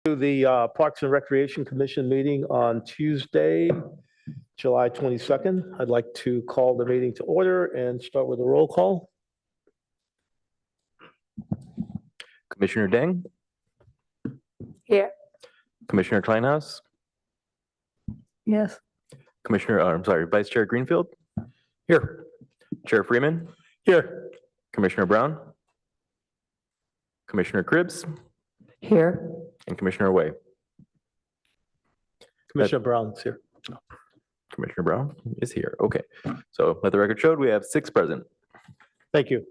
To the Parks and Recreation Commission meeting on Tuesday, July 22nd. I'd like to call the meeting to order and start with a roll call. Commissioner Deng? Here. Commissioner Kleinhaus? Yes. Vice Chair Greenfield? Here. Chair Freeman? Here. Commissioner Brown? Commissioner Cribbs? Here. And Commissioner Wei. Commissioner Brown's here. Commissioner Brown is here. Okay. So let the record show we have 6 present. Thank you.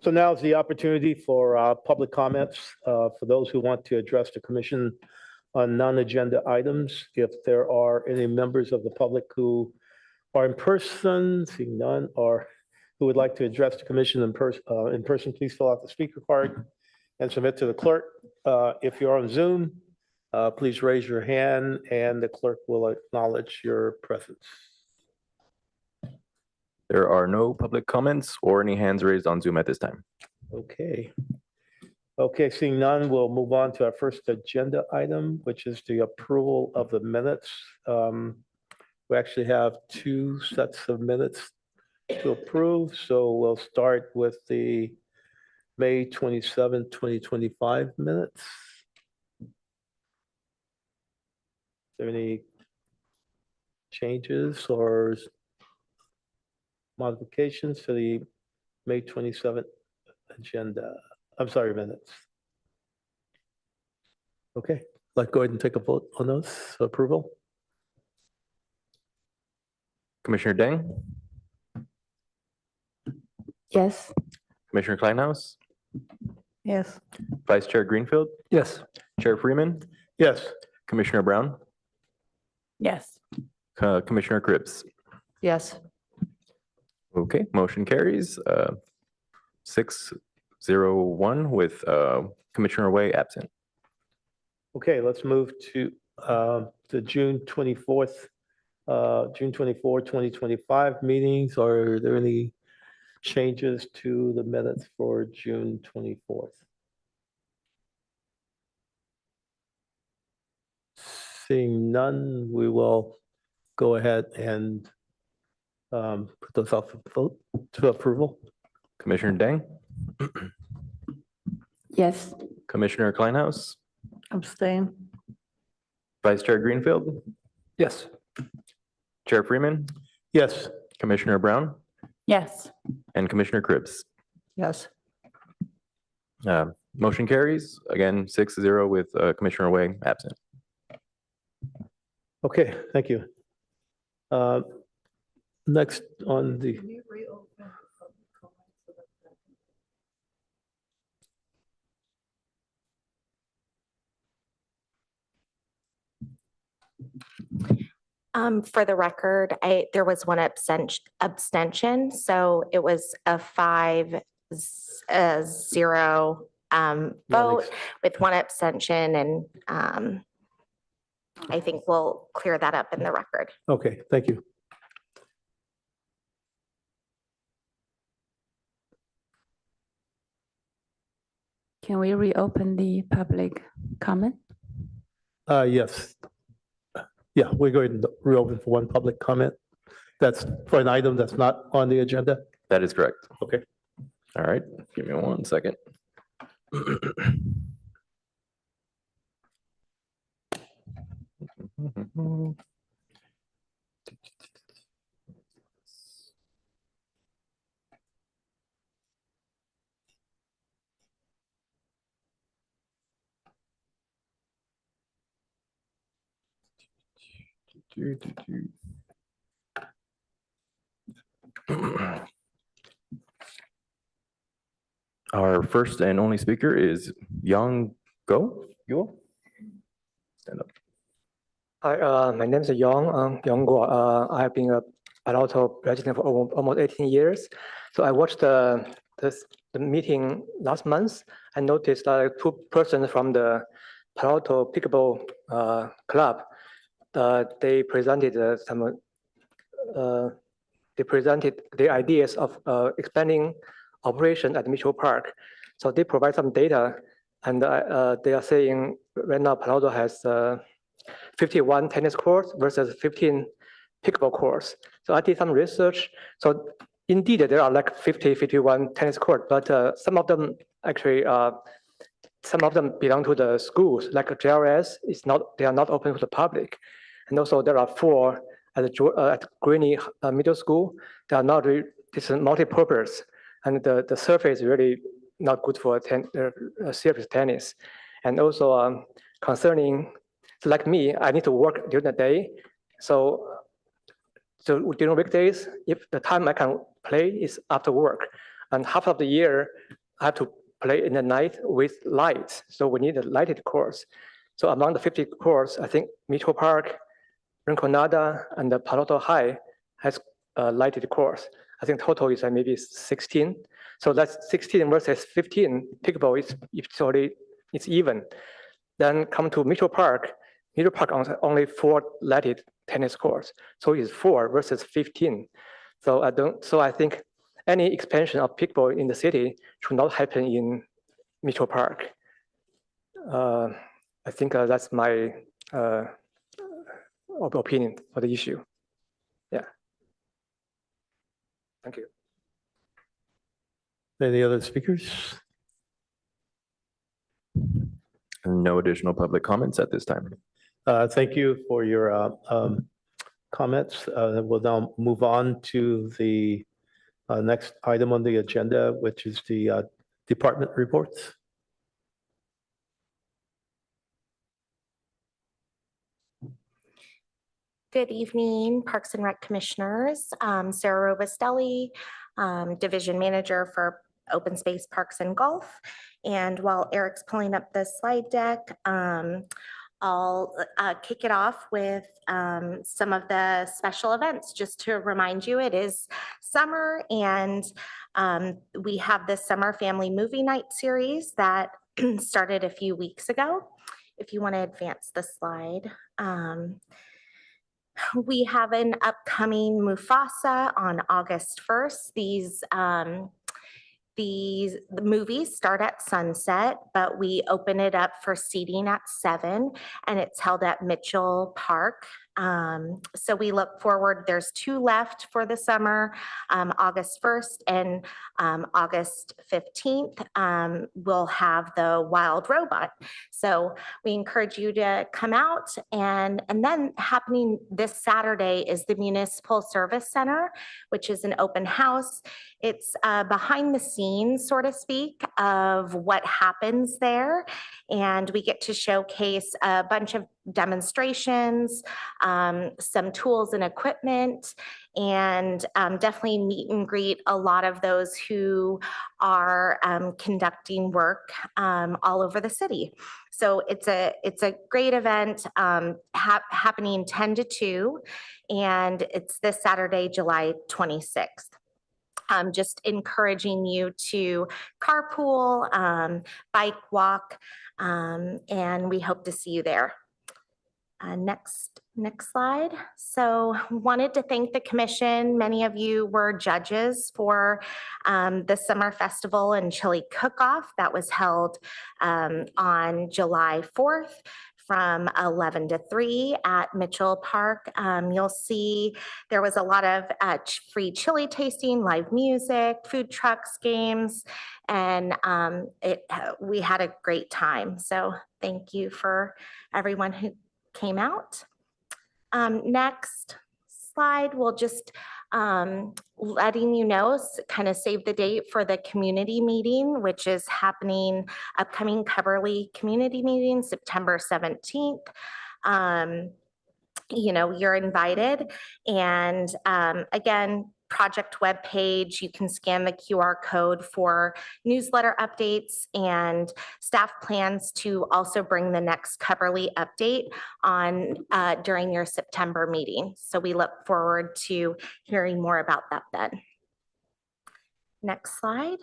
So now is the opportunity for public comments for those who want to address the commission on non-agenda items. If there are any members of the public who are in person, seeing none, or who would like to address the commission in person, please fill out the speaker card and submit to the clerk. If you're on Zoom, please raise your hand and the clerk will acknowledge your presence. There are no public comments or any hands raised on Zoom at this time. Okay. Okay, seeing none, we'll move on to our first agenda item, which is the approval of the minutes. We actually have 2 sets of minutes to approve, so we'll start with the May 27, 2025 minutes. Is there any changes or modifications to the May 27th agenda? I'm sorry, minutes. Okay, let's go ahead and take a vote on those for approval. Commissioner Deng? Yes. Commissioner Kleinhaus? Yes. Vice Chair Greenfield? Yes. Chair Freeman? Yes. Commissioner Brown? Yes. Commissioner Cribbs? Yes. Okay, motion carries 6-0-1 with Commissioner Wei absent. Okay, let's move to the June 24, 2025 meetings. Are there any changes to the minutes for June 24th? Seeing none, we will go ahead and put those up for vote to approval. Commissioner Deng? Yes. Commissioner Kleinhaus? Abstain. Vice Chair Greenfield? Yes. Chair Freeman? Yes. Commissioner Brown? Yes. And Commissioner Cribbs? Yes. Motion carries, again, 6-0 with Commissioner Wei absent. Okay, thank you. Next on the. For the record, there was one abstention, so it was a 5-0 vote with one abstention, and I think we'll clear that up in the record. Okay, thank you. Can we reopen the public comment? Yes. Yeah, we're going to reopen for one public comment. That's for an item that's not on the agenda. That is correct. Okay. All right, give me 1 second. Our first and only speaker is Yang Go. You stand up. Hi, my name is Yang Guo. I have been a Palo Alto resident for almost 18 years. So I watched the meeting last month. I noticed 2 persons from the Palo Alto Pickleball Club. They presented their ideas of expanding operation at Mitchell Park. So they provide some data, and they are saying right now Palo Alto has 51 tennis courts versus 15 pickleball courts. So I did some research. So indeed, there are like 51 tennis courts, but some of them actually, some of them belong to the schools, like JRS is not, they are not open to the public. And also there are 4 at Greeny Middle School. They are not really, this is multi-purpose, and the surface is really not good for serious tennis. And also concerning, so like me, I need to work during the day. So during weekdays, if the time I can play is after work, and half of the year I have to play in the night with lights. So we need a lighted course. So among the 50 courts, I think Mitchell Park, Rinconada, and the Palo Alto High has a lighted course. I think total is maybe 16. So that's 16 versus 15. Pickleball it's even. Then come to Mitchell Park. Mitchell Park only 4 lighted tennis courts. So it's 4 versus 15. So I think any expansion of pickleball in the city should not happen in Mitchell Park. I think that's my opinion for the issue. Yeah. Thank you. Any other speakers? No additional public comments at this time. Thank you for your comments. We'll now move on to the next item on the agenda, which is the department reports. Good evening, Parks and Rec Commissioners. Sarah Robustelli, Division Manager for Open Space, Parks and Golf. And while Eric's pulling up the slide deck, I'll kick it off with some of the special events. Just to remind you, it is summer, and we have this Summer Family Movie Night series that started a few weeks ago. If you want to advance the slide. We have an upcoming Mufasa on August 1st. The movies start at sunset, but we open it up for seating at 7, and it's held at Mitchell Park. So we look forward, there's 2 left for the summer, August 1st and August 15th. We'll have the Wild Robot. So we encourage you to come out, and then happening this Saturday is the Municipal Service Center, which is an open house. It's behind the scenes, so to speak, of what happens there. And we get to showcase a bunch of demonstrations, some tools and equipment, and definitely meet and greet a lot of those who are conducting work all over the city. So it's a great event happening 10 to 2, and it's this Saturday, July 26th. Just encouraging you to carpool, bike, walk, and we hope to see you there. Next slide. So wanted to thank the commission. Many of you were judges for the Summer Festival and Chili Cook-Off that was held on July 4th. From 11 to 3 at Mitchell Park. You'll see there was a lot of free chili tasting, live music, food trucks, games, and we had a great time. So thank you for everyone who came out. Next slide, we'll just letting you know, kind of save the date for the community meeting, which is happening, upcoming Coverly community meeting, September 17th. You know, you're invited. And again, project webpage, you can scan the QR code for newsletter updates, and staff plans to also bring the next Coverly update on during your September meeting. So we look forward to hearing more about that then. Next slide.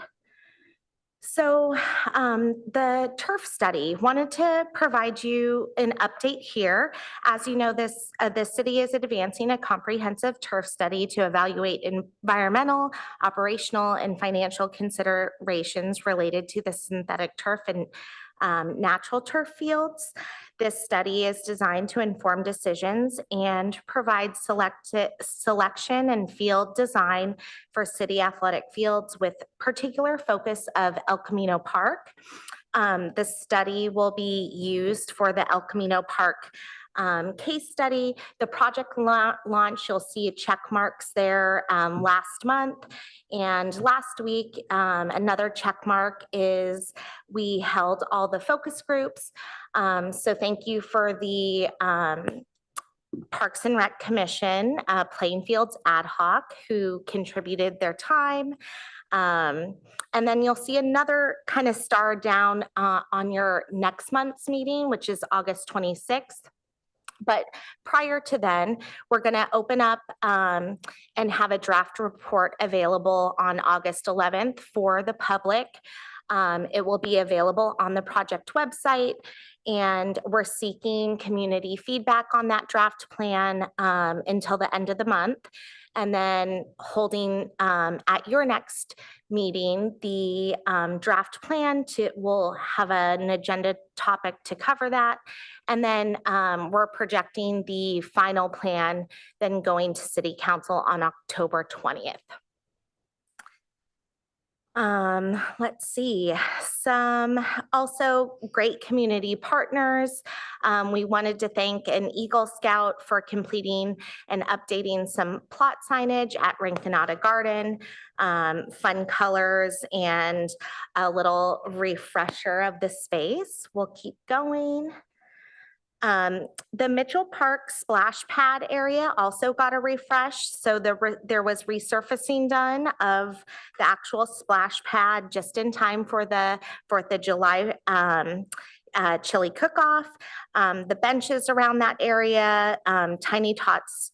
So the turf study, wanted to provide you an update here. As you know, the city is advancing a comprehensive turf study to evaluate environmental, operational, and financial considerations related to the synthetic turf and natural turf fields. This study is designed to inform decisions and provide selection and field design for city athletic fields with particular focus of El Camino Park. The study will be used for the El Camino Park case study. The project launch, you'll see check marks there last month. And last week, another check mark is we held all the focus groups. So thank you for the Parks and Rec Commission, Plainfields Ad Hoc, who contributed their time. And then you'll see another kind of star down on your next month's meeting, which is August 26th. But prior to then, we're going to open up and have a draft report available on August 11th for the public. It will be available on the project website, and we're seeking community feedback on that draft plan until the end of the month. And then holding at your next meeting, the draft plan will have an agenda topic to cover that. And then we're projecting the final plan then going to City Council on October 20th. Let's see, some also great community partners. We wanted to thank an Eagle Scout for completing and updating some plot signage at Rinconada Garden, fun colors, and a little refresher of the space. We'll keep going. The Mitchell Park splash pad area also got a refresh. So there was resurfacing done of the actual splash pad just in time for the 4th of July chili cook-off. The benches around that area, Tiny Tots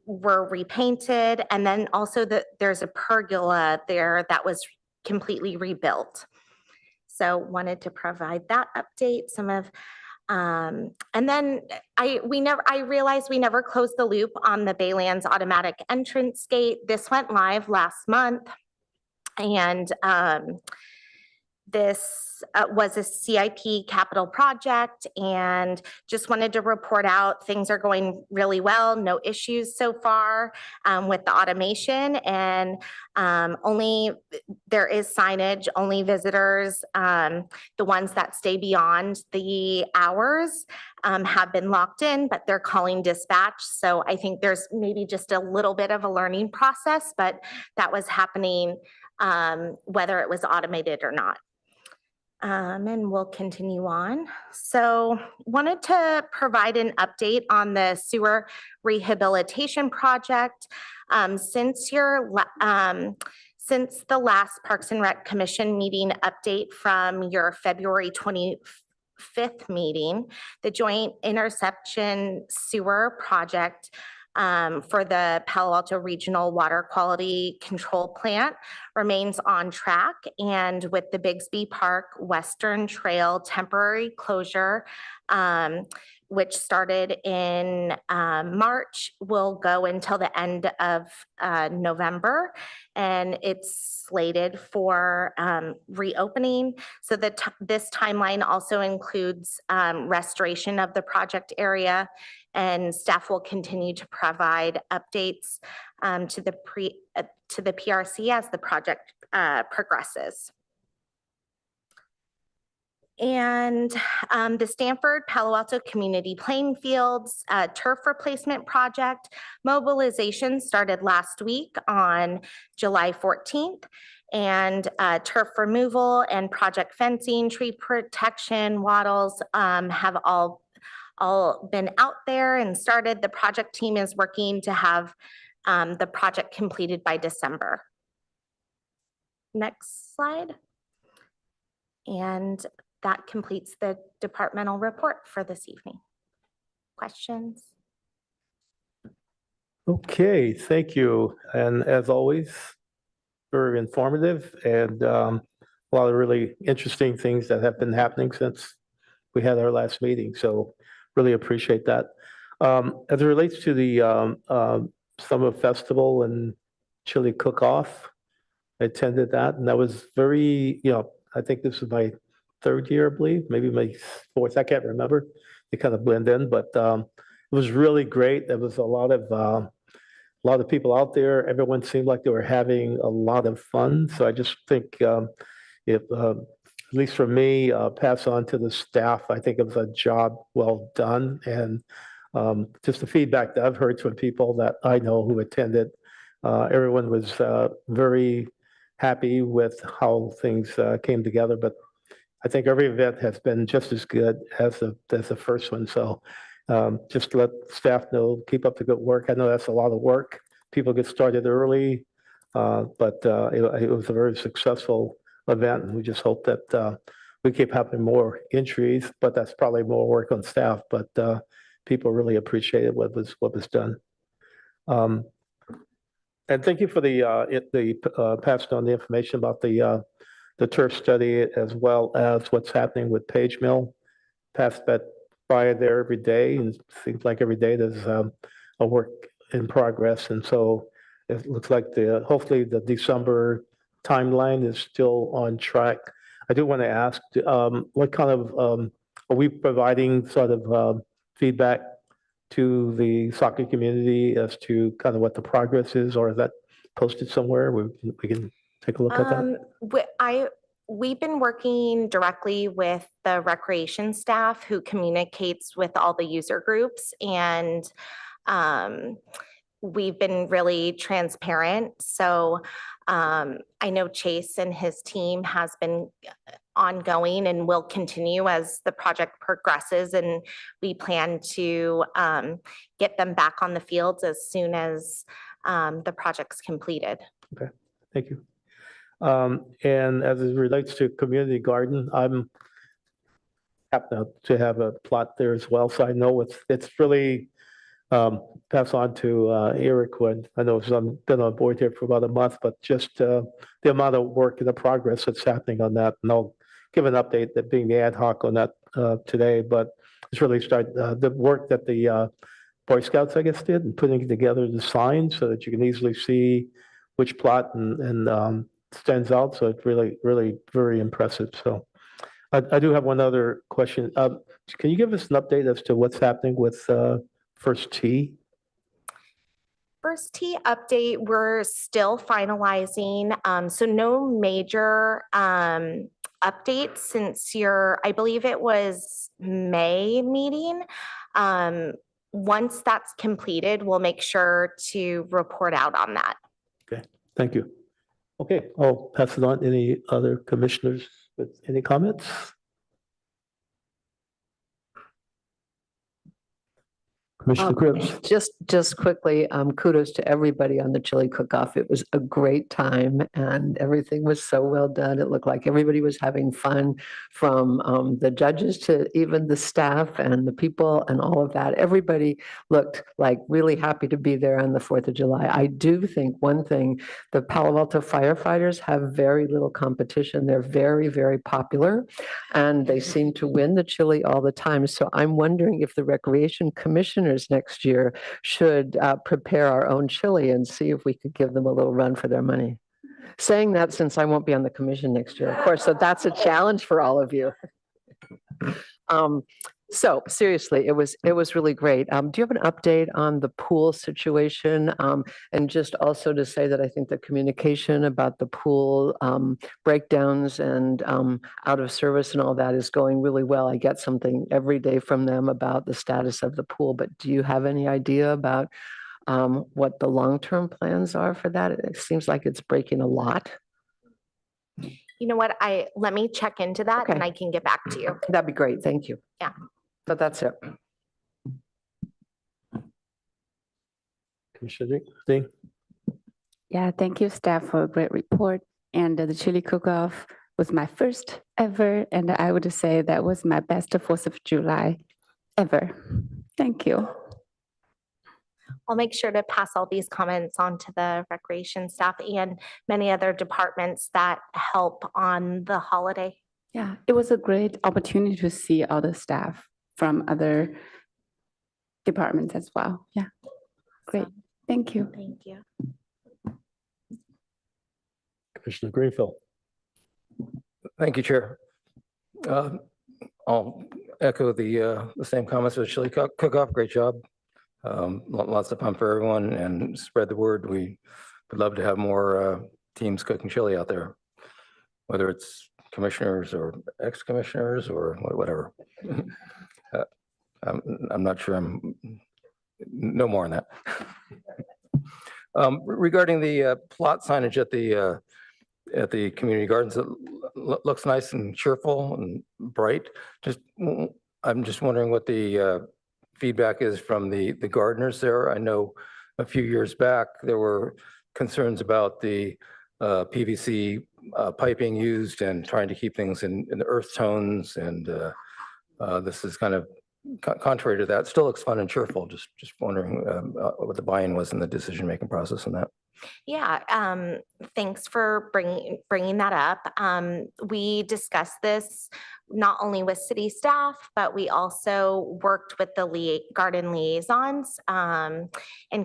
were repainted. And then also there's a pergola there that was completely rebuilt. So wanted to provide that update. And then I realized we never closed the loop on the Baylands automatic entrance gate. This went live last month, and this was a CIP capital project, and just wanted to report out things are going really well. No issues so far with the automation, and there is signage, only visitors, the ones that stay beyond the hours have been locked in, but they're calling dispatch. So I think there's maybe just a little bit of a learning process, but that was happening whether it was automated or not. And we'll continue on. So wanted to provide an update on the sewer rehabilitation project. Since the last Parks and Rec Commission meeting update from your February 25th meeting, the joint intersection sewer project for the Palo Alto Regional Water Quality Control Plant remains on track, and with the Bigsby Park Western Trail temporary closure, which started in March, will go until the end of November, and it's slated for reopening. So this timeline also includes restoration of the project area, and staff will continue to provide updates to the PRC as the project progresses. And the Stanford Palo Alto Community Playing Fields turf replacement project mobilization started last week on July 14th. And turf removal and project fencing, tree protection, wattles have all been out there and started. The project team is working to have the project completed by December. Next slide. And that completes the departmental report for this evening. Questions? Okay, thank you. And as always, very informative, and a lot of really interesting things that have been happening since we had our last meeting. So really appreciate that. As it relates to the summer festival and chili cook-off, I attended that, and that was very, I think this is my third year, I believe, maybe my fourth, I can't remember. They kind of blend in, but it was really great. There was a lot of people out there. Everyone seemed like they were having a lot of fun. So I just think if, at least for me, pass on to the staff, I think it was a job well done. And just the feedback that I've heard from people that I know who attended, everyone was very happy with how things came together. But I think every event has been just as good as the first one. So just let staff know, keep up the good work. I know that's a lot of work. People get started early, but it was a very successful event. And we just hope that we keep having more entries, but that's probably more work on staff. But people really appreciated what was done. And thank you for the passing on the information about the turf study as well as what's happening with Page Mill. Pass that by there every day, and it seems like every day there's a work in progress. And so it looks like hopefully the December timeline is still on track. I do want to ask, what kind of are we providing sort of feedback to the soccer community as to kind of what the progress is, or is that posted somewhere? We can take a look at that. We've been working directly with the recreation staff who communicates with all the user groups, and we've been really transparent. So I know Chase and his team has been ongoing and will continue as the project progresses, and we plan to get them back on the fields as soon as the project's completed. Okay, thank you. And as it relates to community garden, I'm happy to have a plot there as well. So I know it's really pass on to Eric when I know I've been on board here for about a month, but just the amount of work and the progress that's happening on that. And I'll give an update that being the ad hoc on that today, but it's really the work that the Boy Scouts, I guess, did in putting together the signs so that you can easily see which plot and stands out. So it's really, really very impressive. So I do have one other question. Can you give us an update as to what's happening with First Tee? First Tee update, we're still finalizing. So no major updates since I believe it was May meeting. Once that's completed, we'll make sure to report out on that. Okay, thank you. Okay, I'll pass it on. Any other commissioners with any comments? Commissioner Cribs? Just quickly, kudos to everybody on the chili cook-off. It was a great time and everything was so well done. It looked like everybody was having fun, from the judges to even the staff and the people and all of that. Everybody looked like really happy to be there on the 4th of July. I do think one thing, the Palo Alto firefighters have very little competition. They're very, very popular and they seem to win the chili all the time. So I'm wondering if the Recreation Commissioners next year should prepare our own chili and see if we could give them a little run for their money. Saying that since I won't be on the commission next year, of course, so that's a challenge for all of you. So seriously, it was really great. Do you have an update on the pool situation? And just also to say that I think the communication about the pool breakdowns and out of service and all that is going really well. I get something every day from them about the status of the pool, but do you have any idea about what the long-term plans are for that? It seems like it's breaking a lot. You know what? Let me check into that and I can get back to you. That'd be great. Thank you. Yeah. But that's it. Commissioner Ding? Yeah, thank you, staff, for a great report. And the chili cook-off was my first ever, and I would say that was my best 4th of July ever. Thank you. I'll make sure to pass all these comments on to the recreation staff and many other departments that help on the holiday. Yeah, it was a great opportunity to see all the staff from other departments as well. Yeah, great. Thank you. Thank you. Commissioner Greenfield? Thank you, Chair. I'll echo the same comments as Chili Cook-Off. Great job. Lots of fun for everyone and spread the word. We would love to have more teams cooking chili out there, whether it's commissioners or ex-commissioners or whatever. I'm not sure no more on that. Regarding the plot signage at the community gardens, it looks nice and cheerful and bright. I'm just wondering what the feedback is from the gardeners there. I know a few years back, there were concerns about the PVC piping used and trying to keep things in the earth tones. And this is kind of contrary to that. Still looks fun and cheerful. Just wondering what the buy-in was in the decision-making process on that. Yeah, thanks for bringing that up. We discussed this not only with city staff, but we also worked with the garden liaisons and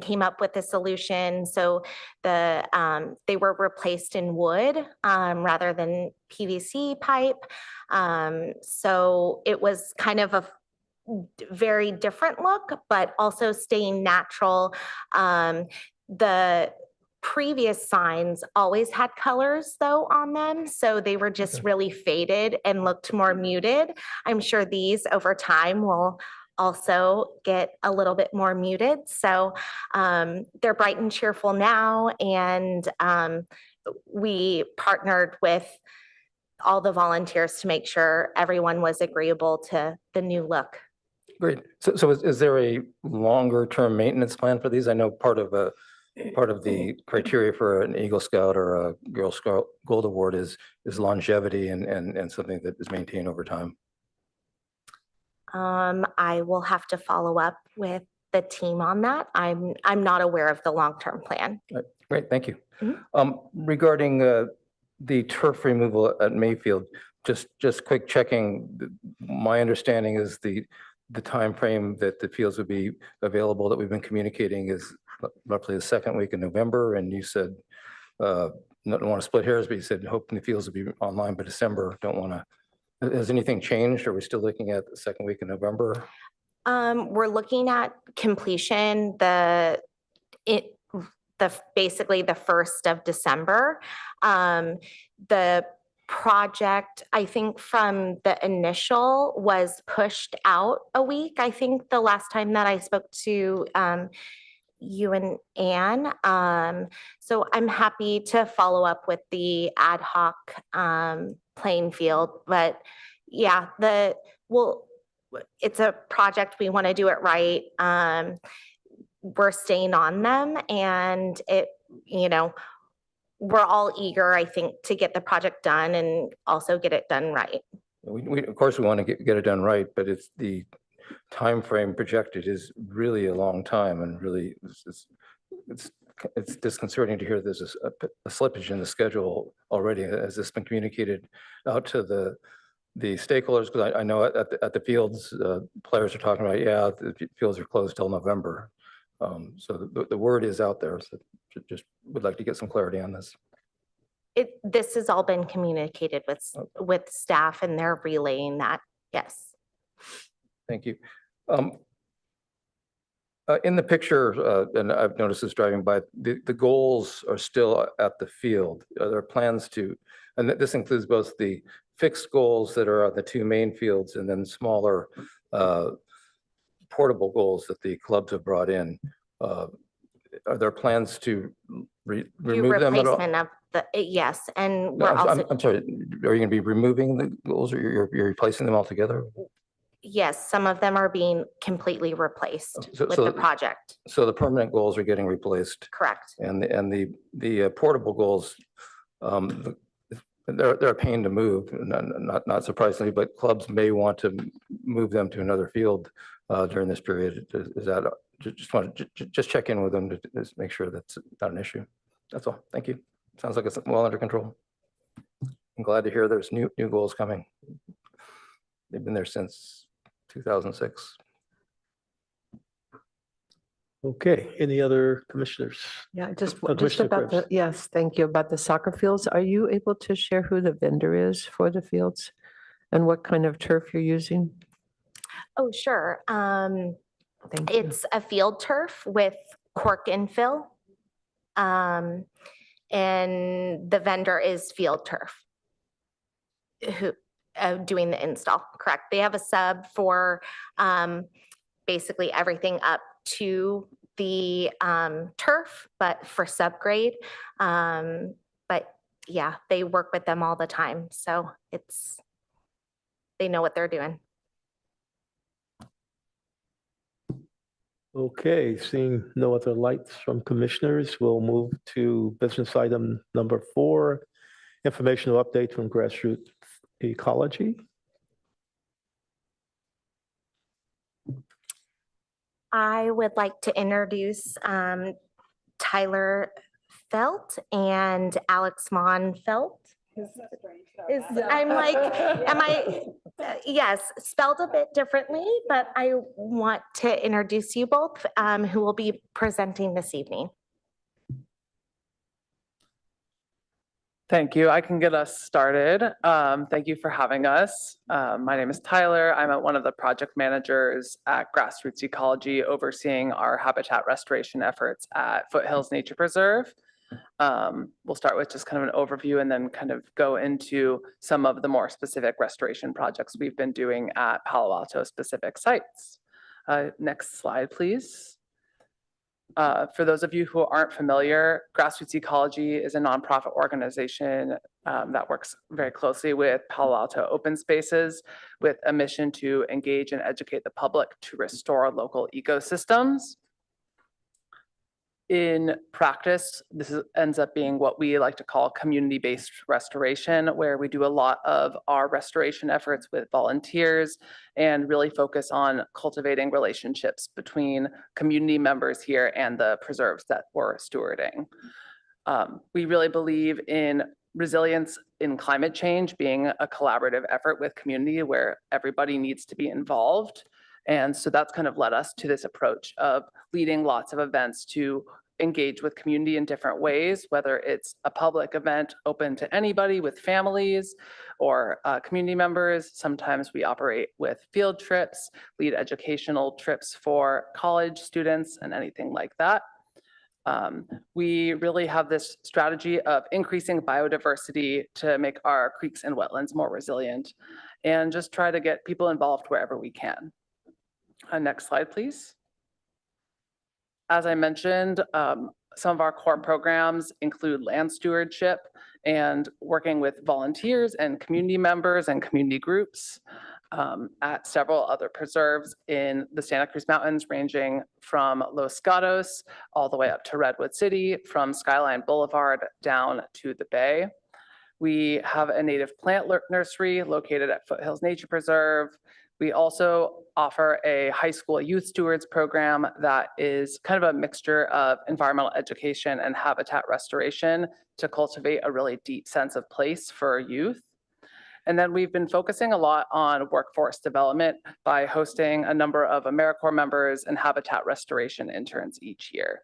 came up with a solution. So they were replaced in wood rather than PVC pipe. So it was kind of a very different look, but also staying natural. The previous signs always had colors though on them, so they were just really faded and looked more muted. I'm sure these over time will also get a little bit more muted. So they're bright and cheerful now, and we partnered with all the volunteers to make sure everyone was agreeable to the new look. Great. So is there a longer term maintenance plan for these? I know part of the criteria for an Eagle Scout or a Girl Scout Gold Award is longevity and something that is maintained over time. I will have to follow up with the team on that. I'm not aware of the long-term plan. Great, thank you. Regarding the turf removal at Mayfield, just quick checking. My understanding is the time frame that the fields would be available that we've been communicating is roughly the second week in November. And you said, don't want to split hairs, but you said hoping the fields will be online by December. Don't want to, has anything changed? Are we still looking at the second week in November? We're looking at completion, basically the 1st of December. The project, I think from the initial, was pushed out a week. I think the last time that I spoke to you and Anne. So I'm happy to follow up with the ad hoc playing field, but yeah, it's a project. We want to do it right. We're staying on them, and we're all eager, I think, to get the project done and also get it done right. We of course we want to get it done right, but it's the time frame projected is really a long time, and really it's disconcerting to hear there's a slippage in the schedule already. Has this been communicated out to the stakeholders? Because I know at the fields, players are talking about, yeah, the fields are closed till November. So the word is out there. So just would like to get some clarity on this. This has all been communicated with staff, and they're relaying that. Yes. Thank you. In the picture, and I've noticed this driving by, the goals are still at the field. Are there plans to, and this includes both the fixed goals that are on the 2 main fields and then smaller portable goals that the clubs have brought in. Are there plans to remove them at all? Replacement of yes, and No, we're also. I'm sorry, are you going to be removing the goals, or you're replacing them altogether? Yes, some of them are being completely replaced with the project. So the permanent goals are getting replaced. Correct. And the portable goals, they're a pain to move, not surprisingly, but clubs may want to move them to another field during this period. Is that just want to just check in with them to just make sure that's not an issue? That's all. Thank you. Sounds like it's well under control. I'm glad to hear there's new goals coming. They've been there since 2006. Okay, any other commissioners? Yeah, just Commissioner about Krebs. yes, thank you. About the soccer fields, are you able to share who the vendor is for the fields? And what kind of turf you're using? Oh, sure. Thank you. It's a field turf with cork infill. And the vendor is Field Turf who doing the install, correct? They have a sub for basically everything up to the turf, but for subgrade. But yeah, they work with them all the time. So they know what they're doing. Okay, seeing no other lights from commissioners, we'll move to business item number 4, informational update from grassroots ecology. I would like to introduce Tyler Felt and Alex Mon Felt. I'm like, yes, spelled a bit differently, but I want to introduce you both who will be presenting this evening. Thank you. I can get us started. Thank you for having us. My name is Tyler. I'm one of the project managers at Grassroots Ecology, overseeing our habitat restoration efforts at Foothills Nature Preserve. We'll start with just kind of an overview and then kind of go into some of the more specific restoration projects we've been doing at Palo Alto specific sites. Next slide, please. For those of you who aren't familiar, Grassroots Ecology is a nonprofit organization that works very closely with Palo Alto Open Spaces with a mission to engage and educate the public to restore local ecosystems. In practice, ends up being what we like to call community-based restoration, where we do a lot of our restoration efforts with volunteers and really focus on cultivating relationships between community members here and the preserves that we're stewarding. We really believe in resilience in climate change being a collaborative effort with community where everybody needs to be involved. And so that's kind of led us to this approach of leading lots of events to engage with community in different ways, whether it's a public event open to anybody with families or community members. Sometimes we operate with field trips, lead educational trips for college students and anything like that. We really have this strategy of increasing biodiversity to make our creeks and wetlands more resilient and just try to get people involved wherever we can. Next slide, please. As I mentioned, some of our core programs include land stewardship and working with volunteers and community members and community groups at several other preserves in the Santa Cruz Mountains, ranging from Los Gatos all the way up to Redwood City, from Skyline Boulevard down to the Bay. We have a native plant nursery located at Foothills Nature Preserve. We also offer a high school youth stewards program that is kind of a mixture of environmental education and habitat restoration to cultivate a really deep sense of place for youth. And then we've been focusing a lot on workforce development by hosting a number of AmeriCorps members and habitat restoration interns each year.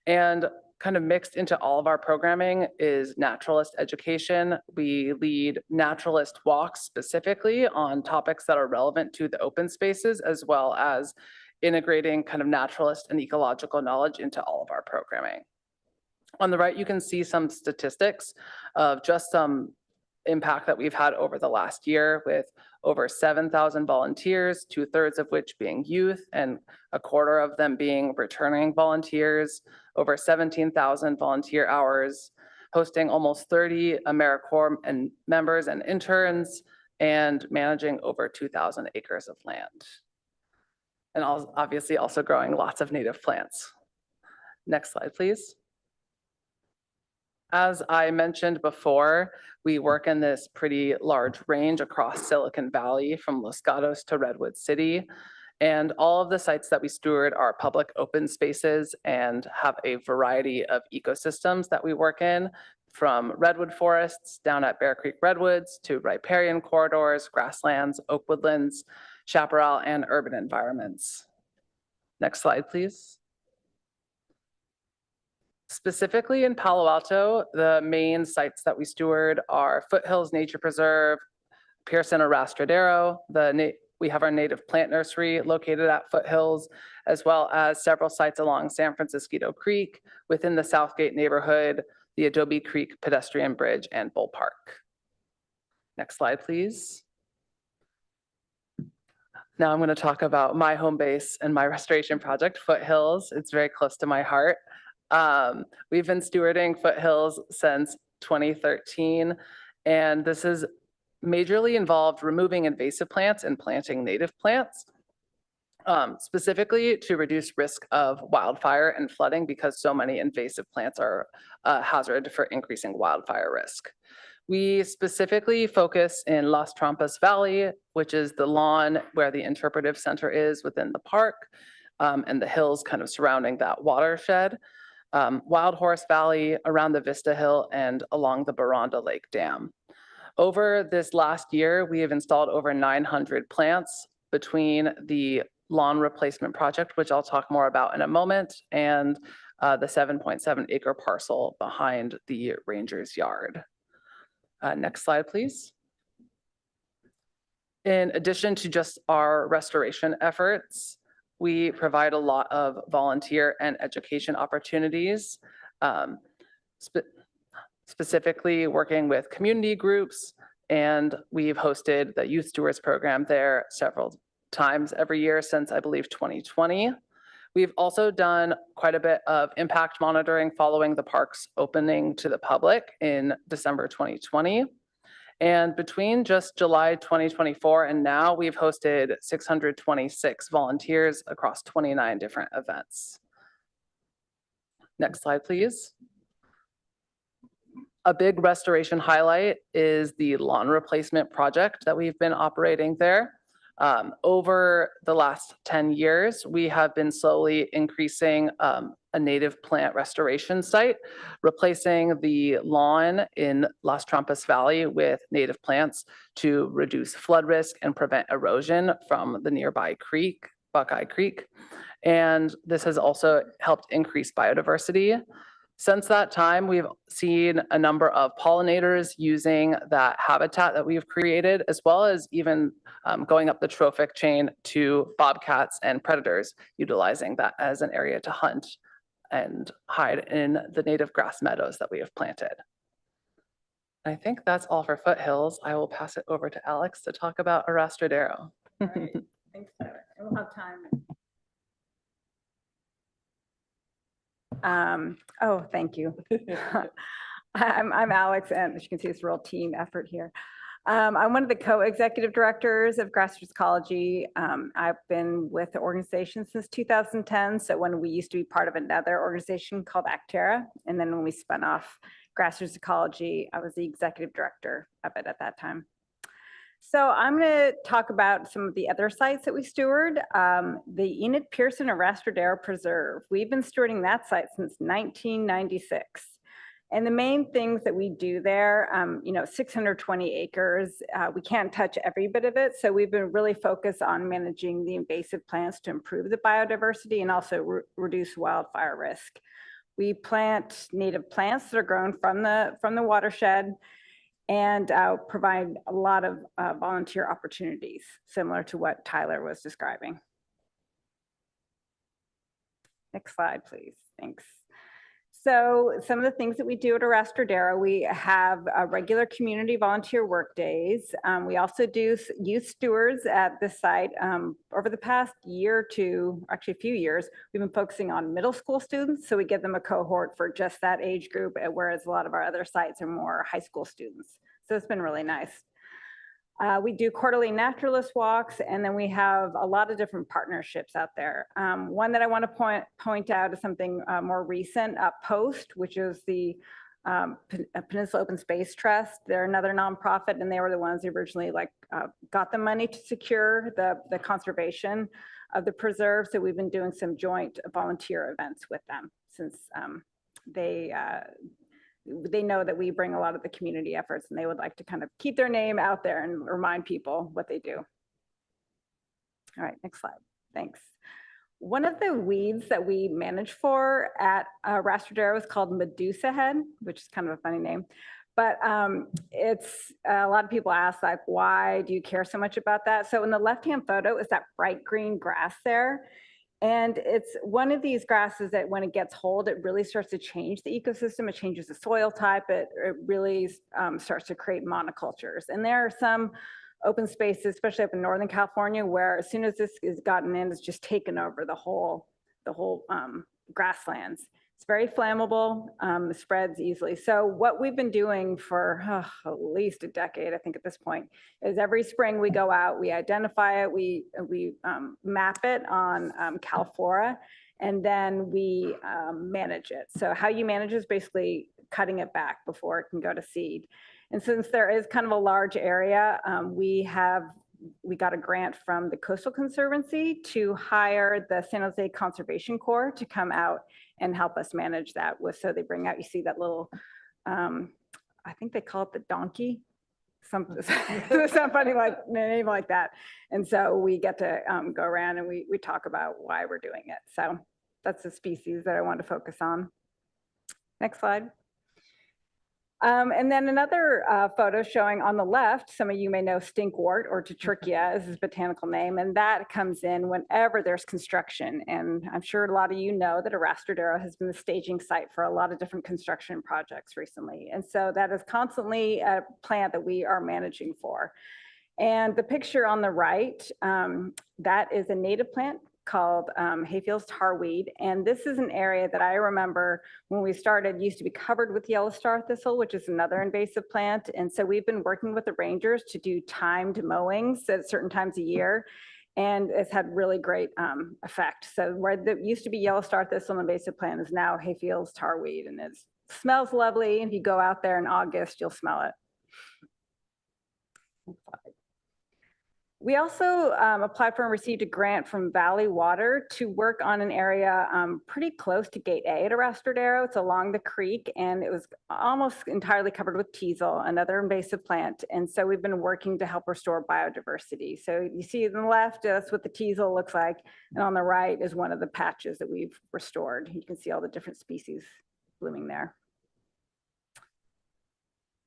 And kind of mixed into all of our programming is naturalist education. We lead naturalist walks specifically on topics that are relevant to the open spaces, as well as integrating kind of naturalist and ecological knowledge into all of our programming. On the right, you can see some statistics of just some impact that we've had over the last year, with over 7,000 volunteers, 2/3 of which being youth and 1/4 of them being returning volunteers, over 17,000 volunteer hours, hosting almost 30 AmeriCorps and members and interns, and managing over 2,000 acres of land. And obviously also growing lots of native plants. Next slide, please. As I mentioned before, we work in this pretty large range across Silicon Valley, from Los Gatos to Redwood City. And all of the sites that we steward are public open spaces and have a variety of ecosystems that we work in, from redwood forests down at Bear Creek Redwoods to riparian corridors, grasslands, oak woodlands, chaparral, and urban environments. Next slide, please. Specifically in Palo Alto, the main sites that we steward are Foothills Nature Preserve, Pearson Arrastradero, we have our native plant nursery located at Foothills, as well as several sites along San Francisco Creek within the Southgate neighborhood, the Adobe Creek pedestrian bridge, and Bull Park. Next slide, please. Now I'm going to talk about my home base and my restoration project, Foothills. It's very close to my heart. We've been stewarding Foothills since 2013, and this has majorly involved removing invasive plants and planting native plants, specifically to reduce risk of wildfire and flooding because so many invasive plants are a hazard for increasing wildfire risk. We specifically focus in Las Trampas Valley, which is the lawn where the interpretive center is within the park, and the hills kind of surrounding that watershed. Wild Horse Valley, around the Vista Hill, and along the Baranda Lake Dam. Over this last year, we have installed over 900 plants between the lawn replacement project, which I'll talk more about in a moment, and the 7.7 acre parcel behind the ranger's yard. Next slide, please. In addition to just our restoration efforts, we provide a lot of volunteer and education opportunities, specifically working with community groups, and we've hosted the Youth Stewards program there several times every year since, I believe, 2020. We've also done quite a bit of impact monitoring following the park's opening to the public in December 2020. And between just July 2024 and now, we've hosted 626 volunteers across 29 different events. Next slide, please. A big restoration highlight is the lawn replacement project that we've been operating there. Over the last 10 years, we have been slowly increasing a native plant restoration site, replacing the lawn in Las Trampas Valley with native plants to reduce flood risk and prevent erosion from the nearby creek, Buckeye Creek. And this has also helped increase biodiversity. Since that time, we've seen a number of pollinators using that habitat that we've created, as well as even going up the trophic chain to bobcats and predators, utilizing that as an area to hunt and hide in the native grass meadows that we have planted. I think that's all for Foothills. I will pass it over to Alex to talk about Arrastradero. Right. Thanks, Tyler. And we'll have time. Oh, thank you. I'm Alex, and as you can see, it's a real team effort here. I'm one of the co-executive directors of Grassroots Ecology. I've been with the organization since 2010. So when we used to be part of another organization called Actera, and then when we spun off Grassroots Ecology, I was the executive director of it at that time. So I'm going to talk about some of the other sites that we steward. The Enid Pearson Arrastradero Preserve. We've been stewarding that site since 1996. And the main things that we do there, 620 acres, we can't touch every bit of it. So we've been really focused on managing the invasive plants to improve the biodiversity and also reduce wildfire risk. We plant native plants that are grown from the watershed, and provide a lot of volunteer opportunities, similar to what Tyler was describing. Next slide, please. Thanks. So some of the things that we do at Arrastradero, we have regular community volunteer work days. We also do youth stewards at the site. Over the past year or two, actually a few years, we've been focusing on middle school students. So we give them a cohort for just that age group, whereas a lot of our other sites are more high school students. So it's been really nice. We do quarterly naturalist walks, and then we have a lot of different partnerships out there. One that I want to point out is something more recent, Post, which is the Peninsula Open Space Trust. They're another nonprofit, and they were the ones who originally got the money to secure the conservation of the preserve. So we've been doing some joint volunteer events with them since they know that we bring a lot of the community efforts, and they would like to kind of keep their name out there and remind people what they do. All right, next slide. Thanks. One of the weeds that we manage for at Arrastradero is called Medusa Head, which is kind of a funny name. But it's a lot of people ask, like, why do you care so much about that? So in the left-hand photo is that bright green grass there. And it's one of these grasses that when it gets hold, it really starts to change the ecosystem. It changes the soil type. It really starts to create monocultures. And there are some open spaces, especially up in Northern California, where as soon as this is gotten in, it's just taken over the whole grasslands. It's very flammable, it spreads easily. So what we've been doing for at least a decade, I think at this point, is every spring we go out, we identify it, we map it on CalFlora, and then we manage it. So how you manage is basically cutting it back before it can go to seed. And since there is kind of a large area, we got a grant from the Coastal Conservancy to hire the San Jose Conservation Corps to come out and help us manage that. So they bring out, you see that little, I think they call it the donkey, something funny like name like that. And so we get to go around and we talk about why we're doing it. So that's the species that I want to focus on. Next slide. And then another photo showing on the left, some of you may know stinkwort or Tetricchia is his botanical name, and that comes in whenever there's construction. And I'm sure a lot of you know that Arastradero has been the staging site for a lot of different construction projects recently. And so that is constantly a plant that we are managing for. And the picture on the right, that is a native plant called Hayfield's tarweed. And this is an area that I remember when we started used to be covered with yellow star thistle, which is another invasive plant. And so we've been working with the rangers to do timed mowings at certain times a year. And it's had really great effect. So where there used to be yellow star thistle, an invasive plant, is now Hayfield's tarweed. And it smells lovely. If you go out there in August, you'll smell it. We also applied for and received a grant from Valley Water to work on an area pretty close to Gate A at Arastradero. It's along the creek, and it was almost entirely covered with teasel, another invasive plant. And so we've been working to help restore biodiversity. So you see on the left, that's what the teasel looks like. And on the right is one of the patches that we've restored. You can see all the different species blooming there.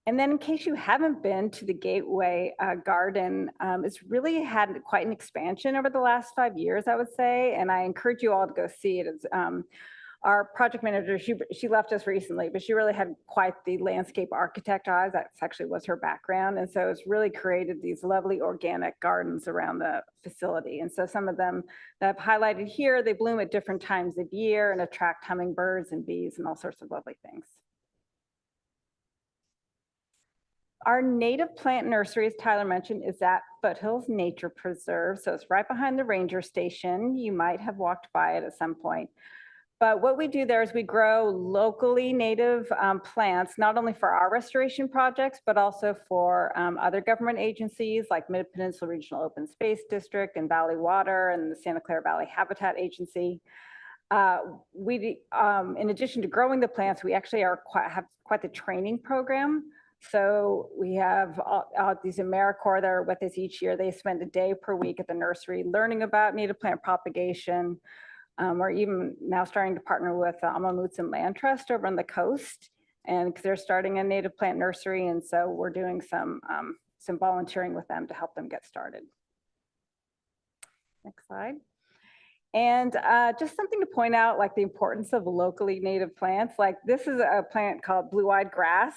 And then in case you haven't been to the Gateway Garden, it's really had quite an expansion over the last 5 years, I would say. And I encourage you all to go see it. It's, our project manager, she left us recently, but she really had quite the landscape architect eyes. That actually was her background. And so it's really created these lovely organic gardens around the facility. And so some of them that I've highlighted here, they bloom at different times of year and attract hummingbirds and bees and all sorts of lovely things. Our native plant nursery, as Tyler mentioned, is at Foothills Nature Preserve. So it's right behind the ranger station. You might have walked by it at some point. But what we do there is we grow locally native plants, not only for our restoration projects, but also for other government agencies like Mid-Peninsula Regional Open Space District and Valley Water and the Santa Clara Valley Habitat Agency. In addition to growing the plants, we actually have quite the training program. So we have these AmeriCorps that are with us each year. They spend a day per week at the nursery learning about native plant propagation. We're even now starting to partner with Amamutsan Land Trust over on the coast, and because they're starting a native plant nursery, and so we're doing some volunteering with them to help them get started. Next slide. And just something to point out, like the importance of locally native plants. Like this is a plant called blue-eyed grass.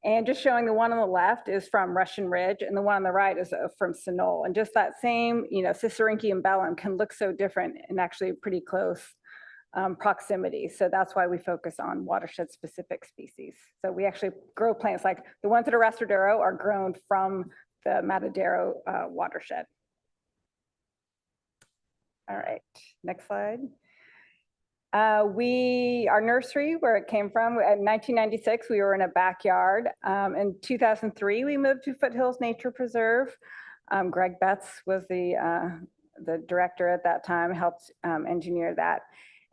And just showing the one on the left is from Russian Ridge, and the one on the right is from Sinol. And just that same, Cicerynchia and Bellum can look so different in actually pretty close proximity. So that's why we focus on watershed-specific species. So we actually grow plants like the ones at Arastradero are grown from the Matadero watershed. All right, next slide. Our nursery, where it came from, in 1996, we were in a backyard. In 2003, we moved to Foothills Nature Preserve. Greg Betts was the director at that time, helped engineer that.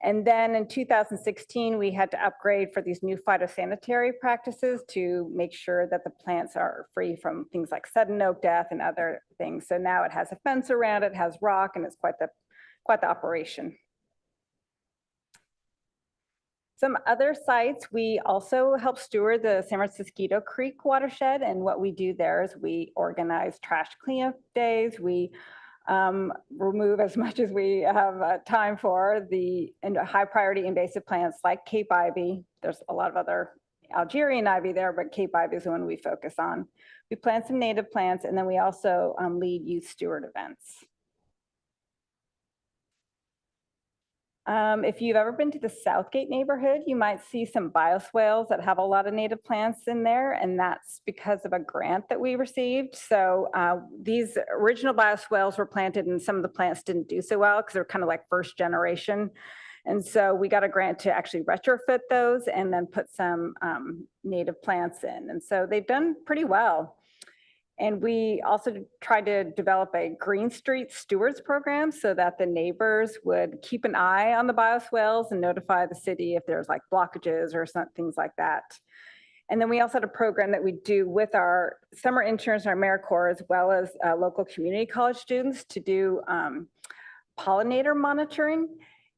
And then in 2016, we had to upgrade for these new phytosanitary practices to make sure that the plants are free from things like sudden oak death and other things. So now it has a fence around it, has rock, and it's quite the operation. Some other sites, we also help steward the San Francisco Creek watershed. And what we do there is we organize trash cleanup days. We remove as much as we have time for the high priority invasive plants like Cape ivy. There's a lot of other Algerian ivy there, but Cape ivy is the one we focus on. We plant some native plants, and then we also lead youth steward events. If you've ever been to the Southgate neighborhood, you might see some bioswales that have a lot of native plants in there, and that's because of a grant that we received. So these original bioswales were planted, and some of the plants didn't do so well because they're kind of like first generation. And so we got a grant to actually retrofit those and then put some native plants in. And so they've done pretty well. And we also tried to develop a Green Street Stewards program so that the neighbors would keep an eye on the bioswales and notify the city if there's like blockages or some things like that. And then we also had a program that we do with our summer interns and our AmeriCorps, as well as local community college students, to do pollinator monitoring.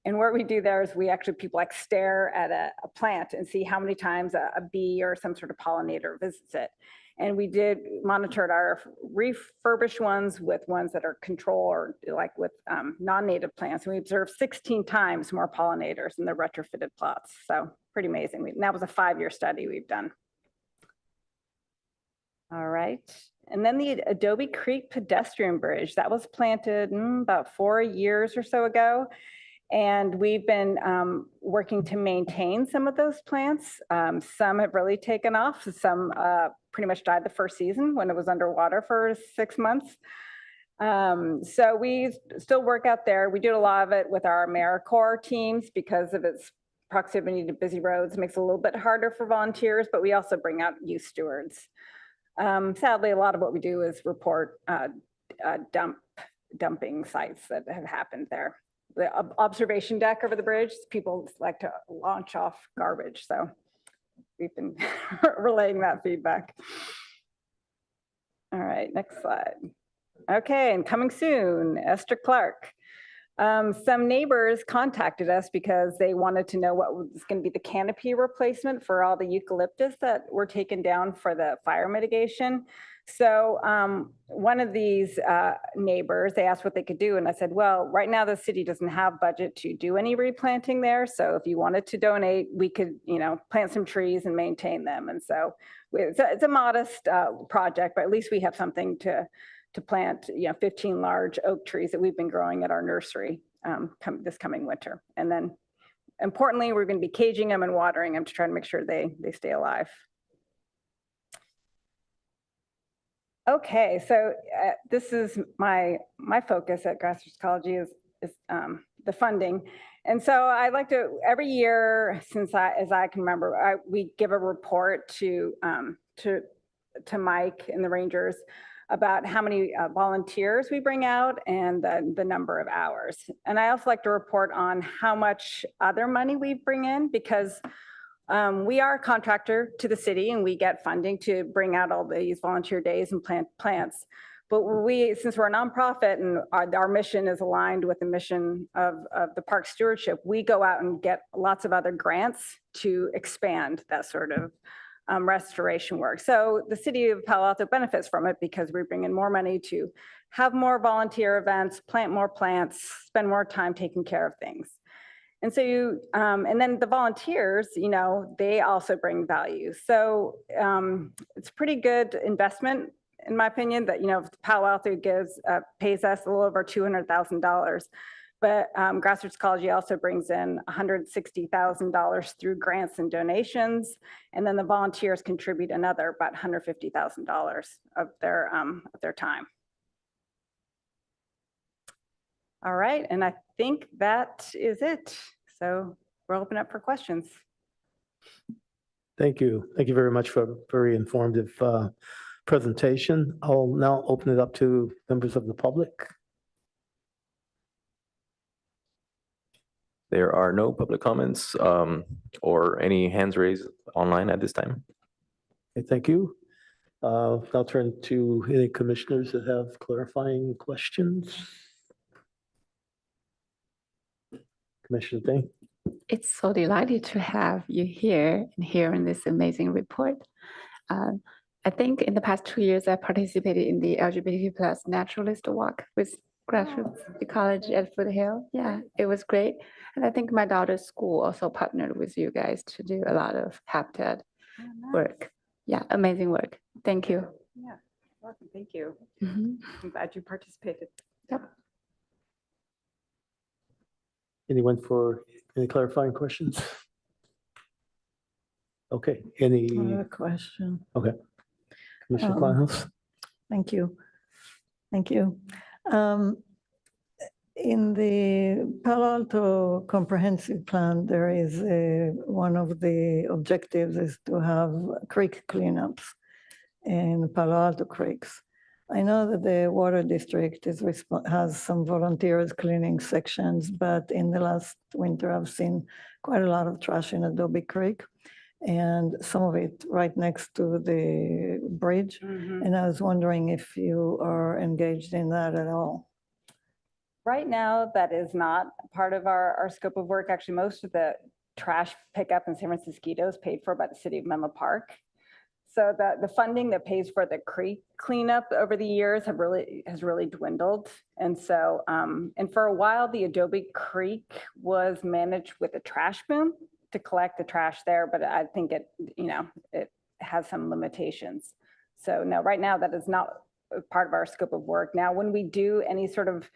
And what we do there is we actually, people like stare at a plant and see how many times a bee or some sort of pollinator visits it. And we did monitor our refurbished ones with ones that are control or like with non-native plants. And we observed 16 times more pollinators in the retrofitted plots. So pretty amazing. And that was a 5-year study we've done. All right. And then the Adobe Creek pedestrian bridge that was planted about 4 years or so ago. And we've been working to maintain some of those plants. Some have really taken off. Some pretty much died the first season when it was underwater for 6 months. So we still work out there. We do a lot of it with our AmeriCorps teams because of its proximity to busy roads. It makes it a little bit harder for volunteers, but we also bring out youth stewards. Sadly, a lot of what we do is report dumping sites that have happened there. The observation deck over the bridge, people like to launch off garbage. So we've been relaying that feedback. All right, next slide. Okay, and coming soon, Esther Clark. Some neighbors contacted us because they wanted to know what was going to be the canopy replacement for all the eucalyptus that were taken down for the fire mitigation. So one of these neighbors, they asked what they could do. And I said, well, right now the city doesn't have budget to do any replanting there. So if you wanted to donate, we could, plant some trees and maintain them. And so it's a modest project, but at least we have something to plant, 15 large oak trees that we've been growing at our nursery this coming winter. And then importantly, we're going to be caging them and watering them to try to make sure they stay alive. Okay, so this is my focus at Grassroots Ecology is the funding. And so I like to, every year as I can remember, we give a report to Mike and the Rangers about how many volunteers we bring out and the number of hours. And I also like to report on how much other money we bring in because we are a contractor to the city and we get funding to bring out all these volunteer days and plant plants. But since we're a nonprofit and our mission is aligned with the mission of the park stewardship, we go out and get lots of other grants to expand that sort of restoration work. So the city of Palo Alto benefits from it because we bring in more money to have more volunteer events, plant more plants, spend more time taking care of things. And so and then the volunteers, they also bring value. So it's pretty good investment, in my opinion, that, Palo Alto pays us a little over $200,000. But Grassroots Ecology also brings in $160,000 through grants and donations. And then the volunteers contribute another about $150,000 of their time. All right, and I think that is it. So we're open up for questions. Thank you. Thank you very much for a very informative presentation. I'll now open it up to members of the public. There are no public comments or any hands raised online at this time. Okay, thank you. I'll turn to any commissioners that have clarifying questions. Commissioner Dane. It's so delighted to have you here and hearing this amazing report. I think in the past 2 years, I participated in the LGBT plus naturalist walk with grassroots ecology at Foothill. Yeah, it was great. And I think my daughter's school also partnered with you guys to do a lot of habitat work. Yeah, amazing work. Thank you. Yeah, welcome. Thank you. Mhm. I'm glad you participated. Yep. Anyone for any clarifying questions? Okay, I any, have a question. Commissioner Um, Kleinhaus? Thank you. Thank you. In the Palo Alto Comprehensive Plan, there is one of the objectives is to have creek cleanups in Palo Alto creeks. I know that the water district has some volunteers cleaning sections, but in the last winter, I've seen quite a lot of trash in Adobe Creek, and some of it right next to the bridge. And I was wondering if you are engaged in that at all. Right now, that is not part of our scope of work. Actually, most of the trash pickup in San Francisco is paid for by the city of Menlo Park. So the funding that pays for the creek cleanup over the years has really dwindled. And so, and for a while, the Adobe Creek was managed with a trash boom to collect the trash there, but I think it has some limitations. So no, right now that is not a part of our scope of work. Now, when we do any sort of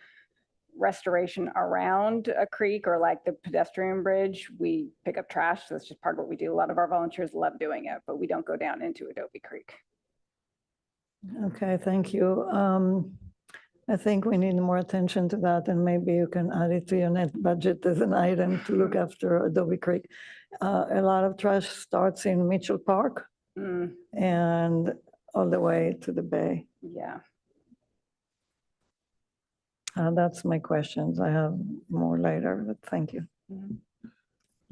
restoration around a creek or like the pedestrian bridge, we pick up trash. So that's just part of what we do. A lot of our volunteers love doing it, but we don't go down into Adobe Creek. Okay, thank you. I think we need more attention to that, and maybe you can add it to your net budget as an item to look after Adobe Creek. A lot of trash starts in Mitchell Park and all the way to the bay. Yeah. That's my questions. I have more later, but thank you.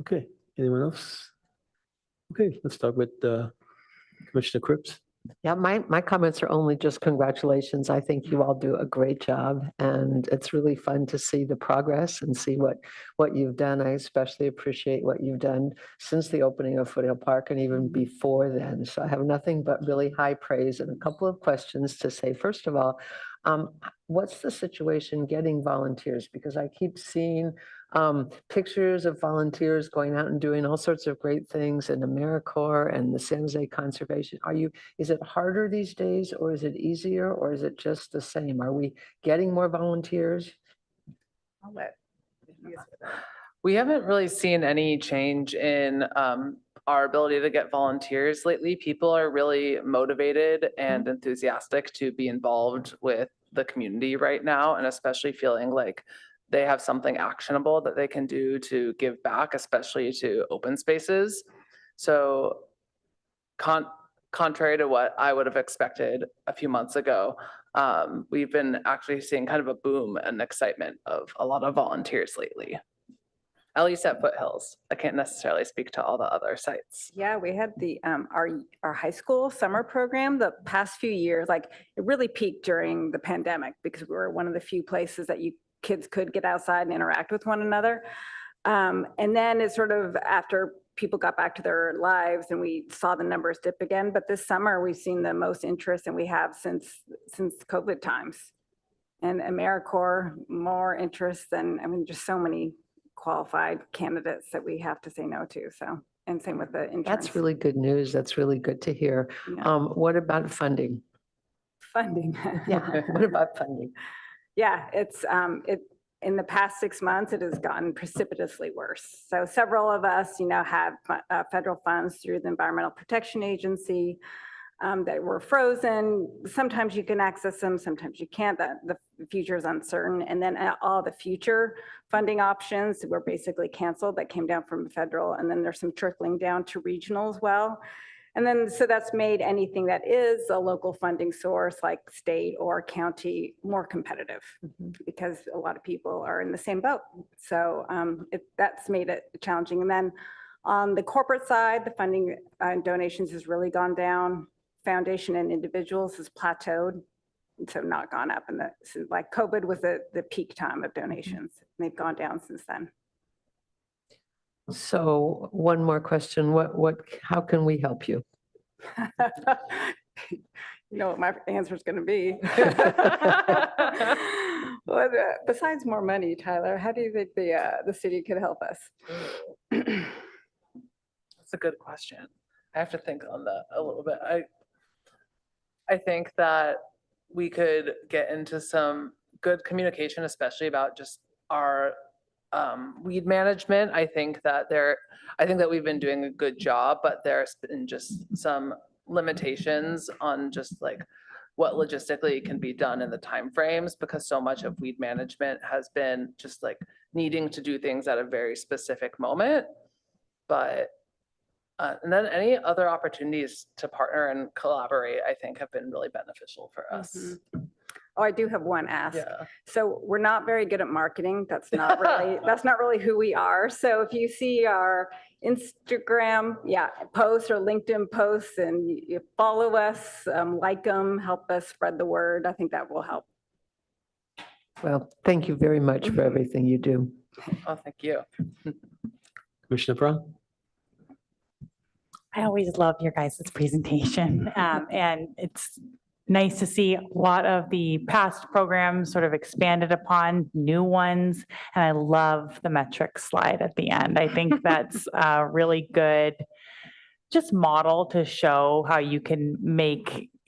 Okay, anyone else? Okay, let's start with Commissioner Cripps. Yeah, my comments are only just congratulations. I think you all do a great job, and it's really fun to see the progress and see what you've done. I especially appreciate what you've done since the opening of Foothill Park and even before then. So I have nothing but really high praise and a couple of questions to say. First of all, what's the situation getting volunteers? Because I keep seeing pictures of volunteers going out and doing all sorts of great things in AmeriCorps and the San Jose Conservation. Is it harder these days, or is it easier, or is it just the same? Are we getting more volunteers? I'll let We haven't really seen any change in our ability to get volunteers lately. People are really motivated and enthusiastic to be involved with the community right now, and especially feeling like they have something actionable that they can do to give back, especially to open spaces. So contrary to what I would have expected a few months ago, we've been actually seeing kind of a boom and excitement of a lot of volunteers lately. At least at Foothills. I can't necessarily speak to all the other sites. Yeah, we had the our high school summer program the past few years. Like it really peaked during the pandemic because we were one of the few places that kids could get outside and interact with one another. And then it's sort of after people got back to their lives and we saw the numbers dip again. But this summer we've seen the most interest, and we have since COVID times. And AmeriCorps, more interest than, I mean, just so many qualified candidates that we have to say no to. So, and same with the interns. That's really good news. That's really good to hear. Yeah. What about funding? Funding. Yeah, what about funding? Yeah, it's in the past 6 months, it has gotten precipitously worse. So several of us, have federal funds through the Environmental Protection Agency that were frozen. Sometimes you can access them, sometimes you can't. The future is uncertain. And then all the future funding options were basically canceled that came down from federal. And then there's some trickling down to regional as well. And then, so that's made anything that is a local funding source like state or county more competitive because a lot of people are in the same boat. So that's made it challenging. And then on the corporate side, the funding and donations has really gone down. Foundation and individuals has plateaued, so not gone up. And like COVID was the peak time of donations. They've gone down since then. So one more question, how can we help you? You know what my answer is going to be. Well, besides more money, Tyler, how do you think the city could help us? That's a good question. I have to think on that a little bit. I think that we could get into some good communication, especially about just our weed management. I think that we've been doing a good job, but there's been just some limitations on just like what logistically can be done in the timeframes, because so much of weed management has been just like needing to do things at a very specific moment. But and then any other opportunities to partner and collaborate, I think, have been really beneficial for us. Oh, I do have one ask. Yeah. So we're not very good at marketing. That's not really who we are. So if you see our Instagram, posts or LinkedIn posts, and you follow us, like them, help us spread the word, I think that will help. Well, thank you very much for everything you do. Oh, thank you. Commissioner Brown? I always love your guys' presentation, and it's nice to see a lot of the past programs sort of expanded upon, new ones, and I love the metrics slide at the end. I think that's a really good just model to show how you can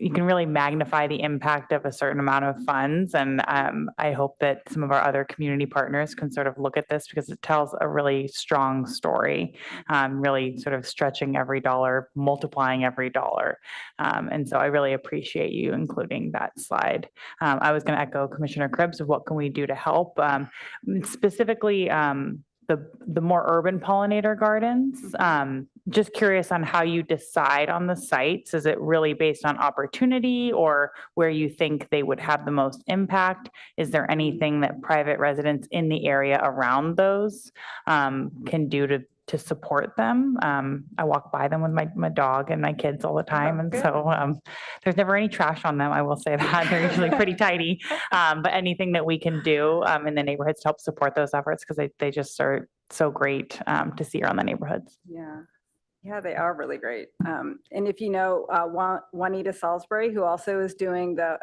really magnify the impact of a certain amount of funds. And I hope that some of our other community partners can sort of look at this, because it tells a really strong story, really sort of stretching every dollar, multiplying every dollar. And so I really appreciate you including that slide. I was going to echo Commissioner Krebs of what can we do to help, specifically the more urban pollinator gardens. Just curious on how you decide on the sites. Is it really based on opportunity or where you think they would have the most impact? Is there anything that private residents in the area around those can do to support them? I walk by them with my dog and my kids all the time. And so there's never any trash on them. I will say that they're usually pretty tidy. But anything that we can do in the neighborhoods to help support those efforts, because they just are so great to see around the neighborhoods. Yeah, they are really great. And if you know Juanita Salisbury, who also is doing the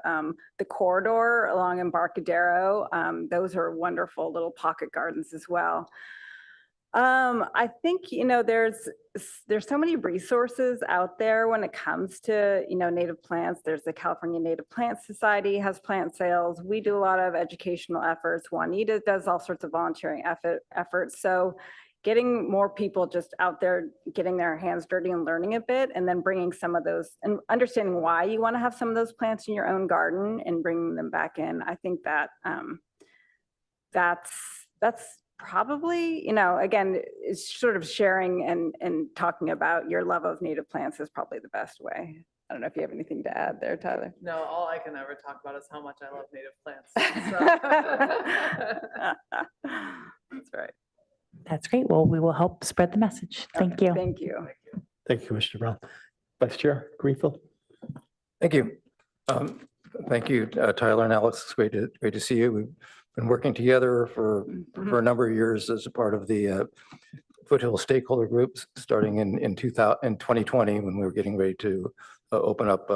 corridor along Embarcadero, those are wonderful little pocket gardens as well. I think, there's so many resources out there when it comes to, native plants. There's the California Native Plant Society has plant sales. We do a lot of educational efforts. Juanita does all sorts of volunteering efforts. So getting more people just out there, getting their hands dirty and learning a bit, and then bringing some of those and understanding why you want to have some of those plants in your own garden and bringing them back in. I think that that's probably, again, it's sort of sharing and talking about your love of native plants is probably the best way. I don't know if you have anything to add there, Tyler. No, all I can ever talk about is how much I love native plants. So. That's right. That's great. Well, we will help spread the message. Thank you. Thank you. Thank you, Commissioner Brown. Vice Chair Greenfield? Thank you. Thank you, Tyler and Alex. It's great to see you. We've been working together for a number of years as a part of the Foothill stakeholder groups, starting in 2020 when we were getting ready to open up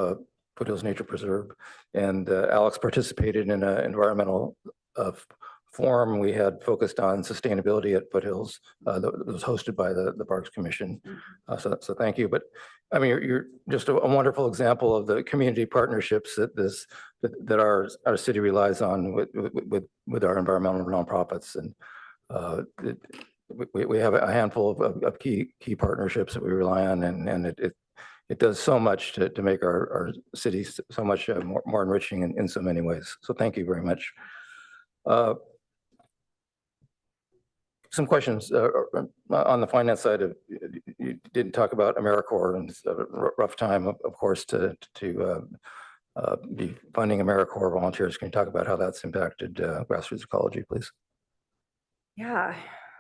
Foothills Nature Preserve. And Alex participated in an environmental forum we had focused on sustainability at Foothills that was hosted by the Parks Commission. So thank you. But I mean, you're just a wonderful example of the community partnerships that our city relies on with our environmental nonprofits. And we have a handful of key partnerships that we rely on, and it does so much to make our city so much more enriching in so many ways. So thank you very much. Some questions on the finance side. You didn't talk about AmeriCorps, and it's a rough time, of course, to be funding AmeriCorps volunteers. Can you talk about how that's impacted grassroots ecology, please? Yeah,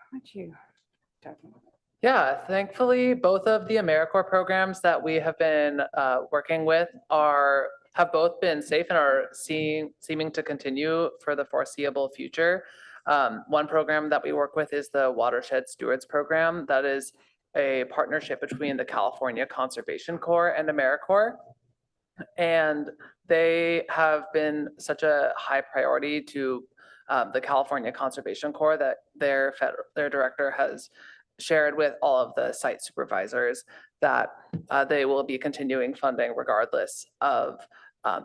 what you talking about? Yeah, thankfully, both of the AmeriCorps programs that we have been working with have both been safe and are seeming to continue for the foreseeable future. One program that we work with is the Watershed Stewards Program. That is a partnership between the California Conservation Corps and AmeriCorps. And they have been such a high priority to the California Conservation Corps that their director has shared with all of the site supervisors that they will be continuing funding regardless of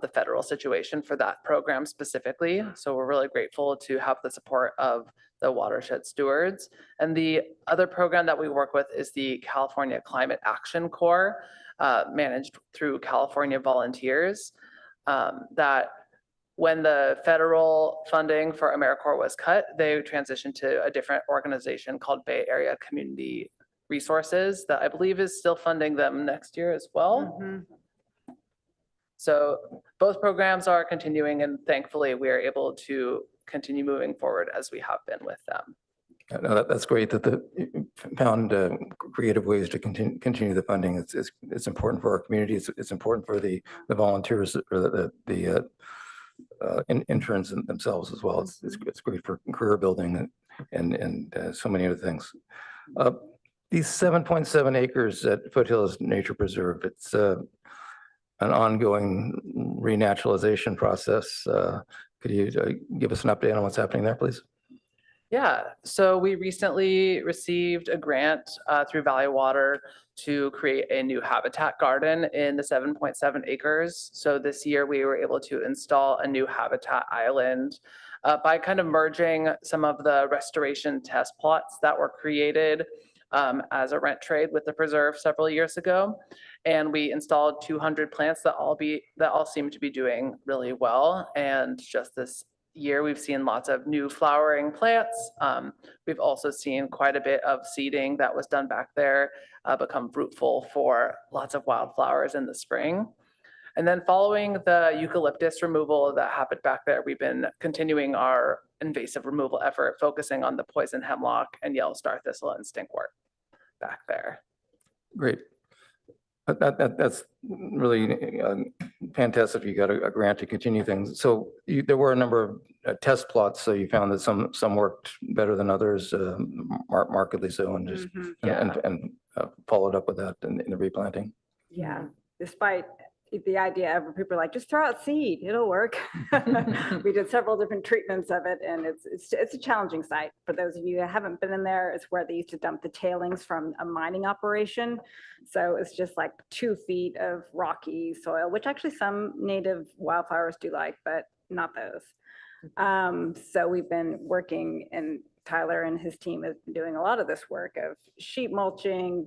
the federal situation for that program specifically. So we're really grateful to have the support of the Watershed Stewards. And the other program that we work with is the California Climate Action Corps, managed through California Volunteers, that when the federal funding for AmeriCorps was cut, they transitioned to a different organization called Bay Area Community Resources that I believe is still funding them next year as well. So both programs are continuing, and thankfully we are able to continue moving forward as we have been with them. No, that's great that you found creative ways to continue the funding. It's important for our community. It's important for the volunteers or the interns themselves as well. It's great for career building and so many other things. These 7.7 acres at Foothills Nature Preserve, it's an ongoing renaturalization process. Could you give us an update on what's happening there, please? Yeah, so we recently received a grant through Valley Water to create a new habitat garden in the 7.7 acres. So this year we were able to install a new habitat island by kind of merging some of the restoration test plots that were created as a rent trade with the preserve several years ago. And we installed 200 plants that all seem to be doing really well. And just this year, we've seen lots of new flowering plants. We've also seen quite a bit of seeding that was done back there become fruitful for lots of wildflowers in the spring. And then following the eucalyptus removal that happened back there, we've been continuing our invasive removal effort, focusing on the poison hemlock and yellow star thistle and stinkwort back there. Great. That's really fantastic. You got a grant to continue things. So there were a number of test plots. So you found that some worked better than others, markedly so, and just and followed up with that in the replanting. Yeah, despite the idea of people are like, just throw out seed, it'll work. We did several different treatments of it, and it's a challenging site. For those of you that haven't been in there, it's where they used to dump the tailings from a mining operation. So it's just like 2 feet of rocky soil, which actually some native wildflowers do like, but not those. So we've been working, and Tyler and his team has been doing a lot of this work of sheet mulching,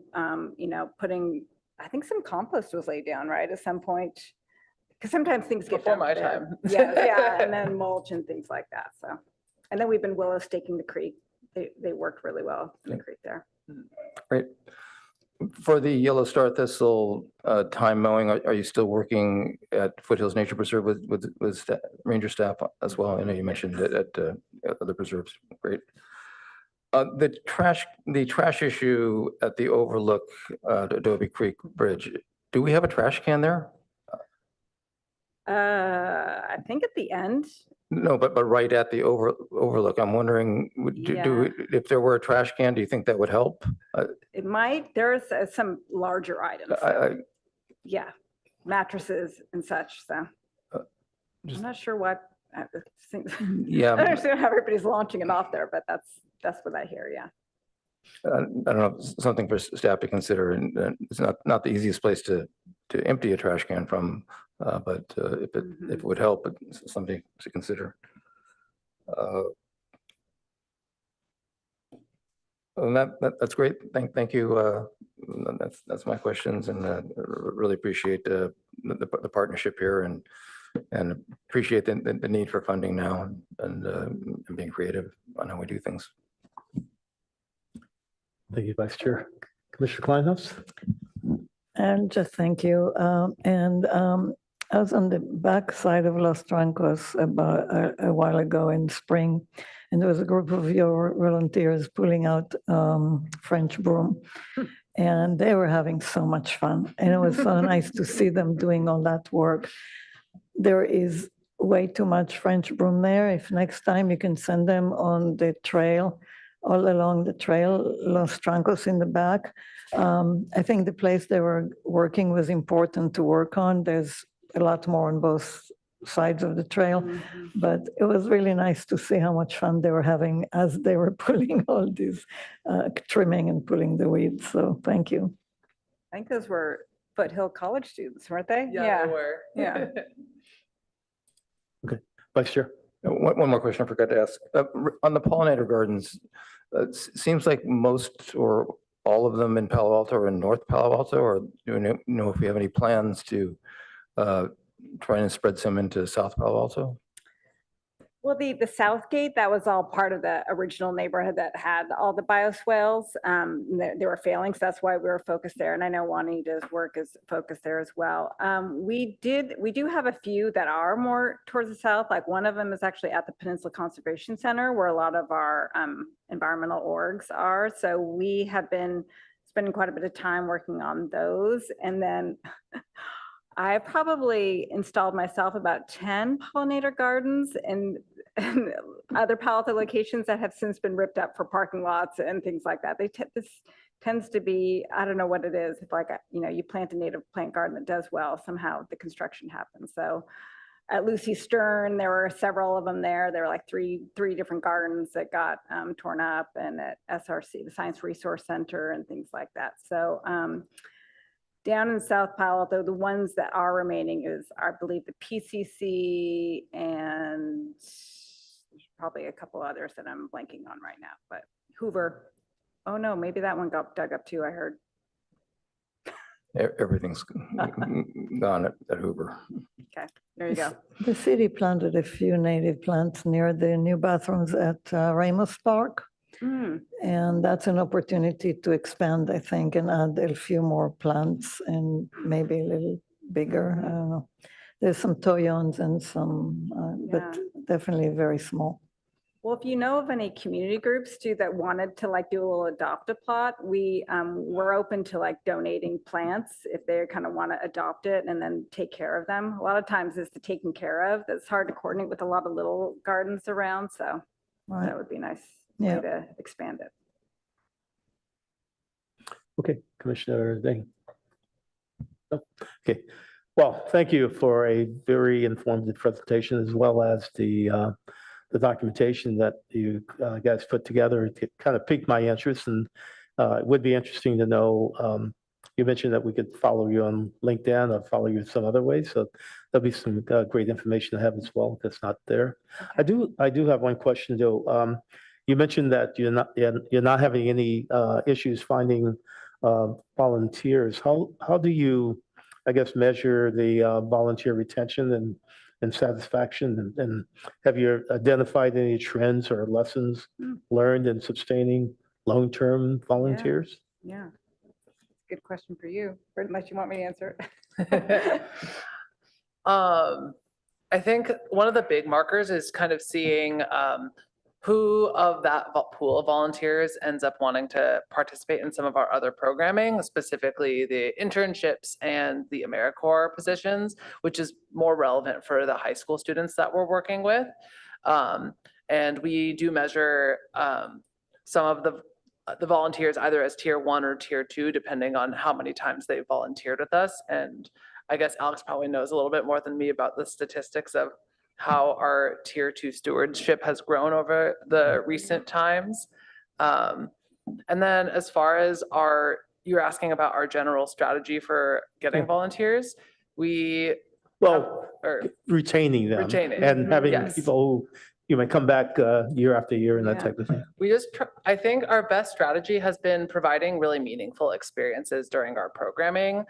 putting, I think some compost was laid down, right, at some point, because sometimes things get Before my dumped there. time. Yeah, and then mulch and things like that. So, and then we've been willow staking the creek. They worked really well in the creek there. Great. For the yellow star thistle time mowing, are you still working at Foothills Nature Preserve with ranger staff as well? I know you mentioned it at other preserves. Great. The trash issue at the overlook, Adobe Creek Bridge. Do we have a trash can there? I think at the end. No, but right at the overlook. I'm wondering, if there were a trash can, do you think that would help? It might. There's some larger items. Yeah, mattresses and such. So I'm not sure what. Yeah, I understand how everybody's launching it off there, but that's what I hear. Yeah. I don't know, something for staff to consider, and it's not the easiest place to empty a trash can from, but if it would help, it's something to consider. And that's great. Thank you. That's my questions, and really appreciate the partnership here, and appreciate the need for funding now, and being creative on how we do things. Thank you, Vice Chair. Commissioner Kleinhaus? And just thank you. I was on the back side of Los Trancos about a while ago in spring, and there was a group of your volunteers pulling out French broom, and they were having so much fun. And it was so nice to see them doing all that work. There is way too much French broom there. If next time you can send them on the trail, all along the trail, Los Trancos in the back. I think the place they were working was important to work on. There's a lot more on both sides of the trail, but it was really nice to see how much fun they were having as they were pulling all these, trimming and pulling the weeds. So thank you. I think those were Foothill College students, weren't they? Yeah, they were. Yeah. Vice Chair. One more question I forgot to ask. On the pollinator gardens, it seems like most or all of them in Palo Alto are in North Palo Alto, or do you know if we have any plans to try and spread some into South Palo Alto? Well, the South Gate, that was all part of the original neighborhood that had all the bioswales. They were failing, so that's why we were focused there. And I know Juanita's work is focused there as well. We do have a few that are more towards the south. Like one of them is actually at the Peninsula Conservation Center, where a lot of our environmental orgs are. So we have been spending quite a bit of time working on those. And then I probably installed myself about 10 pollinator gardens and other Palo Alto locations that have since been ripped up for parking lots and things like that. This tends to be, I don't know what it is. If like, you plant a native plant garden that does well, somehow the construction happens. So at Lucy Stern, there were several of them there. There were like three different gardens that got torn up, and at SRC, the Science Resource Center, and things like that. So down in South Palo Alto, the ones that are remaining is, I believe, the PCC and there's probably a couple others that I'm blanking on right now, but Hoover. Oh no, maybe that one got dug up too, I heard. Everything's gone at Hoover. Okay, there you go. The city planted a few native plants near the new bathrooms at Ramos Park. And that's an opportunity to expand, I think, and add a few more plants and maybe a little bigger. I don't know. There's some toyons and some, but definitely very small. Well, if you know of any community groups too that wanted to like do a little adopt a plot, we're open to like donating plants if they kind of want to adopt it and then take care of them. A lot of times it's the taken care of that's hard to coordinate with a lot of little gardens around. So that would be nice way to expand it. Okay, Commissioner Dane. Oh, okay, well, thank you for a very informative presentation, as well as the documentation that you guys put together. It kind of piqued my interest, and it would be interesting to know, you mentioned that we could follow you on LinkedIn or follow you some other ways, so there'll be some great information to have as well that's not there. Okay. I do have one question though. You mentioned that you're not having any issues finding volunteers. How do you, I guess, measure the volunteer retention and satisfaction? And have you identified any trends or lessons learned in sustaining long-term volunteers? Yeah. Good question for you, unless you want me to answer it. I think one of the big markers is kind of seeing who of that pool of volunteers ends up wanting to participate in some of our other programming, specifically the internships and the AmeriCorps positions, which is more relevant for the high school students that we're working with. And we do measure some of the volunteers either as tier 1 or tier 2, depending on how many times they volunteered with us. And I guess Alex probably knows a little bit more than me about the statistics of how our tier 2 stewardship has grown over the recent times. And then as far as you're asking about our general strategy for getting volunteers, retaining them and having people who you might come back year after year and that type of thing. I think our best strategy has been providing really meaningful experiences during our programming.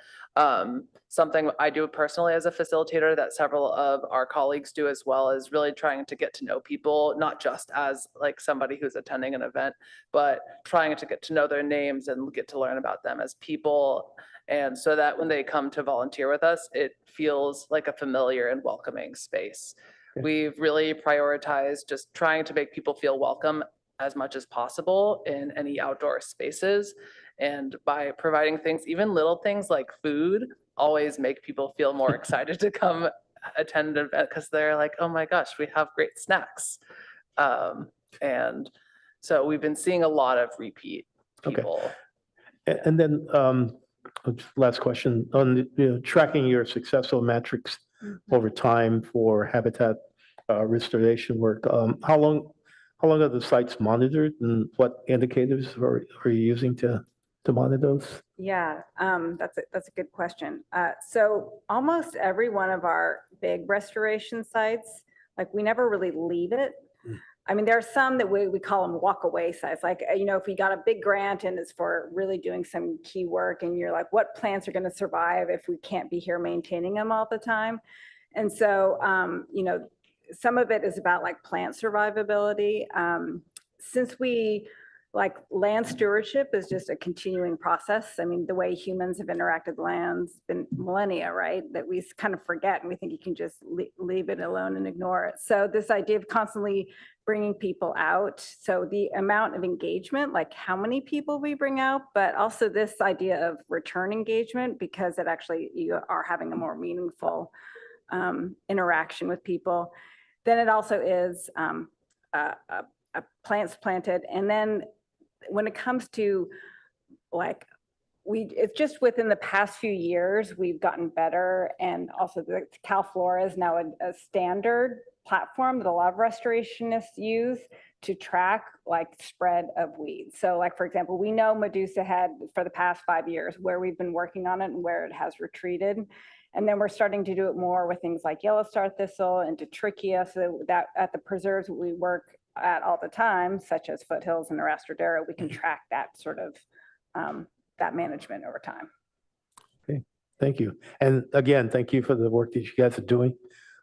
Something I do personally as a facilitator that several of our colleagues do as well, is really trying to get to know people, not just as like somebody who's attending an event, but trying to get to know their names and get to learn about them as people. And so that when they come to volunteer with us, it feels like a familiar and welcoming space. We've really prioritized just trying to make people feel welcome as much as possible in any outdoor spaces. And by providing things, even little things like food, always make people feel more excited to come attend an event because they're like, oh my gosh, we have great snacks. And so we've been seeing a lot of repeat Okay. people. And then last question on tracking your successful metrics over time for habitat restoration work. How long are the sites monitored, and what indicators are you using to monitor those? Yeah, that's a good question. So almost every one of our big restoration sites, like we never really leave it. I mean, there are some that we call them walk away sites. Like, if we got a big grant and it's for really doing some key work and you're like, what plants are going to survive if we can't be here maintaining them all the time? And so, some of it is about like plant survivability. Since like land stewardship is just a continuing process. I mean, the way humans have interacted with land's been millennia, right? That we kind of forget and we think you can just leave it alone and ignore it. So this idea of constantly bringing people out. So the amount of engagement, like how many people we bring out, but also this idea of return engagement, because it actually, you are having a more meaningful interaction with people. Then it also is plants planted. And then when it comes to like, it's just within the past few years, we've gotten better. And also the Cal Flora is now a standard platform that a lot of restorationists use to track like spread of weeds. So like, for example, we know Medusa had for the past 5 years where we've been working on it and where it has retreated. And then we're starting to do it more with things like yellow star thistle and Detrichia, so that at the preserves we work at all the time, such as Foothills and Arastradero, we can track that sort of that management over time. Okay, thank you. And again, thank you for the work that you guys are doing.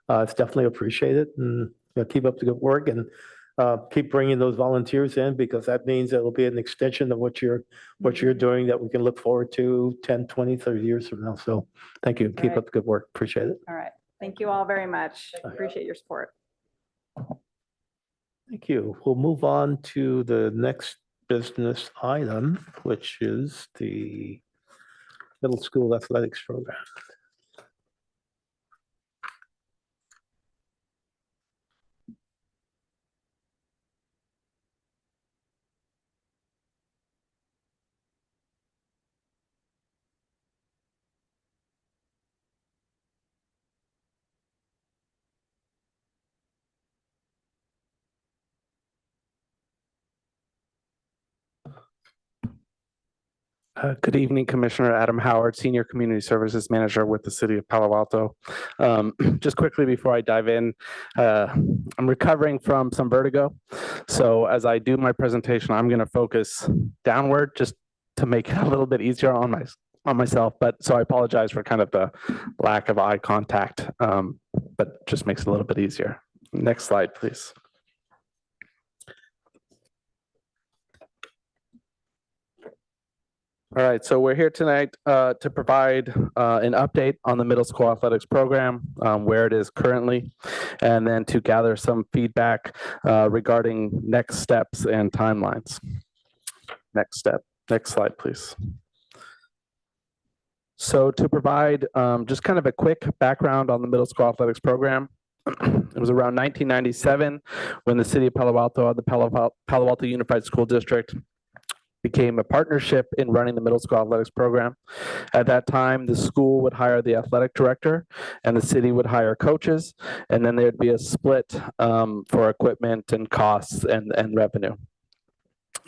It's definitely appreciated, and keep up the good work, and keep bringing those volunteers in, because that means it'll be an extension of what you're doing that we can look forward to 10, 20, 30 years from now. So thank you. Keep up the good work. Appreciate it. All right. Thank you all very much. Appreciate your support. Thank you. We'll move on to the next business item, which is the middle school athletics program. Good evening, Commissioner Adam Howard, Senior Community Services Manager with the City of Palo Alto. Just quickly before I dive in, I'm recovering from some vertigo. So as I do my presentation, I'm going to focus downward just to make it a little bit easier on myself. But so I apologize for kind of the lack of eye contact, but just makes it a little bit easier. Next slide, please. All right, so we're here tonight to provide an update on the middle school athletics program, where it is currently, and then to gather some feedback regarding next steps and timelines. Next slide, please. So to provide just kind of a quick background on the middle school athletics program, it was around 1997 when the City of Palo Alto, the Palo Alto Unified School District, became a partnership in running the middle school athletics program. At that time, the school would hire the athletic director and the city would hire coaches, and then there'd be a split for equipment and costs and revenue.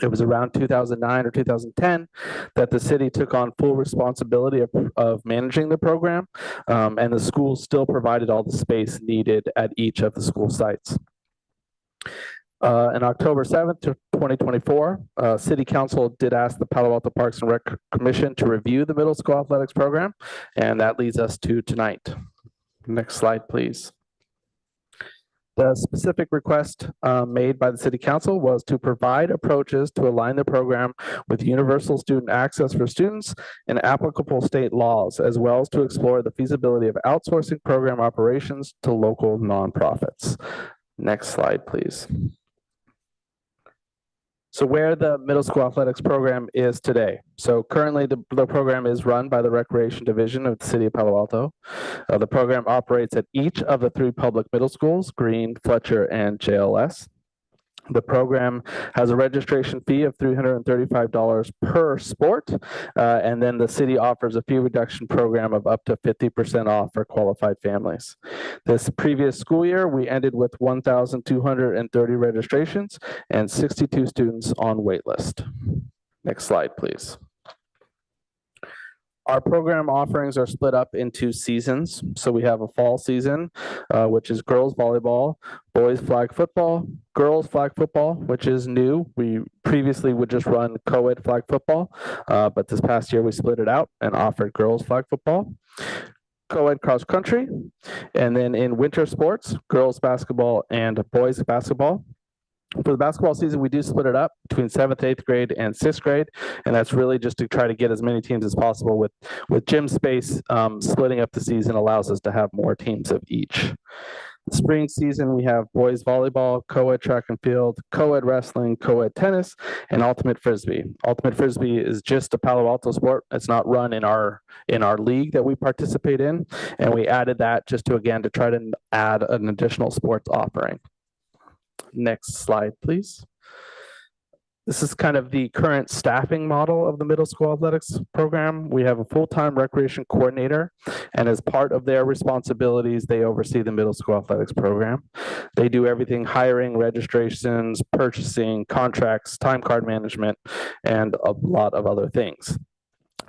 It was around 2009 or 2010 that the city took on full responsibility of managing the program, and the school still provided all the space needed at each of the school sites. On October 7th, 2024, City Council did ask the Palo Alto Parks and Rec Commission to review the middle school athletics program, and that leads us to tonight. Next slide, please. The specific request made by the City Council was to provide approaches to align the program with universal student access for students and applicable state laws, as well as to explore the feasibility of outsourcing program operations to local nonprofits. Next slide, please. So where the middle school athletics program is today. So currently the program is run by the Recreation Division of the City of Palo Alto. The program operates at each of the 3 public middle schools, Green, Fletcher, and JLS. The program has a registration fee of $335 per sport, and then the city offers a fee reduction program of up to 50% off for qualified families. This previous school year, we ended with 1,230 registrations and 62 students on waitlist. Next slide, please. Our program offerings are split up into seasons. So we have a fall season, which is girls volleyball, boys flag football, girls flag football, which is new. We previously would just run co-ed flag football, but this past year we split it out and offered girls flag football, co-ed cross country, and then in winter sports, girls basketball and boys basketball. For the basketball season, we do split it up between 7th, 8th grade and 6th grade, and that's really just to try to get as many teams as possible. With gym space, splitting up the season allows us to have more teams of each. The spring season, we have boys volleyball, co-ed track and field, co-ed wrestling, co-ed tennis, and ultimate frisbee. Ultimate frisbee is just a Palo Alto sport. It's not run in our league that we participate in, and we added that just to try to add an additional sports offering. Next slide, please. This is kind of the current staffing model of the middle school athletics program. We have a full-time recreation coordinator, and as part of their responsibilities, they oversee the middle school athletics program. They do everything: hiring, registrations, purchasing, contracts, time card management, and a lot of other things.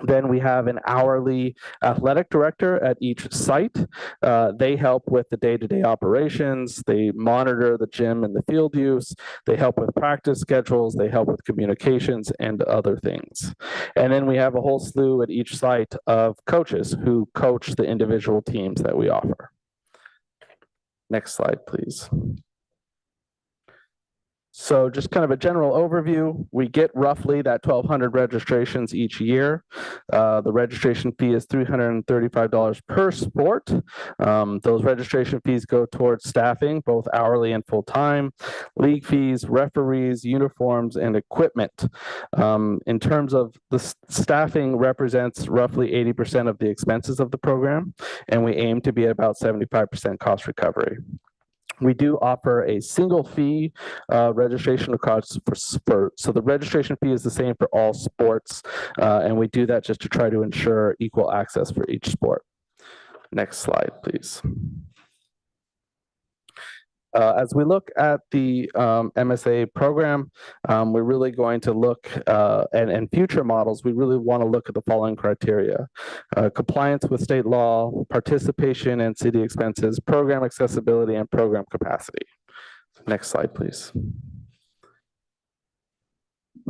Then we have an hourly athletic director at each site. They help with the day-to-day operations. They monitor the gym and the field use. They help with practice schedules. They help with communications and other things. And then we have a whole slew at each site of coaches who coach the individual teams that we offer. Next slide, please. So just kind of a general overview, we get roughly that 1,200 registrations each year. The registration fee is $335 per sport. Those registration fees go towards staffing, both hourly and full-time, league fees, referees, uniforms, and equipment. In terms of the staffing represents roughly 80% of the expenses of the program, and we aim to be at about 75% cost recovery. We do offer a single fee registration cost so the registration fee is the same for all sports, and we do that just to try to ensure equal access for each sport. Next slide, please. As we look at the MSA program, we're really going to look, and future models, we really want to look at the following criteria: compliance with state law, participation and city expenses, program accessibility, and program capacity. Next slide, please.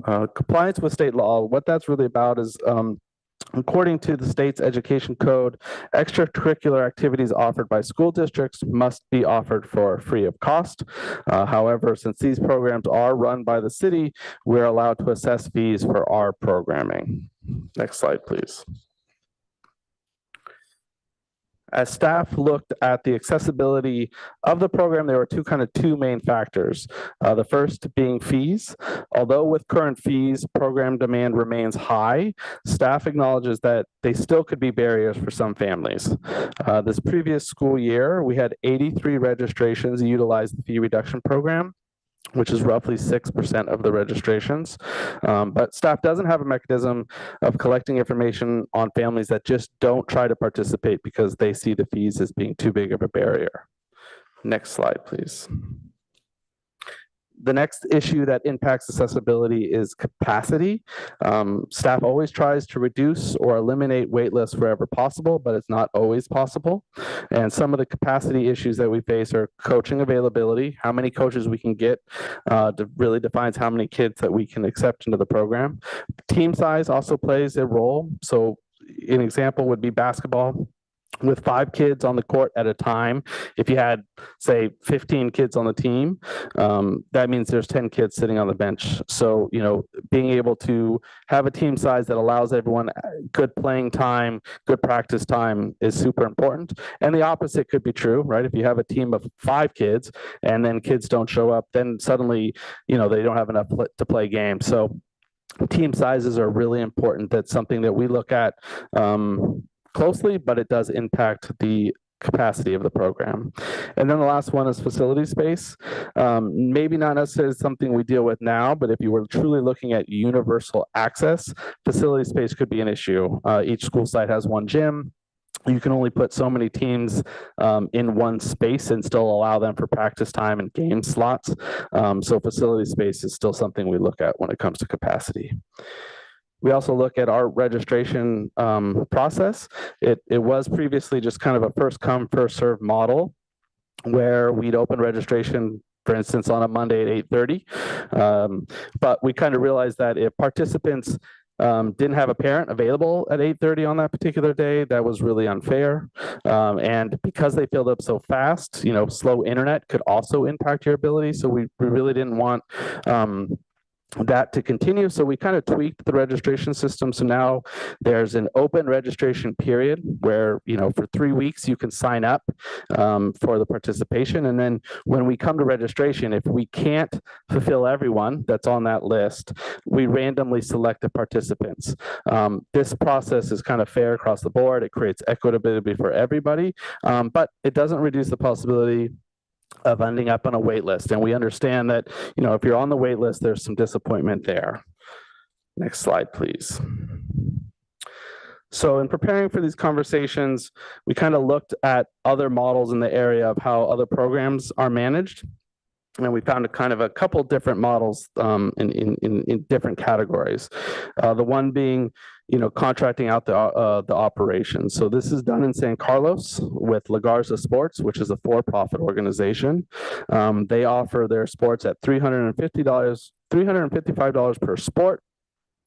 Compliance with state law, what that's really about is according to the state's education code, extracurricular activities offered by school districts must be offered for free of cost. However, since these programs are run by the city, we're allowed to assess fees for our programming. Next slide, please. As staff looked at the accessibility of the program, there were two main factors. The first being fees. Although with current fees, program demand remains high, staff acknowledges that they still could be barriers for some families. This previous school year, we had 83 registrations utilize the fee reduction program, which is roughly 6% of the registrations. But staff doesn't have a mechanism of collecting information on families that just don't try to participate because they see the fees as being too big of a barrier. Next slide, please. The next issue that impacts accessibility is capacity. Staff always tries to reduce or eliminate wait lists wherever possible, but it's not always possible. And some of the capacity issues that we face are coaching availability. How many coaches we can get really defines how many kids that we can accept into the program. Team size also plays a role. So an example would be basketball. With 5 kids on the court at a time, if you had, say, 15 kids on the team, that means there's 10 kids sitting on the bench. So, being able to have a team size that allows everyone good playing time, good practice time is super important. And the opposite could be true, right? If you have a team of 5 kids and then kids don't show up, then suddenly, they don't have enough to play games. So team sizes are really important. That's something that we look at closely, but it does impact the capacity of the program. And then the last one is facility space. Maybe not necessarily something we deal with now, but if you were truly looking at universal access, facility space could be an issue. Each school site has one gym. You can only put so many teams in one space and still allow them for practice time and game slots. So facility space is still something we look at when it comes to capacity. We also look at our registration process. It was previously just kind of a first come, first serve model where we'd open registration, for instance, on a Monday at 8:30. But we kind of realized that if participants didn't have a parent available at 8:30 on that particular day, that was really unfair. And because they filled up so fast, slow internet could also impact your ability. So we really didn't want that to continue. So we kind of tweaked the registration system. So now there's an open registration period where, for 3 weeks you can sign up for the participation. And then when we come to registration, if we can't fulfill everyone that's on that list, we randomly select the participants. This process is kind of fair across the board. It creates equitability for everybody, but it doesn't reduce the possibility of ending up on a wait list. And we understand that, if you're on the wait list, there's some disappointment there. Next slide, please. So in preparing for these conversations, we kind of looked at other models in the area of how other programs are managed. And we found a couple different models in different categories. The one being, contracting out the operations. So this is done in San Carlos with La Garza Sports, which is a for-profit organization. They offer their sports at $355 per sport.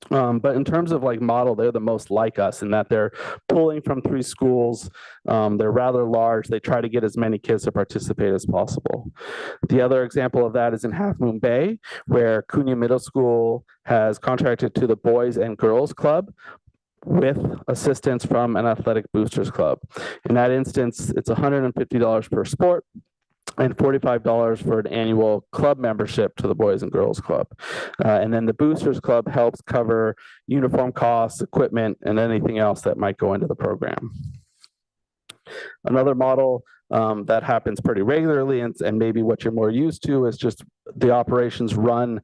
But in terms of model, they're the most like us in that they're pulling from 3 schools. They're rather large. They try to get as many kids to participate as possible. The other example of that is in Half Moon Bay, where Cunha Middle School has contracted to the Boys and Girls Club with assistance from an athletic boosters club. In that instance, it's $150 per sport and $45 for an annual club membership to the Boys and Girls Club. And then the Boosters Club helps cover uniform costs, equipment, and anything else that might go into the program. Another model that happens pretty regularly, and maybe what you're more used to, is just the operations run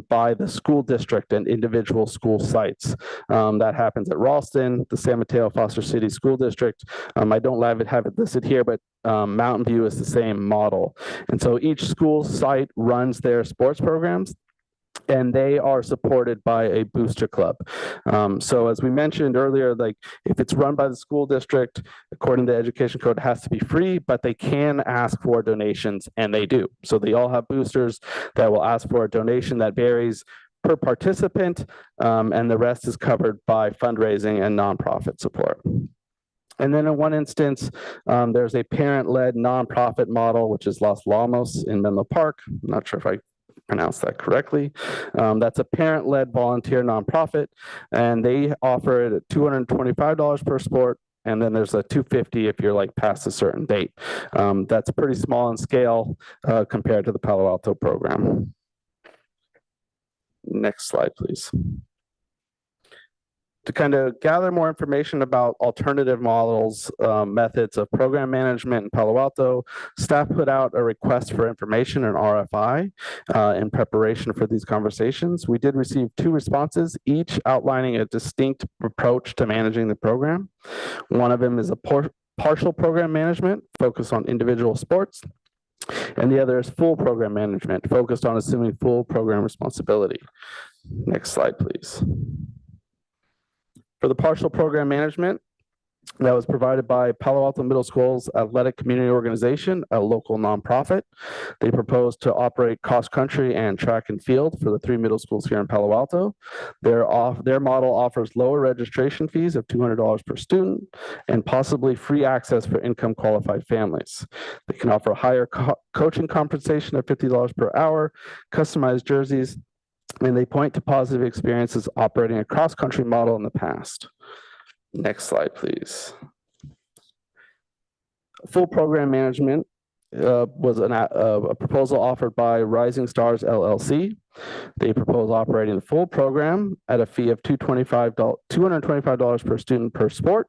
by the school district and individual school sites. That happens at Ralston, the San Mateo Foster City School District. I don't have it listed here, but Mountain View is the same model. And so each school site runs their sports programs, and they are supported by a booster club. So as we mentioned earlier, if it's run by the school district, according to the education code, it has to be free, but they can ask for donations, and they do. So they all have boosters that will ask for a donation that varies per participant, and the rest is covered by fundraising and nonprofit support. And then in one instance, there's a parent-led nonprofit model, which is Los Lamos in Menlo Park. I'm not sure if I pronounce that correctly. That's a parent-led volunteer nonprofit, and they offer it at $225 per sport, and then there's a $250 if you're past a certain date. That's pretty small in scale compared to the Palo Alto program. Next slide, please. To kind of gather more information about alternative models, methods of program management in Palo Alto, staff put out a request for information, an RFI, in preparation for these conversations. We did receive 2 responses, each outlining a distinct approach to managing the program. One of them is a partial program management focused on individual sports, and the other is full program management focused on assuming full program responsibility. Next slide, please. For the partial program management, that was provided by Palo Alto Middle School's Athletic Community Organization, a local nonprofit. They proposed to operate cross country and track and field for the 3 middle schools here in Palo Alto. Their model offers lower registration fees of $200 per student and possibly free access for income qualified families. They can offer higher coaching compensation of $50 per hour, customized jerseys, and they point to positive experiences operating a cross-country model in the past. Next slide, please. Full program management was a proposal offered by Rising Stars LLC. They propose operating the full program at a fee of $225 per student per sport,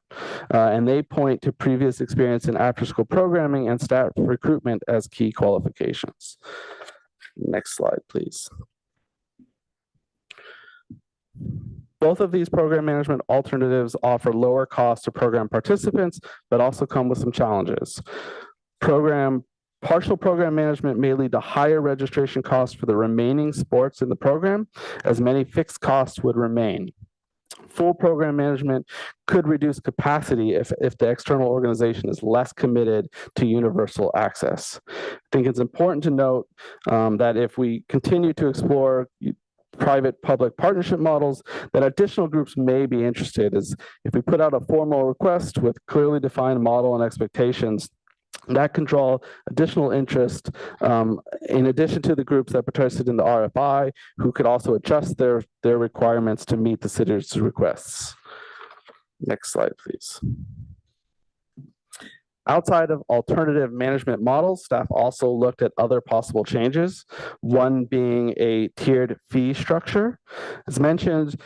and they point to previous experience in after-school programming and staff recruitment as key qualifications. Next slide, please. Both of these program management alternatives offer lower costs to program participants, but also come with some challenges. Partial program management may lead to higher registration costs for the remaining sports in the program, as many fixed costs would remain. Full program management could reduce capacity if the external organization is less committed to universal access. I think it's important to note that if we continue to explore private-public partnership models, that additional groups may be interested. Is if we put out a formal request with clearly defined model and expectations, that can draw additional interest in addition to the groups that participated in the RFI, who could also adjust their requirements to meet the city's requests. Next slide, please. Outside of alternative management models, staff also looked at other possible changes, one being a tiered fee structure. As mentioned,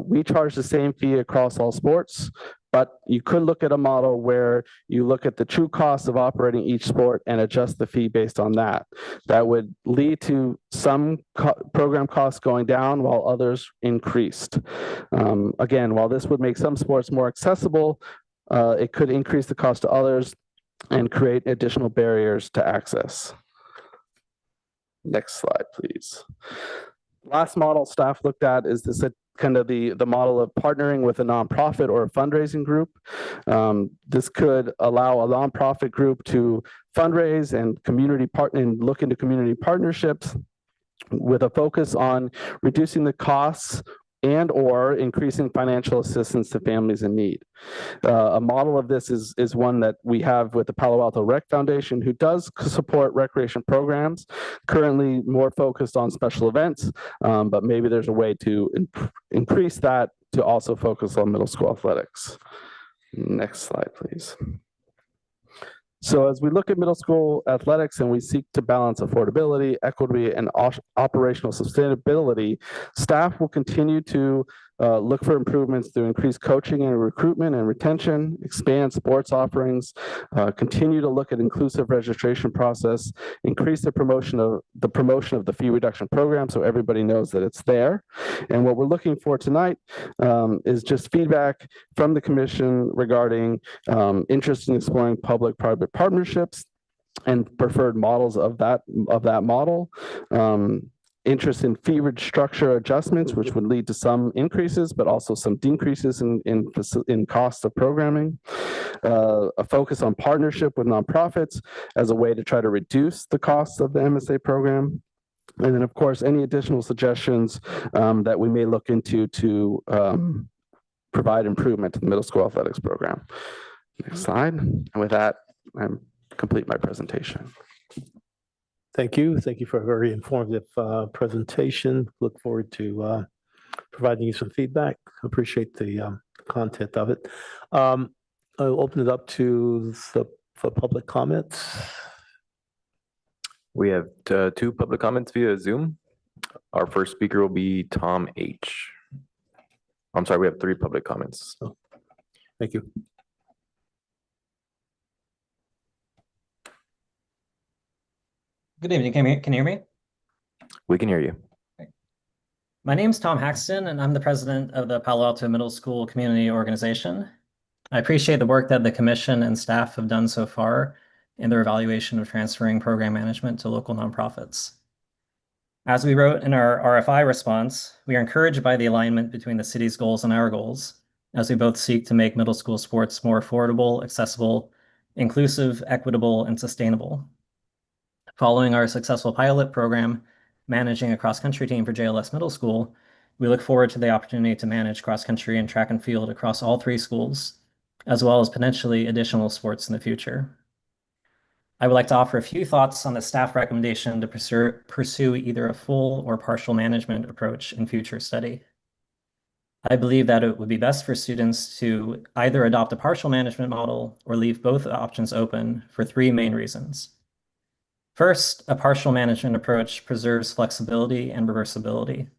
we charge the same fee across all sports, but you could look at a model where you look at the true cost of operating each sport and adjust the fee based on that. That would lead to some program costs going down while others increased. Again, while this would make some sports more accessible, it could increase the cost to others and create additional barriers to access. Next slide, please. Last model staff looked at is this kind of the model of partnering with a nonprofit or a fundraising group. This could allow a nonprofit group to fundraise and look into community partnerships with a focus on reducing the costs and or increasing financial assistance to families in need. A model of this is one that we have with the Palo Alto Rec Foundation, who does support recreation programs, currently more focused on special events, but maybe there's a way to increase that to also focus on middle school athletics. Next slide, please. So as we look at middle school athletics and we seek to balance affordability, equity, and operational sustainability, staff will continue to look for improvements through increased coaching and recruitment and retention, expand sports offerings, continue to look at inclusive registration process, increase the promotion of the fee reduction program so everybody knows that it's there. And what we're looking for tonight is just feedback from the commission regarding interest in exploring public-private partnerships and preferred models of that model. Interest in fee structure adjustments, which would lead to some increases, but also some decreases in cost of programming. A focus on partnership with nonprofits as a way to try to reduce the costs of the MSA program. And then, of course, any additional suggestions that we may look into to provide improvement to the middle school athletics program. Next slide. And with that, I'm complete my presentation. Thank you. Thank you for a very informative presentation. Look forward to providing you some feedback. Appreciate the content of it. I'll open it up for public comments. We have two public comments via Zoom. Our first speaker will be Tom H. I'm sorry, we have three public comments. Oh, thank you. Good evening. Can you hear me? We can hear you. My name is Tom Haxton, and I'm the president of the Palo Alto Middle School Community Organization. I appreciate the work that the commission and staff have done so far in their evaluation of transferring program management to local nonprofits. As we wrote in our RFI response, we are encouraged by the alignment between the city's goals and our goals, as we both seek to make middle school sports more affordable, accessible, inclusive, equitable, and sustainable. Following our successful pilot program, managing a cross-country team for JLS Middle School, we look forward to the opportunity to manage cross-country and track and field across all three schools, as well as potentially additional sports in the future. I would like to offer a few thoughts on the staff recommendation to pursue either a full or partial management approach in future study. I believe that it would be best for students to either adopt a partial management model or leave both options open for three main reasons. First, a partial management approach preserves flexibility and reversibility.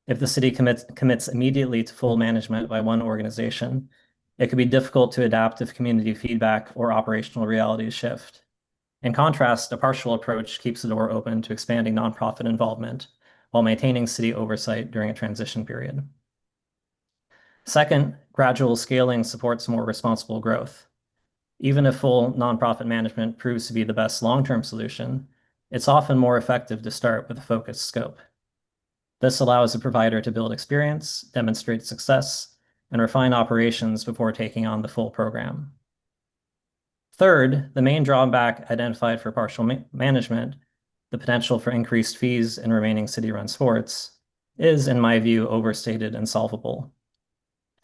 If the city commits immediately to full management by one organization, it could be difficult to adapt if community feedback or operational realities shift. In contrast, a partial approach keeps the door open to expanding nonprofit involvement while maintaining city oversight during a transition period. Second, gradual scaling supports more responsible growth. Even if full nonprofit management proves to be the best long-term solution, it's often more effective to start with a focused scope. This allows the provider to build experience, demonstrate success, and refine operations before taking on the full program. Third, the main drawback identified for partial management, the potential for increased fees in remaining city-run sports, is, in my view, overstated and solvable.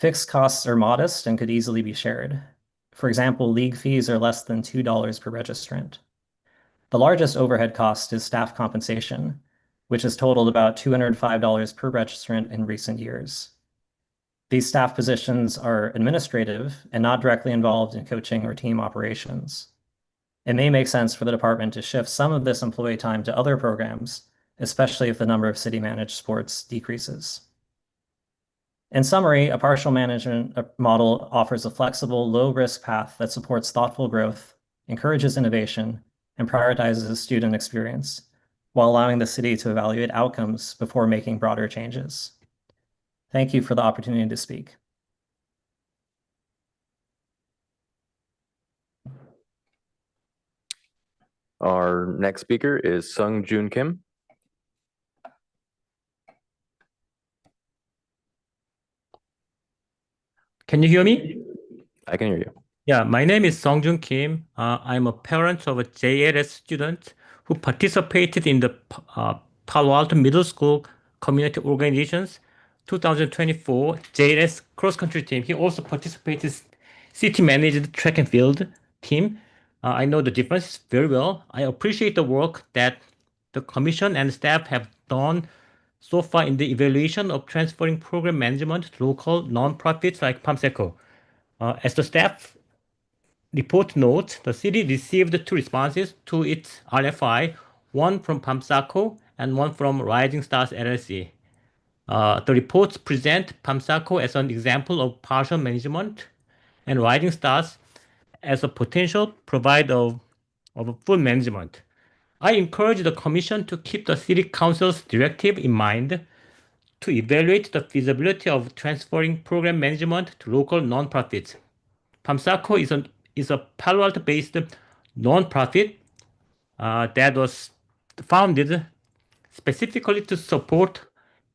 Fixed costs are modest and could easily be shared. For example, league fees are less than $2 per registrant. The largest overhead cost is staff compensation, which has totaled about $205 per registrant in recent years. These staff positions are administrative and not directly involved in coaching or team operations. It may make sense for the department to shift some of this employee time to other programs, especially if the number of city-managed sports decreases. In summary, a partial management model offers a flexible, low-risk path that supports thoughtful growth, encourages innovation, and prioritizes student experience, while allowing the city to evaluate outcomes before making broader changes. Thank you for the opportunity to speak. Our next speaker is Sung Joon Kim. Can you hear me? I can hear you. Yeah, my name is Sung-Joon Kim. I'm a parent of a JLS student who participated in the Palo Alto Middle School Community Organizations 2024 JLS cross-country team. He also participated city-managed track and field team. I know the difference very well. I appreciate the work that the commission and staff have done so far in the evaluation of transferring program management to local nonprofits like PAMSECO. As the staff report notes, the city received two responses to its RFI, one from PAMSACO and one from Rising Stars LLC. The reports present PAMSACO as an example of partial management and Rising Stars as a potential provider of full management. I encourage the Commission to keep the City Council's directive in mind to evaluate the feasibility of transferring program management to local nonprofits. PAMSACO is a Palo Alto-based nonprofit that was founded specifically to support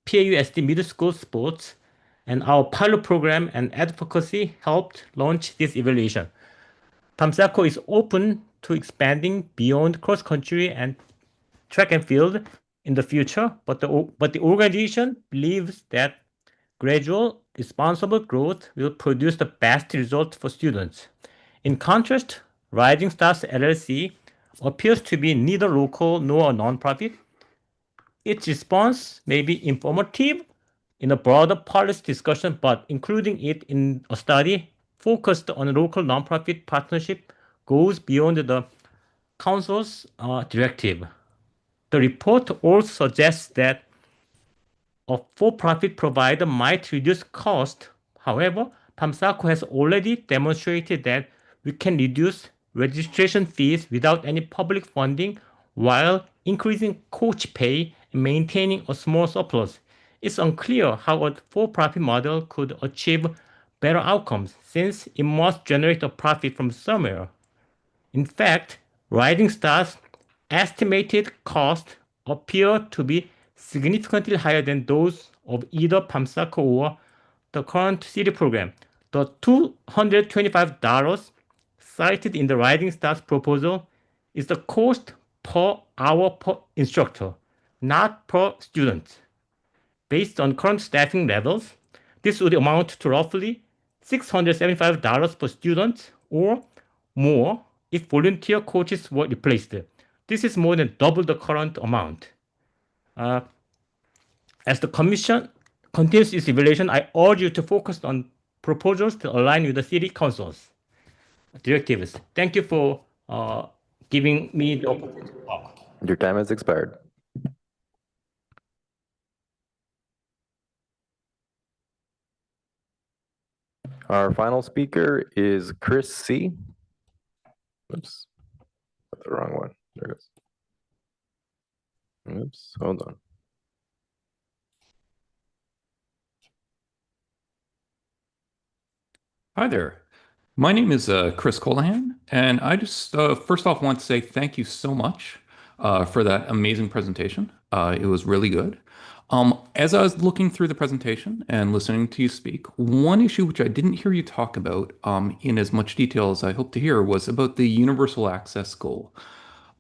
PAUSD middle school sports, and our pilot program and advocacy helped launch this evaluation. PAMSACO is open to expanding beyond cross-country and track and field in the future, but the organization believes that gradual, responsible growth will produce the best result for students. In contrast, Rising Stars LLC appears to be neither local nor a nonprofit. Its response may be informative in a broader policy discussion, but including it in a study focused on a local nonprofit partnership goes beyond the Council's directive. The report also suggests that a for-profit provider might reduce cost. However, PAMSACO has already demonstrated that we can reduce registration fees without any public funding while increasing coach pay and maintaining a small surplus. It's unclear how a for-profit model could achieve better outcomes since it must generate a profit from somewhere. In fact, Rising Stars' estimated costs appear to be significantly higher than those of either PAMSACO or the current city program. The $225 cited in the Rising Stars proposal is the cost per hour per instructor, not per student. Based on current staffing levels, this would amount to roughly $675 per student or more if volunteer coaches were replaced. This is more than double the current amount. As the Commission continues its evaluation, I urge you to focus on proposals to align with the City Council's directives. Thank you for giving me the opportunity to talk. Your time has expired. Our final speaker is Chris C. Oops, got the wrong one. There it goes. Oops, hold on. Hi there. My name is Chris Colahan, and I just first off want to say thank you so much for that amazing presentation. It was really good. As I was looking through the presentation and listening to you speak, one issue which I didn't hear you talk about in as much detail as I hope to hear was about the universal access goal.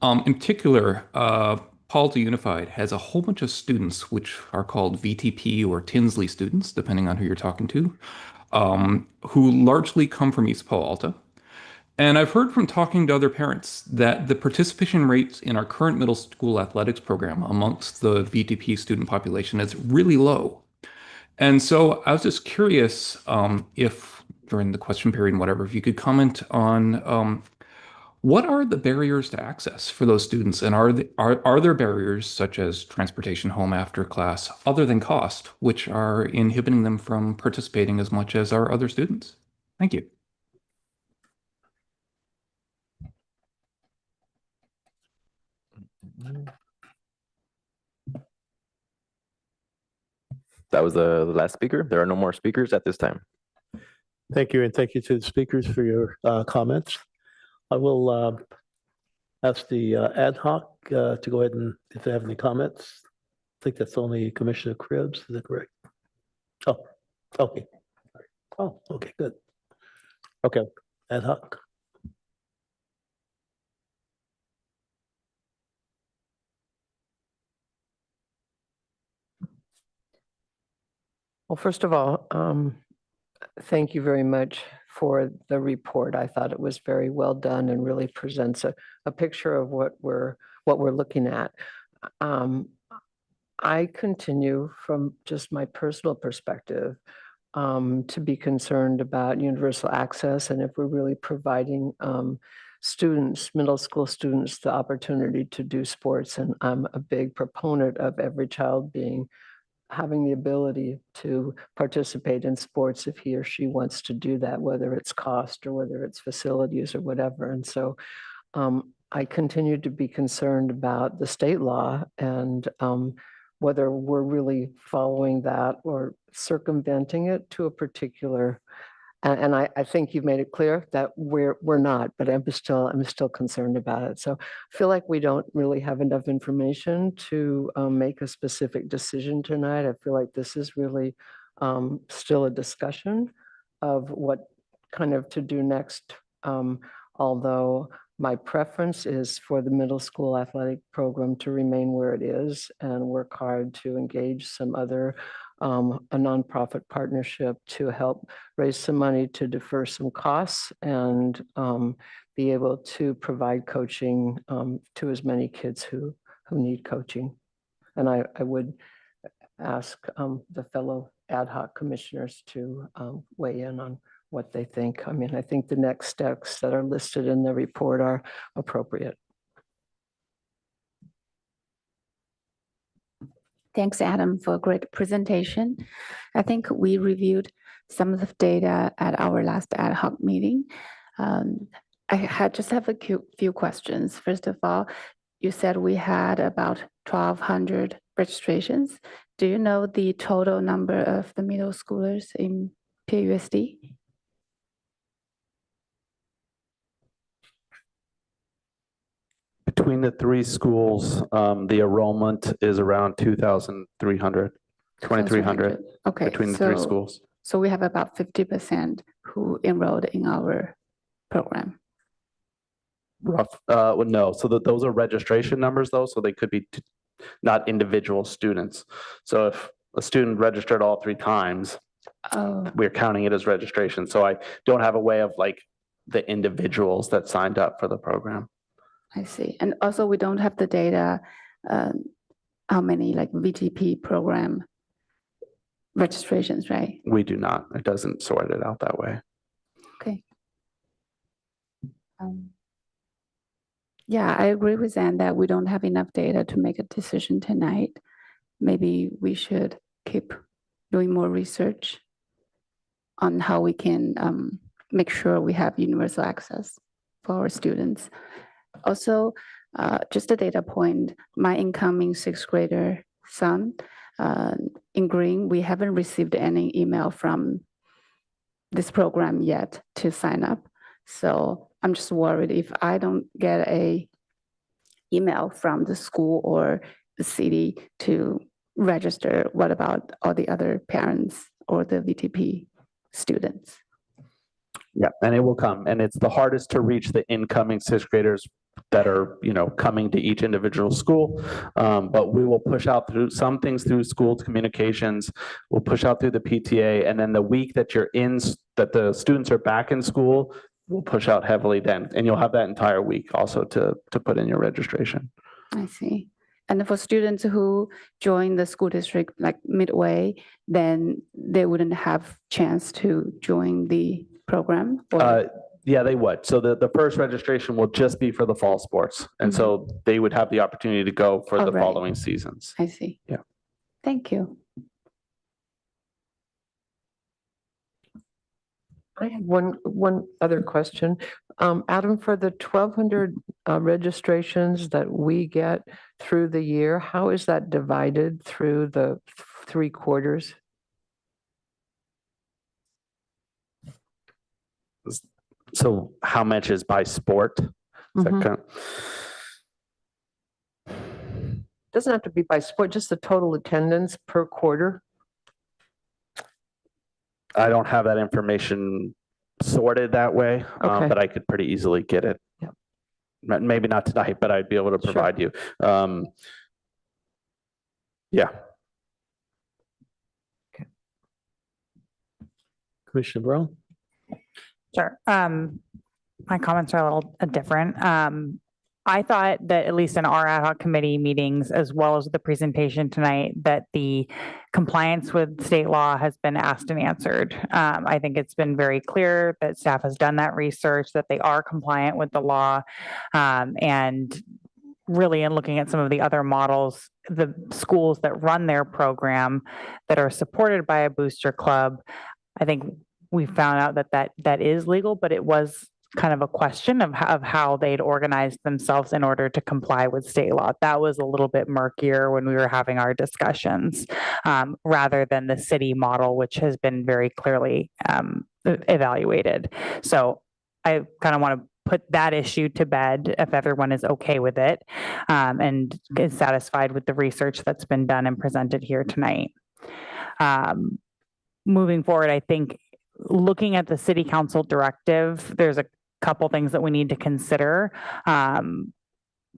In particular, Palo Alto Unified has a whole bunch of students which are called VTP or Tinsley students, depending on who you're talking to, who largely come from East Palo Alto. And I've heard from talking to other parents that the participation rates in our current middle school athletics program amongst the VTP student population is really low. And so I was just curious if during the question period and whatever, if you could comment on what are the barriers to access for those students? And are there barriers such as transportation home after class, other than cost, which are inhibiting them from participating as much as our other students? Thank you. That was the last speaker. There are no more speakers at this time. Thank you, and thank you to the speakers for your comments. I will ask the ad hoc to go ahead and if they have any comments. I think that's only Commissioner Krebs, is that correct? Oh, okay. Oh, okay, good. Okay, ad hoc. Well, first of all, thank you very much for the report. I thought it was very well done and really presents a picture of what we're looking at. I continue from just my personal perspective to be concerned about universal access and if we're really providing students, middle school students, the opportunity to do sports. And I'm a big proponent of every child having the ability to participate in sports if he or she wants to do that, whether it's cost or whether it's facilities or whatever. And so I continue to be concerned about the state law and whether we're really following that or circumventing it to a particular. And I think you've made it clear that we're not, but I'm still concerned about it. So I feel like we don't really have enough information to make a specific decision tonight. I feel like this is really still a discussion of what kind of to do next. Although my preference is for the middle school athletic program to remain where it is and work hard to engage some other a nonprofit partnership to help raise some money to defer some costs and be able to provide coaching to as many kids who need coaching. And I would ask the fellow ad hoc commissioners to weigh in on what they think. I mean, I think the next steps that are listed in the report are appropriate. Thanks, Adam, for a great presentation. I think we reviewed some of the data at our last ad hoc meeting. I just have a few questions. First of all, you said we had about 1,200 registrations. Do you know the total number of the middle schoolers in PUSD? Between the three schools, the enrollment is around 2,300, 2,300 Okay, between the three schools. So we have about 50% who enrolled in our program. Rough, well, no, so those are registration numbers though, so they could be not individual students. So if a student registered all 3 times, we're counting it as registration. So I don't have a way of like the individuals that signed up for the program. I see. And also we don't have the data, how many like VTP program registrations, right? We do not. It doesn't sort it out that way. Okay. Yeah, I agree with Ann that we don't have enough data to make a decision tonight. Maybe we should keep doing more research on how we can make sure we have universal access for our students. Also, just a data point, my incoming sixth grader son in Green, we haven't received any email from this program yet to sign up. So I'm just worried if I don't get a email from the school or the city to register, what about all the other parents or the VTP students? Yeah, and it will come. And it's the hardest to reach the incoming sixth graders that are, coming to each individual school. But we will push out through some things through school communications. We'll push out through the PTA. And then the week that that the students are back in school, we'll push out heavily then. And you'll have that entire week also to put in your registration. I see. And for students who join the school district like midway, then they wouldn't have chance to join the program? Yeah, they would. So the first registration will just be for the fall sports. And so they would have the opportunity to go for the right. following seasons. I see. Yeah. Thank you. I have one other question. Adam, for the 1,200 registrations that we get through the year, how is that divided through the 3 quarters? So how much is by sport? Is that kind Doesn't have to be by sport, just the total attendance per quarter. I don't have that information sorted that way, Okay. but I could pretty easily get it. Yep. Maybe not tonight, but I'd be able to provide you. Yeah. Commissioner Brown? Sure. My comments are a little different. I thought that at least in our ad hoc committee meetings, as well as the presentation tonight, that the compliance with state law has been asked and answered. I think it's been very clear that staff has done that research, that they are compliant with the law. And really, in looking at some of the other models, the schools that run their program that are supported by a booster club, I think we found out that is legal, but it was kind of a question of how they'd organized themselves in order to comply with state law. That was a little bit murkier when we were having our discussions, rather than the city model, which has been very clearly evaluated. So I kind of want to put that issue to bed if everyone is okay with it, and is satisfied with the research that's been done and presented here tonight. Moving forward, I think looking at the city council directive, there's a couple things that we need to consider.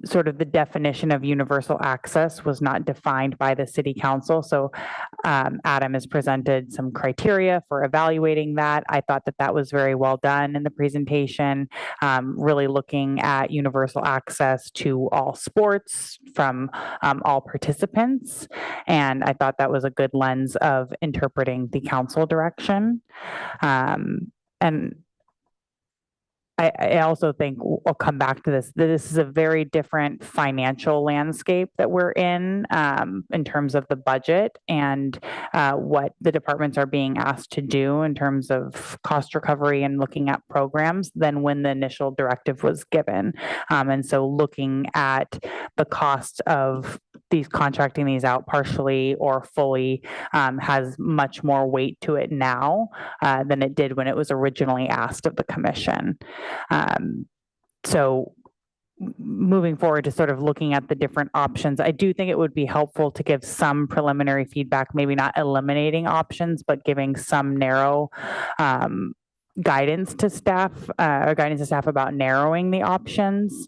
Sort of the definition of universal access was not defined by the city council. So Adam has presented some criteria for evaluating that. I thought that was very well done in the presentation, really looking at universal access to all sports from all participants. And I thought that was a good lens of interpreting the council direction. And I also think I'll come back to this. This is a very different financial landscape that we're in terms of the budget and what the departments are being asked to do in terms of cost recovery and looking at programs than when the initial directive was given. And so looking at the cost of contracting these out partially or fully has much more weight to it now than it did when it was originally asked of the commission. So moving forward to sort of looking at the different options, I do think it would be helpful to give some preliminary feedback, maybe not eliminating options, but giving some narrow guidance to staff about narrowing the options,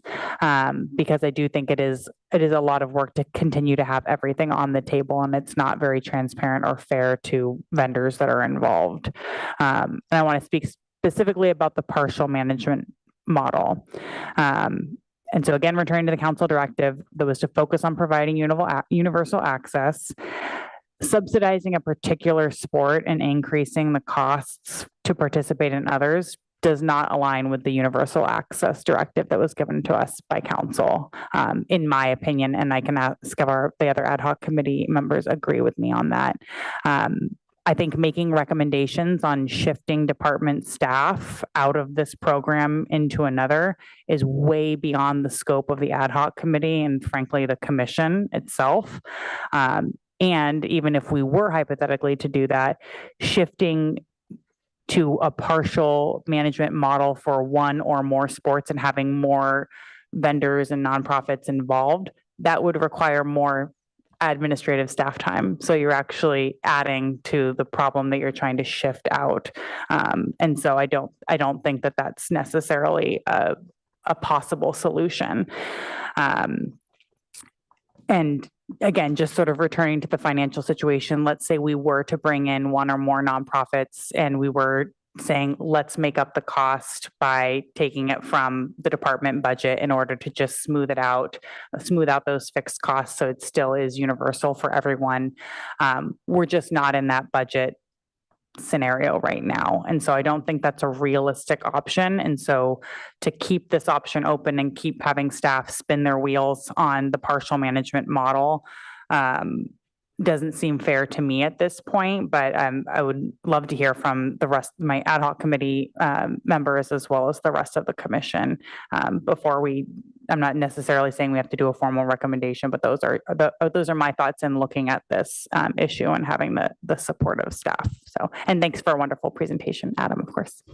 because I do think it is a lot of work to continue to have everything on the table, and it's not very transparent or fair to vendors that are involved. And I want to speak specifically about the partial management model. And so again, returning to the council directive that was to focus on providing universal access, subsidizing a particular sport and increasing the costs to participate in others does not align with the universal access directive that was given to us by council, in my opinion, and I can ask if the other ad hoc committee members agree with me on that. I think making recommendations on shifting department staff out of this program into another is way beyond the scope of the ad hoc committee and frankly, the commission itself. And even if we were hypothetically to do that, shifting to a partial management model for one or more sports and having more vendors and nonprofits involved, that would require more administrative staff time. So you're actually adding to the problem that you're trying to shift out. And so I don't think that that's necessarily a possible solution. And again, just sort of returning to the financial situation, let's say we were to bring in one or more nonprofits and we were saying, let's make up the cost by taking it from the department budget in order to just smooth out those fixed costs so it still is universal for everyone. We're just not in that budget scenario right now. And so I don't think that's a realistic option. And so to keep this option open and keep having staff spin their wheels on the partial management model doesn't seem fair to me at this point, but I would love to hear from the rest of my ad hoc committee members as well as the rest of the commission I'm not necessarily saying we have to do a formal recommendation, but those are my thoughts in looking at this issue and having the support of staff. So, and thanks for a wonderful presentation, Adam, of course.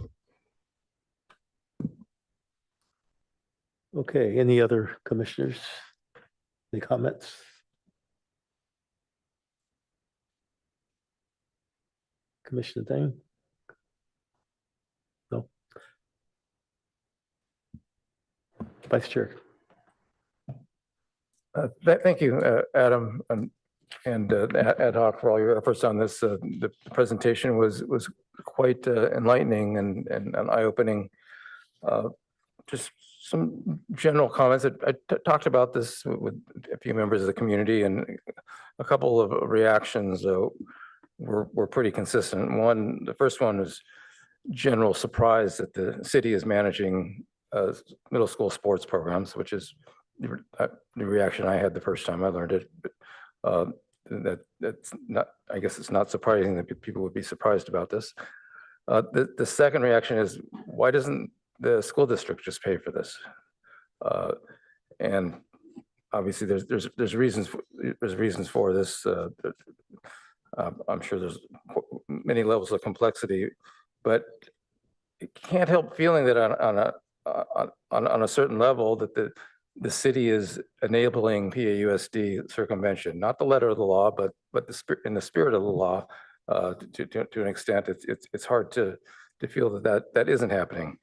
Okay, any other commissioners? Any comments? Commissioner Dane? No. Vice Chair. Thank you, Adam, and ad hoc for all your efforts on this. The presentation was quite enlightening and eye-opening. Just some general comments. I talked about this with a few members of the community, and a couple of reactions were pretty consistent. The first one was general surprise that the city is managing middle school sports programs, which is the reaction I had the first time I learned it. But that's not, I guess it's not surprising that people would be surprised about this. The second reaction is, why doesn't the school district just pay for this? And obviously there's reasons for this. I'm sure there's many levels of complexity, but you can't help feeling that on a certain level that the city is enabling PAUSD circumvention, not the letter of the law, but in the spirit of the law. To an extent, it's hard to feel that isn't happening.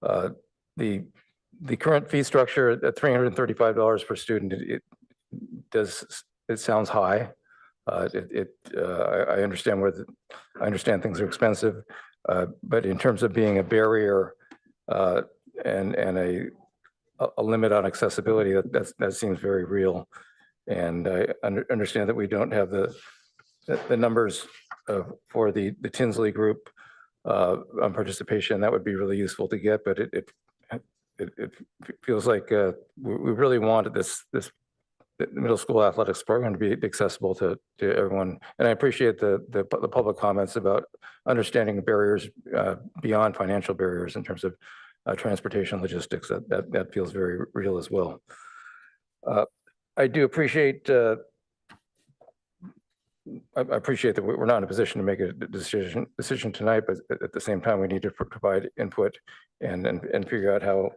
The current fee structure at $335 per student, it sounds high. I understand I understand things are expensive, but in terms of being a barrier and a limit on accessibility, that seems very real. And I understand that we don't have the numbers for the Tinsley group on participation. That would be really useful to get, but it feels like we really wanted the middle school athletics program to be accessible to everyone. And I appreciate the public comments about understanding the barriers beyond financial barriers in terms of transportation logistics. That feels very real as well. I do appreciate I appreciate that we're not in a position to make a decision tonight, but at the same time, we need to provide input and figure out how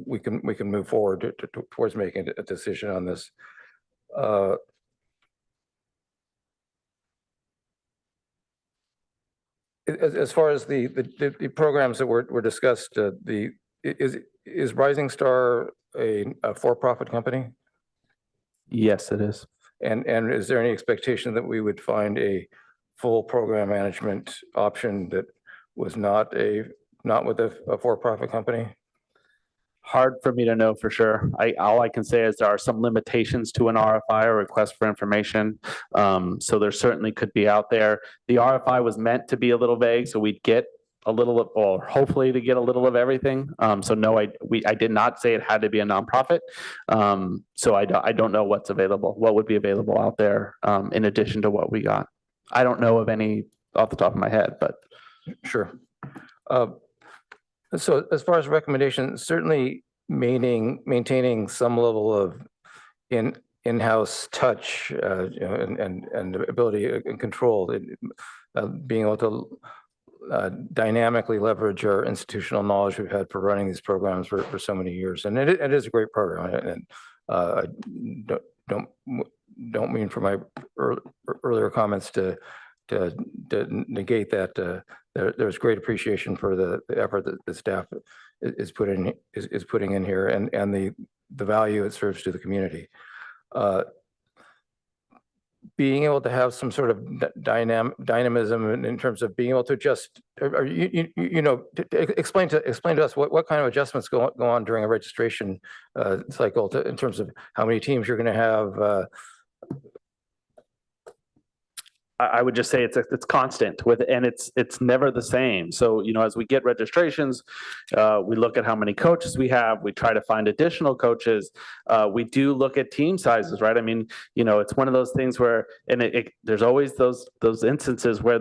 we can move forward towards making a decision on this. As far as the programs that were discussed, is Rising Star a for-profit company? Yes, it is. And is there any expectation that we would find a full program management option that was not with a for-profit company? Hard for me to know for sure. All I can say is there are some limitations to an RFI, or request for information. So there certainly could be out there. The RFI was meant to be a little vague, so we'd get a little of, or hopefully to get a little of everything. So no, I did not say it had to be a nonprofit. So I don't know what's available, what would be available out there, in addition to what we got. I don't know of any off the top of my head, but. Sure. So as far as recommendations, certainly maintaining some level of in-house touch, and ability and control, being able to dynamically leverage our institutional knowledge we've had for running these programs for so many years, and it is a great program. And I don't mean for my earlier comments to negate that. There's great appreciation for the effort that the staff is putting in here, and the value it serves to the community. Being able to have some sort of dynamism in terms of being able to adjust, or explain to us what kind of adjustments go on during a registration cycle in terms of how many teams you're going to have. I would just say it's constant and it's never the same. So, as we get registrations, we look at how many coaches we have. We try to find additional coaches. We do look at team sizes, right? I mean, it's one of those things where, and there's always those instances where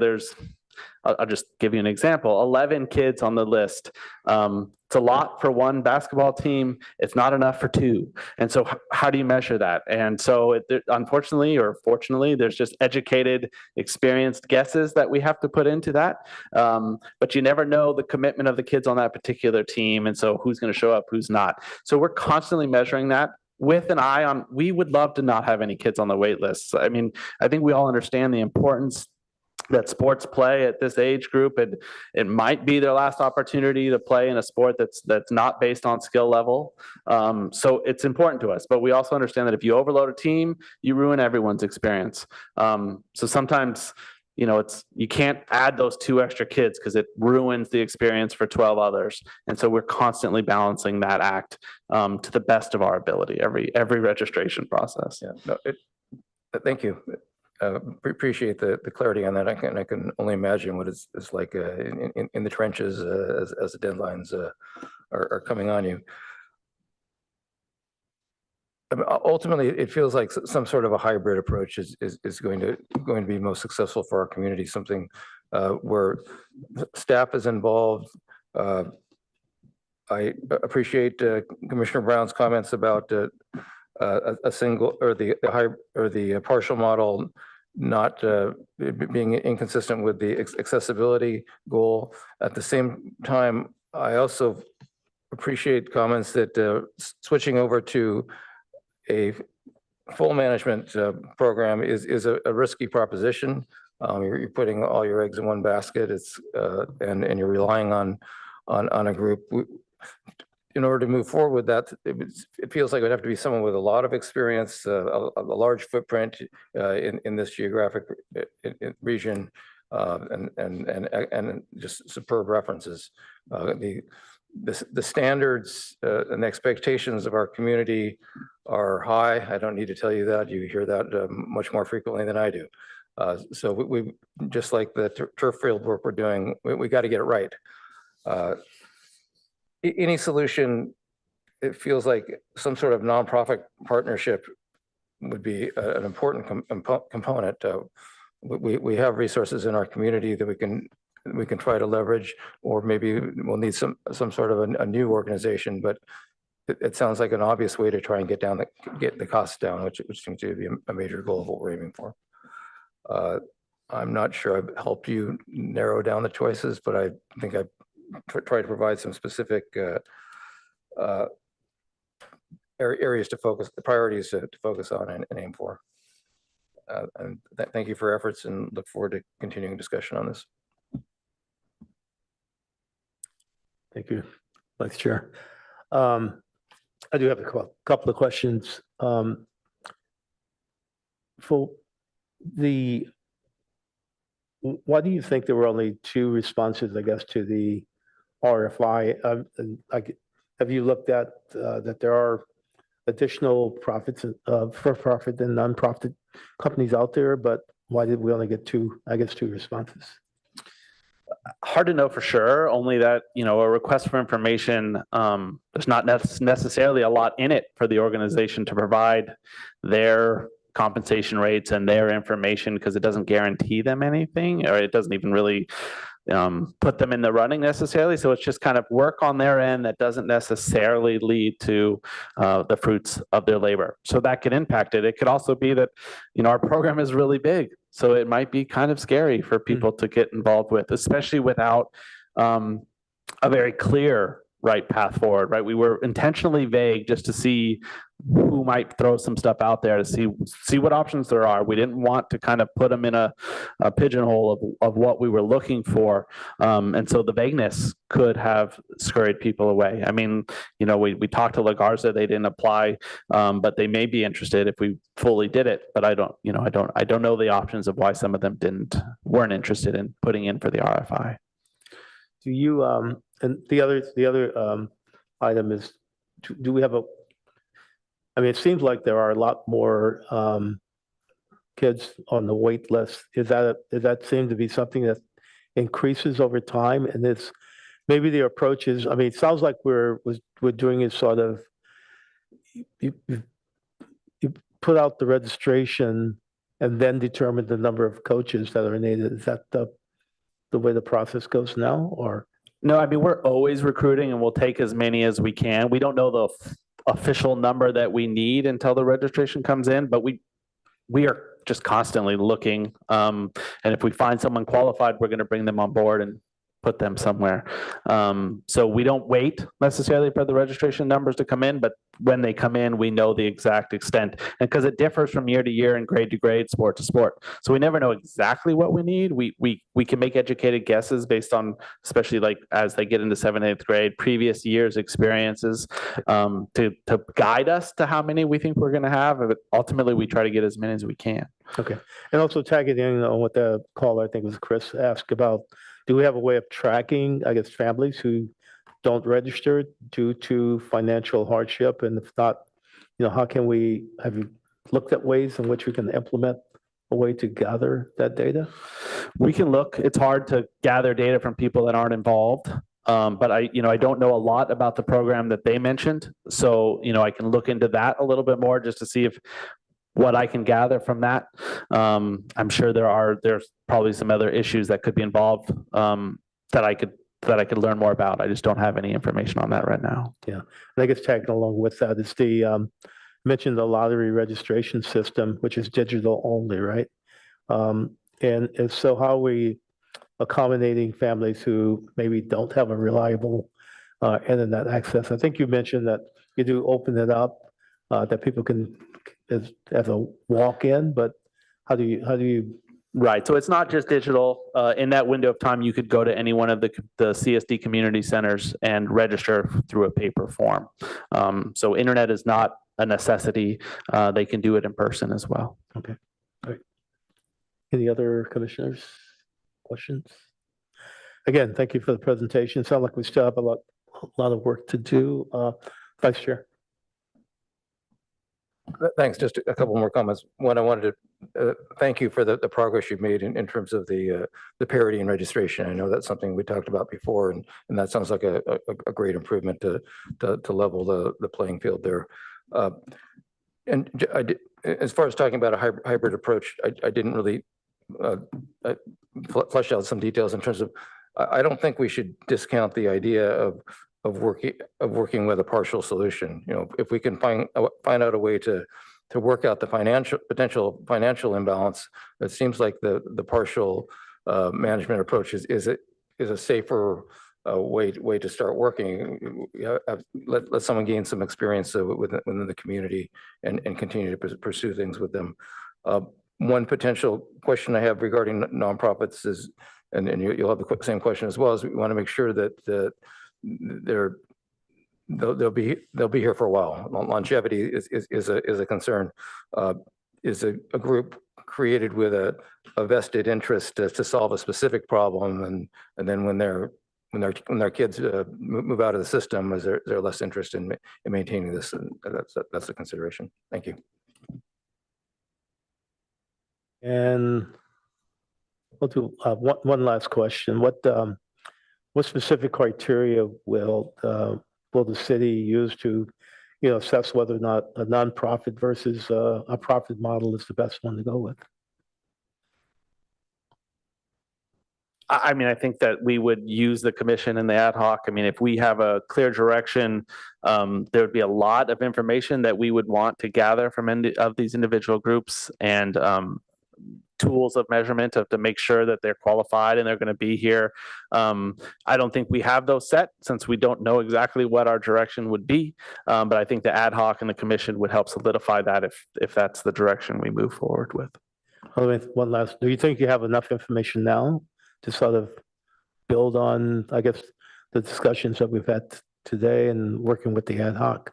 I'll just give you an example. 11 kids on the list. It's a lot for one basketball team. It's not enough for two. And so how do you measure that? And so unfortunately or fortunately, there's just educated, experienced guesses that we have to put into that. But you never know the commitment of the kids on that particular team. And so who's going to show up, who's not. So we're constantly measuring that with an eye on, we would love to not have any kids on the wait list. I mean, I think we all understand the importance that sports play at this age group, and it might be their last opportunity to play in a sport that's not based on skill level. So it's important to us, but we also understand that if you overload a team, you ruin everyone's experience. So sometimes, you can't add those 2 extra kids because it ruins the experience for 12 others. And so we're constantly balancing that act to the best of our ability, every registration process. Yeah, no, thank you. Appreciate the clarity on that. I can only imagine what it's like in the trenches as the deadlines are coming on you. I mean, ultimately, it feels like some sort of a hybrid approach is going to be most successful for our community. Something where staff is involved. I appreciate Commissioner Brown's comments about a single or the partial model not being inconsistent with the accessibility goal. At the same time, I also appreciate comments that switching over to a full management program is a risky proposition. You're putting all your eggs in one basket. And you're relying on a group. In order to move forward with that, it feels like it would have to be someone with a lot of experience, a large footprint in this geographic region, and just superb references. The standards and expectations of our community are high. I don't need to tell you that. You hear that much more frequently than I do. So we just like the turf field work we're doing, we got to get it right. Any solution, it feels like some sort of nonprofit partnership would be an important component. We have resources in our community that we can try to leverage, or maybe we'll need some sort of a new organization. But it sounds like an obvious way to try and get the costs down, which seems to be a major goal of what we're aiming for. I'm not sure I've helped you narrow down the choices, but I think I've try to provide some specific areas to focus, the priorities to focus on and aim for. And thank you for your efforts, and look forward to continuing discussion on this. Thank you, Vice Chair. I do have a couple of questions. For why do you think there were only 2 responses, I guess, to the RFI? And have you looked at that there are additional profits, for-profit and nonprofit companies out there, but why did we only get 2, I guess, 2 responses? Hard to know for sure, only that, a request for information, there's not necessarily a lot in it for the organization to provide their compensation rates and their information, because it doesn't guarantee them anything, or it doesn't even really put them in the running necessarily. So it's just kind of work on their end that doesn't necessarily lead to the fruits of their labor. So that could impact it. It could also be that, our program is really big. So it might be kind of scary for people to get involved with, especially without a very clear right path forward, right? We were intentionally vague just to see who might throw some stuff out there to see what options there are. We didn't want to kind of put them in a pigeonhole of what we were looking for. And so the vagueness could have scurried people away. I mean, we talked to La Garza, they didn't apply, but they may be interested if we fully did it. But I don't know the options of why some of them weren't interested in putting in for the RFI. Do you, and the other item is, do we have I mean, it seems like there are a lot more kids on the wait list. Does that seem to be something that increases over time? And it's maybe the approach is, I mean, it sounds like we're doing is sort of, you put out the registration and then determine the number of coaches that are needed. Is that the way the process goes now, or? No, I mean, we're always recruiting and we'll take as many as we can. We don't know the official number that we need until the registration comes in, but we are just constantly looking. And if we find someone qualified, we're going to bring them on board and put them somewhere. So we don't wait necessarily for the registration numbers to come in, but when they come in, we know the exact extent. And because it differs from year to year and grade to grade, sport to sport. So we never know exactly what we need. We can make educated guesses based on, especially like as they get into 7th, 8th grade, previous years' experiences to guide us to how many we think we're going to have. But ultimately, we try to get as many as we can. Okay. And also tagging in on what the caller, I think it was Chris, asked about, do we have a way of tracking, I guess, families who don't register due to financial hardship? And if not, how can have you looked at ways in which we can implement a way to gather that data? We can look. It's hard to gather data from people that aren't involved. But I don't know a lot about the program that they mentioned. So, I can look into that a little bit more just to see if what I can gather from that. I'm sure there's probably some other issues that could be involved that I could learn more about. I just don't have any information on that right now. Yeah, and I guess tagging along with that is the mentioned the lottery registration system, which is digital only, right? And so how are we accommodating families who maybe don't have a reliable internet access? I think you mentioned that you do open it up that people can as a walk-in, but how do you? Right. So it's not just digital. In that window of time, you could go to any one of the CSD community centers and register through a paper form. So internet is not a necessity. They can do it in person as well. Okay. All right. Any other commissioners? Questions? Again, thank you for the presentation. It sounds like we still have a lot of work to do. Vice Chair. Thanks. Just a couple more comments. One, I wanted to thank you for the progress you've made in terms of the parity in registration. I know that's something we talked about before, and that sounds like a great improvement to level the playing field there. And as far as talking about a hybrid approach, I didn't really flesh out some details in terms of, I don't think we should discount the idea of working with a partial solution. If we can find out a way to work out the potential financial imbalance, it seems like the partial management approach is a safer way to start working. Let someone gain some experience within the community and continue to pursue things with them. One potential question I have regarding nonprofits is, and you'll have the same question as well, is we want to make sure that they'll be here for a while. Longevity is a concern. Is a group created with a vested interest to solve a specific problem, and then when their kids move out of the system, is there less interest in maintaining this? And that's the consideration. Thank you. And we'll do one last question. What specific criteria will the city use to, assess whether or not a nonprofit versus a profit model is the best one to go with? I mean, I think that we would use the commission and the ad hoc. I mean, if we have a clear direction, there would be a lot of information that we would want to gather from of these individual groups, and tools of measurement to make sure that they're qualified and they're going to be here. I don't think we have those set, since we don't know exactly what our direction would be. But I think the ad hoc and the commission would help solidify that if that's the direction we move forward with. One last, do you think you have enough information now to sort of build on, I guess, the discussions that we've had today and working with the ad hoc?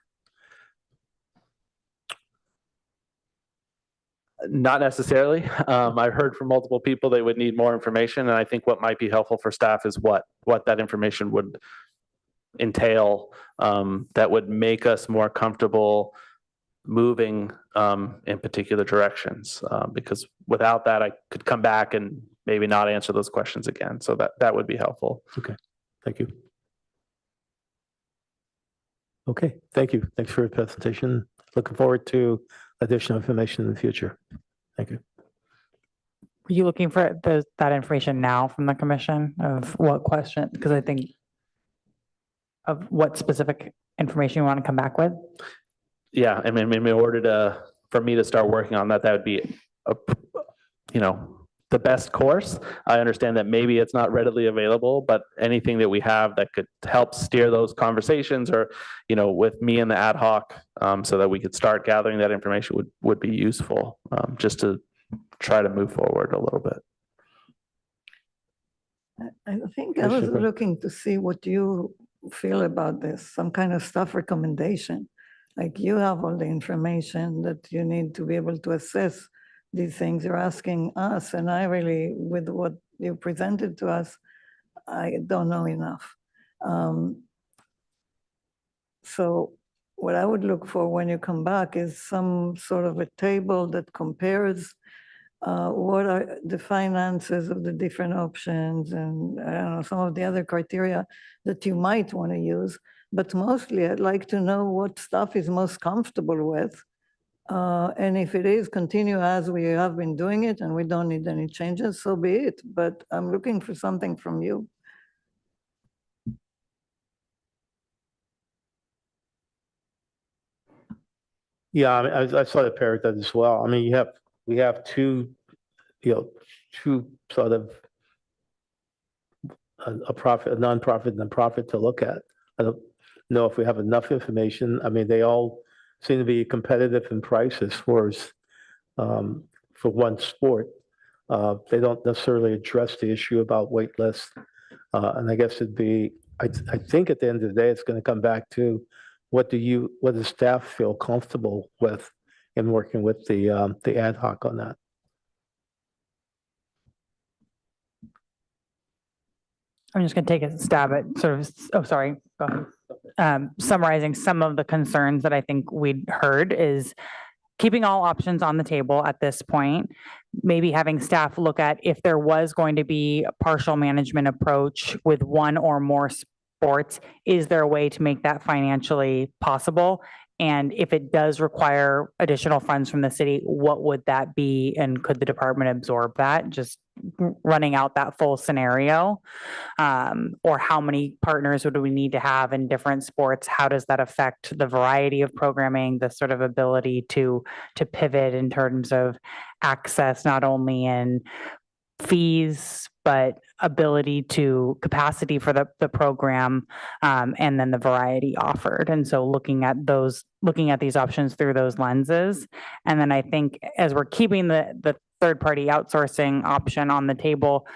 Not necessarily. I've heard from multiple people they would need more information, and I think what might be helpful for staff is what that information would entail, that would make us more comfortable moving in particular directions. Because without that, I could come back and maybe not answer those questions again. So that would be helpful. Okay, thank you. Okay, thank you. Thanks for your presentation. Looking forward to additional information in the future. Thank you. Were you looking for that information now from the commission of what question? Because I think of what specific information you want to come back with? Yeah, I mean, in order for me to start working on that would be, the best course. I understand that maybe it's not readily available, but anything that we have that could help steer those conversations, or, with me and the ad hoc, so that we could start gathering that information would be useful, just to try to move forward a little bit. I think I was looking to see what you feel about this, some kind of staff recommendation. Like, you have all the information that you need to be able to assess these things you're asking us, and I really, with what you presented to us, I don't know enough. So what I would look for when you come back is some sort of a table that compares what are the finances of the different options, and I don't know, some of the other criteria that you might want to use. But mostly, I'd like to know what staff is most comfortable with. And if it is, continue as we have been doing it and we don't need any changes, so be it. But I'm looking for something from you. Yeah, I mean, I sort of paired that as well. I mean, we have two sort of a profit, a nonprofit, and a profit to look at. I don't know if we have enough information. I mean, they all seem to be competitive in prices for one sport. They don't necessarily address the issue about wait lists. And I guess it'd be, I think at the end of the day, it's going to come back to what does staff feel comfortable with in working with the ad hoc on that? I'm just going to take a stab at sort of, go ahead. Summarizing some of the concerns that I think we'd heard is keeping all options on the table at this point, maybe having staff look at if there was going to be a partial management approach with one or more sports, is there a way to make that financially possible? And if it does require additional funds from the city, what would that be? And could the department absorb that? Just running out that full scenario, or how many partners would we need to have in different sports? How does that affect the variety of programming, the sort of ability to pivot in terms of access, not only in fees, but ability to capacity for the program, and then the variety offered. And so looking at these options through those lenses. And then I think as we're keeping the third-party outsourcing option on the table,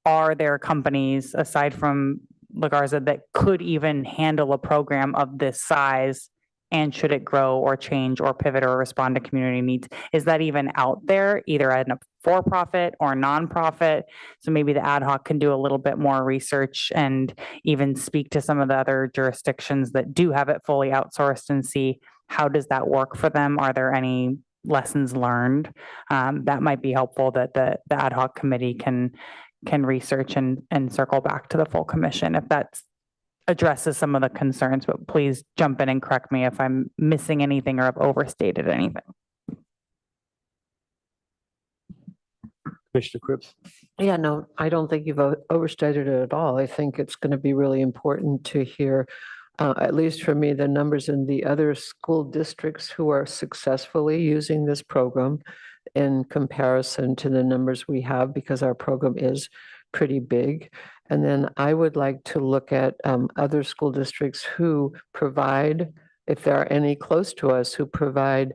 are there companies aside from La Garza that could even handle a program of this size? And should it grow or change or pivot or respond to community needs? Is that even out there, either at a for-profit or nonprofit. So maybe the ad hoc can do a little bit more research and even speak to some of the other jurisdictions that do have it fully outsourced and see how does that work for them? Are there any lessons learned? That might be helpful that the ad hoc committee can research and circle back to the full commission if that addresses some of the concerns, but please jump in and correct me if I'm missing anything or have overstated anything. Commissioner Cripps? Yeah, no, I don't think you've overstated it at all. I think it's going to be really important to hear, at least for me, the numbers in the other school districts who are successfully using this program in comparison to the numbers we have, because our program is pretty big. And then I would like to look at other school districts who provide, if there are any close to us, who provide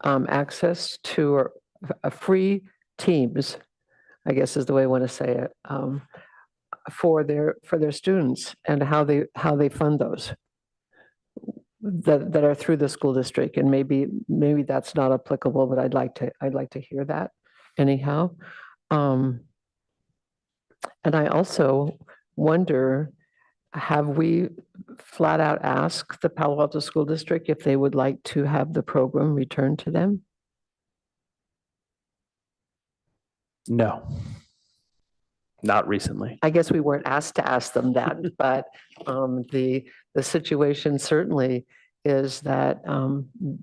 access to free teams, I guess is the way I want to say it, for their students, and how they fund those that are through the school district. And maybe that's not applicable, but I'd like to hear that anyhow. And I also wonder, have we flat out asked the Palo Alto School District if they would like to have the program returned to them? No. Not recently. I guess we weren't asked to ask them that, but the situation certainly is that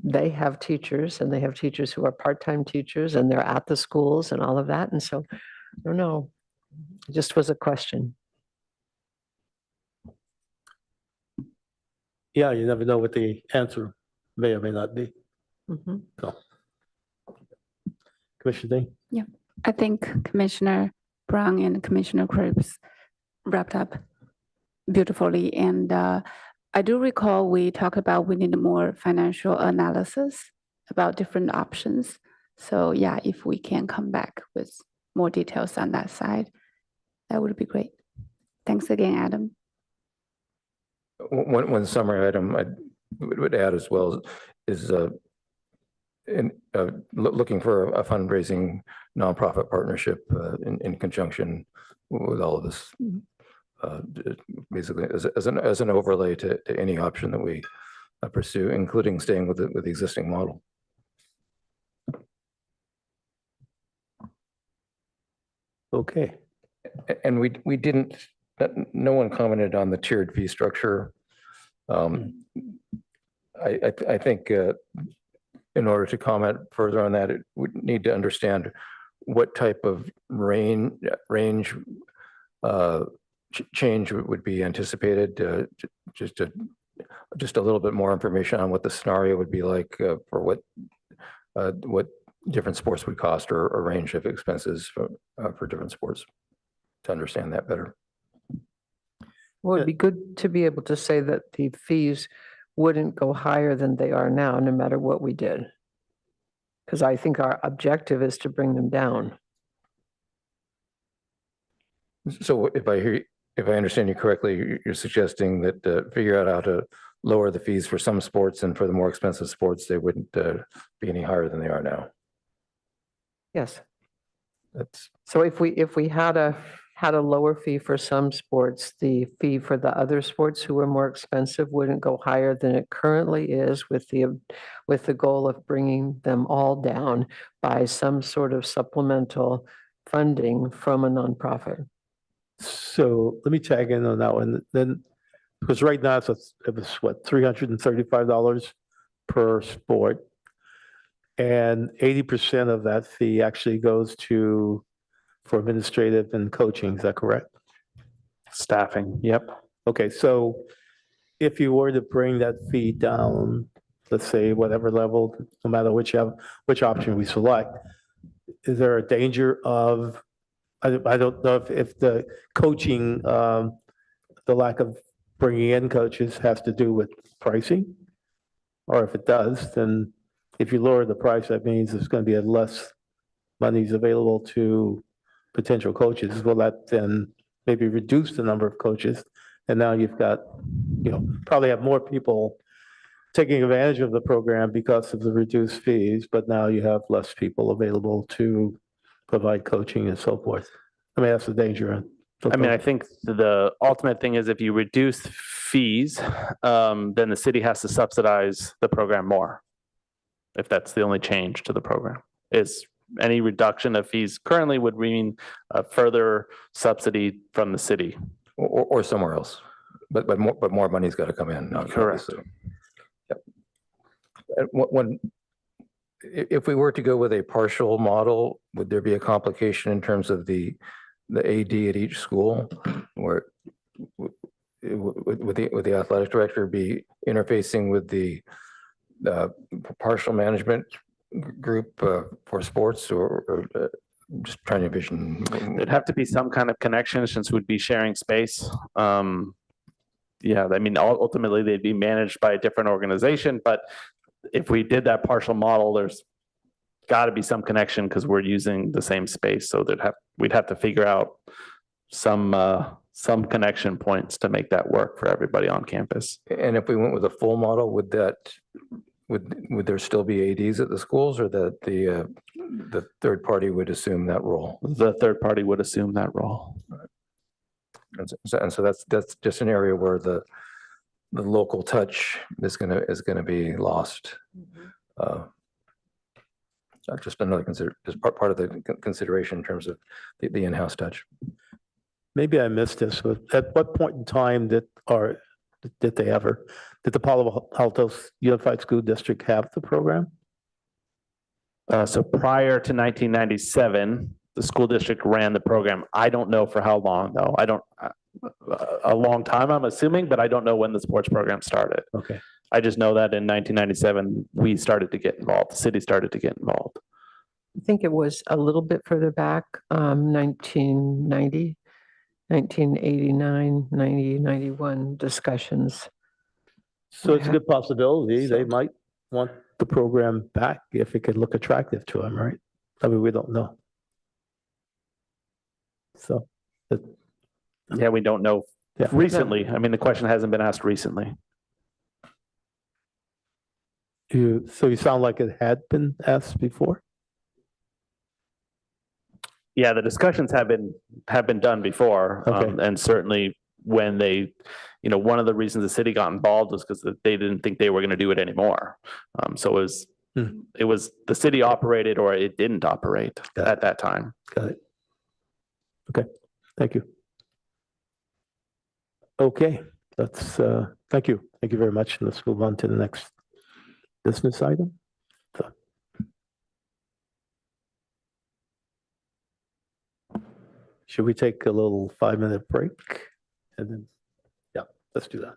they have teachers, and they have teachers who are part-time teachers, and they're at the schools and all of that. And so, I don't know, it just was a question. Yeah, you never know what the answer may or may not be. Mhm. So. Commissioner Dean? Yeah, I think Commissioner Brown and Commissioner Cripps wrapped up beautifully. And I do recall we talked about we need more financial analysis about different options. So yeah, if we can come back with more details on that side, that would be great. Thanks again, Adam. One summary item I would add as well is looking for a fundraising nonprofit partnership in conjunction with all of this, basically as an overlay to any option that we pursue, including staying with the existing model. Okay. And we didn't, no one commented on the tiered fee structure. I think in order to comment further on that, it would need to understand what type of range change would be anticipated. Just a little bit more information on what the scenario would be like for what different sports would cost, or a range of expenses for different sports, to understand that better. Well, it'd be good to be able to say that the fees wouldn't go higher than they are now, no matter what we did. Because I think our objective is to bring them down. So if I understand you correctly, you're suggesting that figure out how to lower the fees for some sports, and for the more expensive sports, they wouldn't be any higher than they are now. Yes. That's So if we had a lower fee for some sports, the fee for the other sports who are more expensive wouldn't go higher than it currently is, with the goal of bringing them all down by some sort of supplemental funding from a nonprofit. So let me tag in on that one then, because right now it was what, $335 per sport, and 80% of that fee actually goes for administrative and coaching. Is that correct? Staffing, yep. Okay, so if you were to bring that fee down, let's say whatever level, no matter which option we select, is there a danger of, I don't know if the coaching, the lack of bringing in coaches has to do with pricing? Or if it does, then if you lower the price, that means there's going to be less monies available to potential coaches. Will that then maybe reduce the number of coaches? And now you've got, probably have more people taking advantage of the program because of the reduced fees, but now you have less people available to provide coaching and so forth. I mean, that's the danger. I mean, I think the ultimate thing is if you reduce fees, then the city has to subsidize the program more. If that's the only change to the program, is any reduction of fees currently would mean a further subsidy from the city. Or somewhere else, but more money's got to come in. Correct. Obviously. Yep. If we were to go with a partial model, would there be a complication in terms of the AD at each school, where would the athletic director be interfacing with the partial management group for sports, or just trying to envision? There'd have to be some kind of connection since we'd be sharing space. Yeah, I mean, ultimately they'd be managed by a different organization, but if we did that partial model, there's got to be some connection because we're using the same space. So we'd have to figure out some connection points to make that work for everybody on campus. And if we went with a full model, would there still be ADs at the schools, or that the third party would assume that role? The third party would assume that role. And so that's just an area where the local touch is gonna be lost. Just another just part of the consideration in terms of the in-house touch. Maybe I missed this, but at what point in time did the Palo Alto Unified School District have the program? So prior to 1997, the school district ran the program. I don't know for how long though. A long time, I'm assuming, but I don't know when the sports program started. Okay. I just know that in 1997, we started to get involved. The city started to get involved. I think it was a little bit further back, 1990, 1989, 90, 91 discussions. So it's a good possibility. They might want the program back if it could look attractive to them, right? I mean, we don't know. So. Yeah, we don't know Yeah. recently. I mean, the question hasn't been asked recently. So you sound like it had been asked before? Yeah, the discussions have been done before. Okay. And certainly when one of the reasons the city got involved was because they didn't think they were going to do it anymore. So it was the city operated or it didn't operate at that time. Got it. Okay, thank you. Okay, thank you. Thank you very much. Let's move on to the next business item. Should we take a little 5-minute break? And then, yeah, let's do that.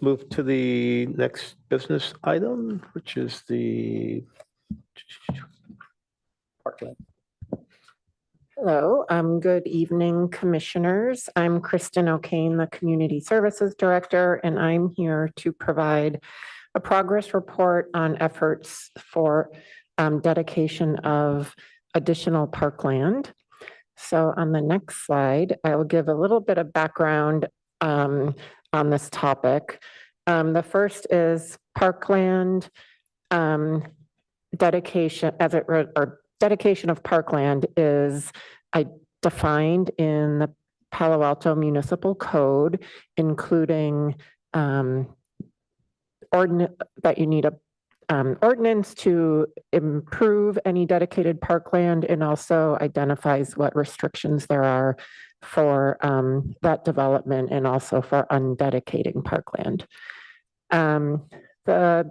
let's move to the next business item, which is the parkland. Hello, good evening, commissioners. I'm Kristen O'Kane, the Community Services Director, and I'm here to provide a progress report on efforts for dedication of additional parkland. So on the next slide, I'll give a little bit of background on this topic. The first is parkland dedication, or dedication of parkland is defined in the Palo Alto Municipal Code, including that you need a ordinance to improve any dedicated parkland, and also identifies what restrictions there are for that development and also for undedicating parkland. The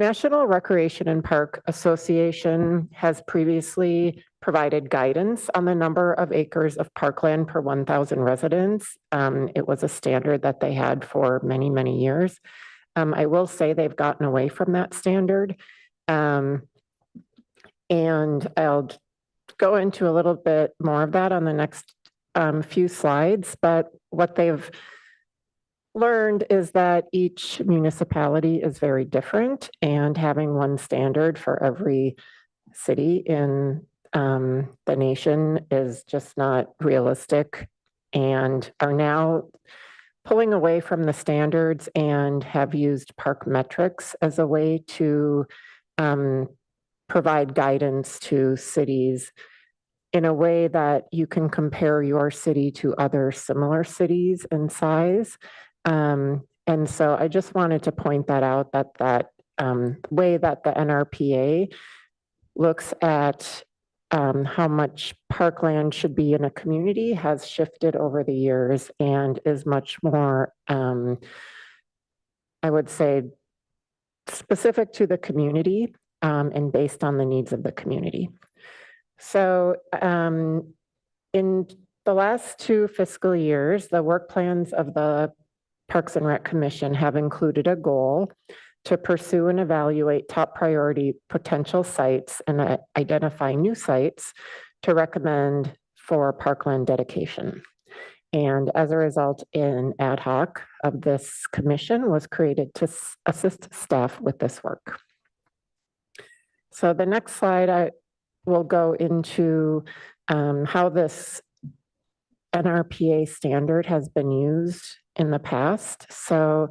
National Recreation and Park Association has previously provided guidance on the number of acres of parkland per 1,000 residents. It was a standard that they had for many, many years. I will say they've gotten away from that standard. And I'll go into a little bit more of that on the next few slides, but what they've learned is that each municipality is very different, and having one standard for every city in the nation is just not realistic, and are now pulling away from the standards and have used park metrics as a way to provide guidance to cities in a way that you can compare your city to other similar cities in size. And so I just wanted to point that out, that way that the NRPA looks at how much parkland should be in a community has shifted over the years and is much more, I would say, specific to the community and based on the needs of the community. So in the last 2 fiscal years, the work plans of the Parks and Rec Commission have included a goal to pursue and evaluate top priority potential sites and identify new sites to recommend for parkland dedication. And as a result, an ad hoc of this commission was created to assist staff with this work. So the next slide, I will go into how this NRPA standard has been used in the past. So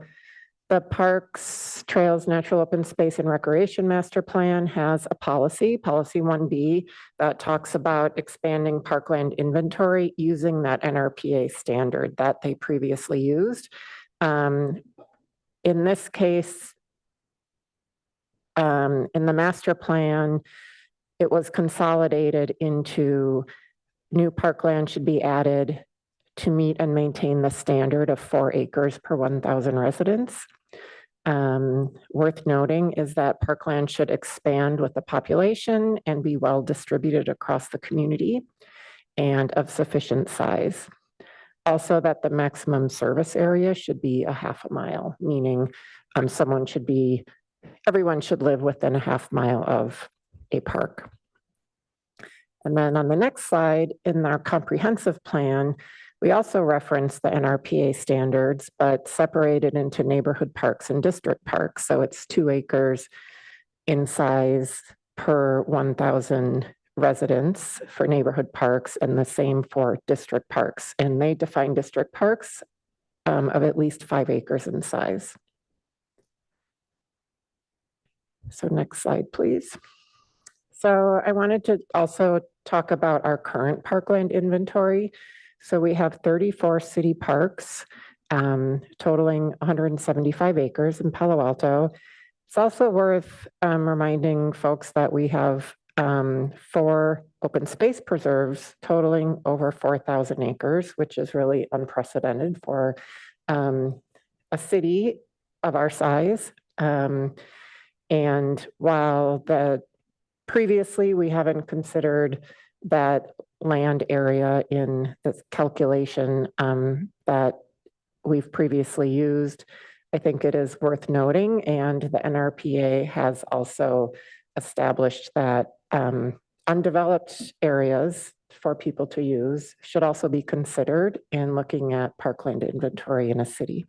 the Parks, Trails, Natural Open Space and Recreation Master Plan has a policy 1B, that talks about expanding parkland inventory using that NRPA standard that they previously used. In this case, in the master plan, it was consolidated into new parkland should be added to meet and maintain the standard of 4 acres per 1,000 residents. Worth noting is that parkland should expand with the population and be well distributed across the community and of sufficient size. Also, that the maximum service area should be a half a mile, meaning everyone should live within a half mile of a park. And then on the next slide, in our comprehensive plan, we also reference the NRPA standards, but separated into neighborhood parks and district parks. So it's 2 acres in size per 1,000 residents for neighborhood parks, and the same for district parks. And they define district parks of at least 5 acres in size. So next slide, please. So I wanted to also talk about our current parkland inventory. So we have 34 city parks totaling 175 acres in Palo Alto. It's also worth reminding folks that we have 4 open space preserves totaling over 4,000 acres, which is really unprecedented for a city of our size. And while previously we haven't considered that land area in this calculation that we've previously used, I think it is worth noting, and the NRPA has also established that undeveloped areas for people to use should also be considered in looking at parkland inventory in a city.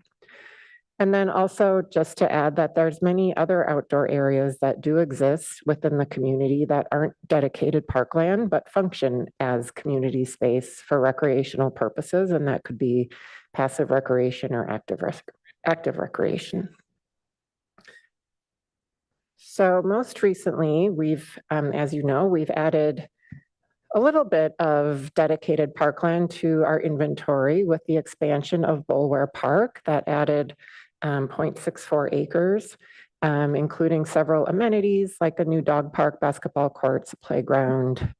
And then also just to add that there's many other outdoor areas that do exist within the community that aren't dedicated parkland, but function as community space for recreational purposes. And that could be passive recreation or active recreation. So most recently, we've, as you know, we've added a little bit of dedicated parkland to our inventory with the expansion of Bulware Park that added 0.64 acres, including several amenities like a new dog park, basketball courts, a playground,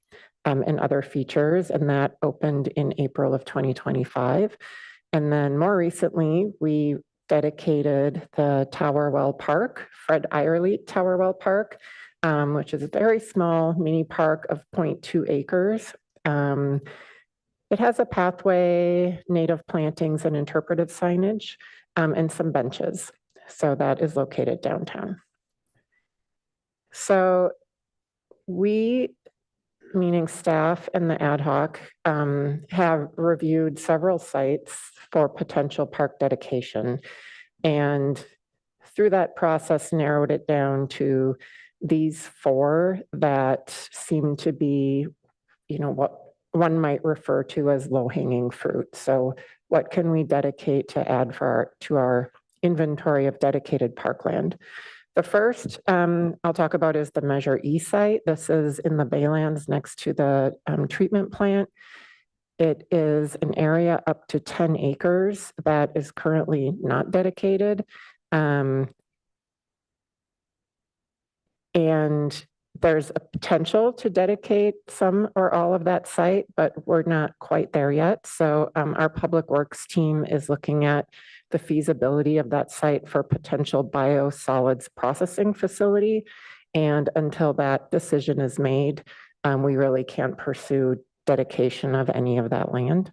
and other features. And that opened in April of 2025. And then more recently, we dedicated the Towerwell Park, Fred Eyerly Towerwell Park, which is a very small mini park of 0.2 acres. It has a pathway, native plantings, and interpretive signage, and some benches. So that is located downtown. So we, meaning staff and the ad hoc, have reviewed several sites for potential park dedication. And through that process, narrowed it down to these 4 that seem to be, what one might refer to as low-hanging fruit. So what can we dedicate to add to our inventory of dedicated parkland? The first I'll talk about is the Measure E site. This is in the Baylands next to the treatment plant. It is an area up to 10 acres that is currently not dedicated. And there's a potential to dedicate some or all of that site, but we're not quite there yet. So our public works team is looking at the feasibility of that site for potential biosolids processing facility. And until that decision is made, we really can't pursue dedication of any of that land.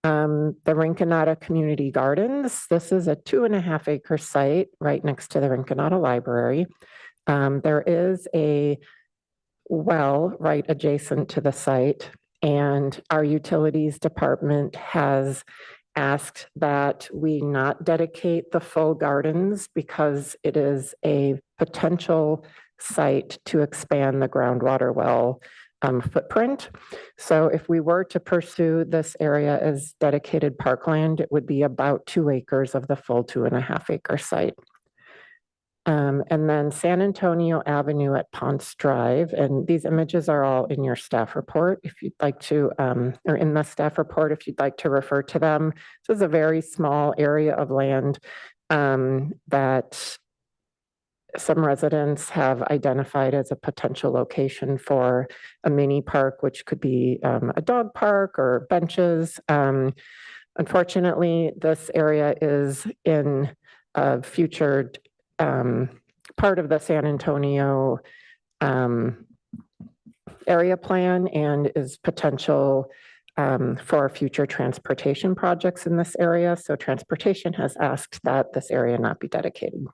The Rinconada Community Gardens, this is a 2.5 acre site right next to the Rinconada Library. There is a well right adjacent to the site, and our utilities department has asked that we not dedicate the full gardens because it is a potential site to expand the groundwater well footprint. So if we were to pursue this area as dedicated parkland, it would be about 2 acres of the full 2.5 acre site. And then San Antonio Avenue at Ponce Drive, and these images are all in your staff report if you'd like to, or in the staff report if you'd like to refer to them. This is a very small area of land that some residents have identified as a potential location for a mini park, which could be a dog park or benches. Unfortunately, this area is in a future part of the San Antonio area plan and is potential for future transportation projects in this area. So transportation has asked that this area not be dedicated.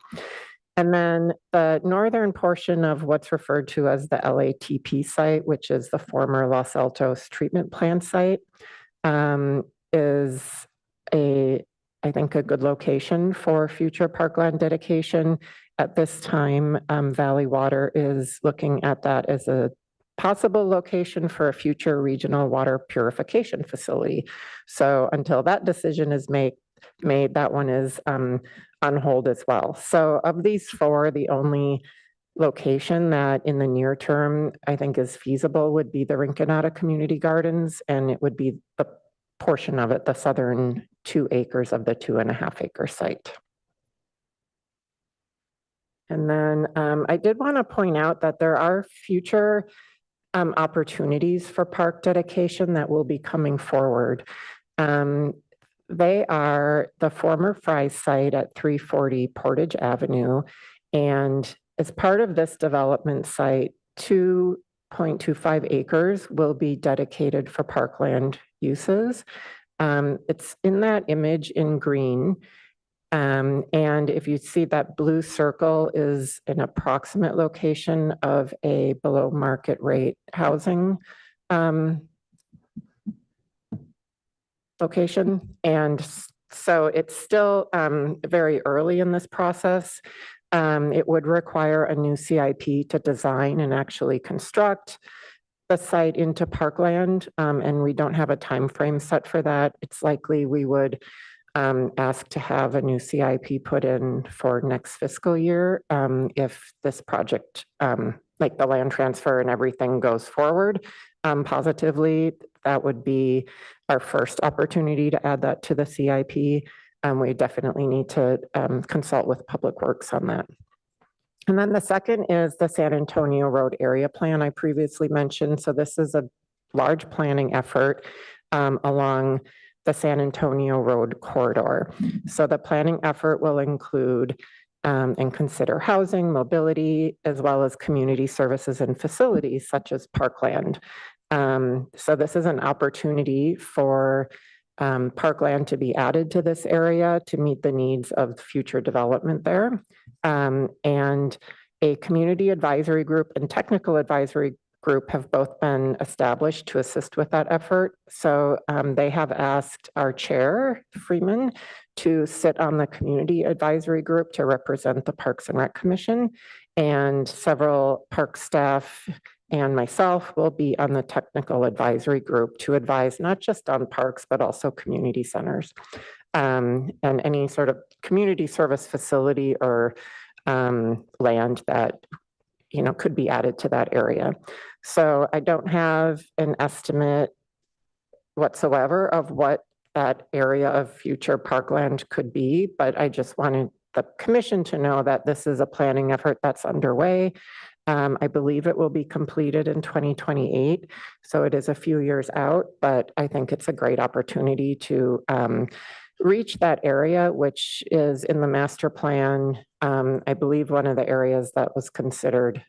And then the northern portion of what's referred to as the LATP site, which is the former Los Altos treatment plant site, is I think a good location for future parkland dedication. At this time, Valley Water is looking at that as a possible location for a future regional water purification facility. So until that decision is made, that one is on hold as well. So of these 4, the only location that in the near term I think is feasible would be the Rinconada Community Gardens, and it would be the portion of it, the southern 2 acres of the 2.5 acre site. And then I did want to point out that there are future opportunities for park dedication that will be coming forward. They are the former Fry's site at 340 Portage Avenue. And as part of this development site, 2.25 acres will be dedicated for parkland uses. It's in that image in green. And if you see that blue circle is an approximate location of a below market rate housing location. And so it's still very early in this process. It would require a new CIP to design and actually construct the site into parkland, and we don't have a time frame set for that. It's likely we would ask to have a new CIP put in for next fiscal year if this project, like the land transfer and everything goes forward positively. That would be our first opportunity to add that to the CIP. We definitely need to consult with Public Works on that. And then the second is the San Antonio Road Area Plan I previously mentioned. So this is a large planning effort along the San Antonio Road corridor. So the planning effort will include and consider housing, mobility, as well as community services and facilities such as parkland. So this is an opportunity for parkland to be added to this area to meet the needs of future development there. And a community advisory group and technical advisory group have both been established to assist with that effort. So they have asked our chair, Freeman, to sit on the community advisory group to represent the Parks and Rec Commission, and several park staff and myself will be on the technical advisory group to advise not just on parks, but also community centers and any sort of community service facility or land that, you know, could be added to that area. So I don't have an estimate whatsoever of what that area of future parkland could be, but I just wanted the commission to know that this is a planning effort that's underway. I believe it will be completed in 2028, so it is a few years out, but I think it's a great opportunity to reach that area, which is in the master plan. I believe one of the areas that was considered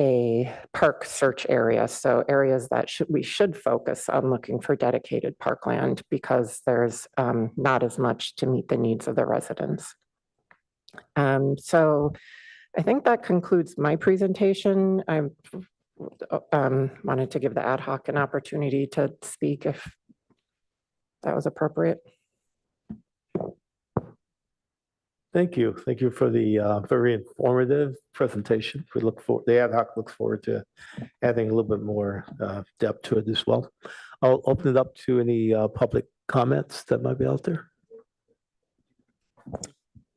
a park search area. So areas that we should focus on looking for dedicated parkland because there's not as much to meet the needs of the residents. So I think that concludes my presentation. I wanted to give the ad hoc an opportunity to speak if that was appropriate. Thank you. Thank you for the very informative presentation. We look forward, the ad hoc looks forward to adding a little bit more depth to it as well. I'll open it up to any public comments that might be out there.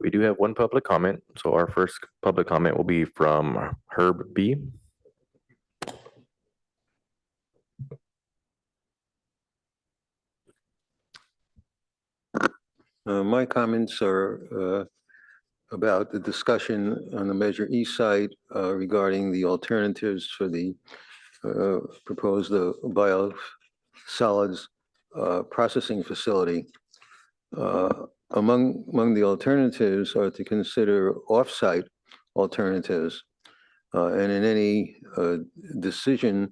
We do have one public comment. So our first public comment will be from Herb B. My comments are about the discussion on the Measure E site regarding the alternatives for the proposed biosolids processing facility. Among the alternatives are to consider off-site alternatives, and in any decision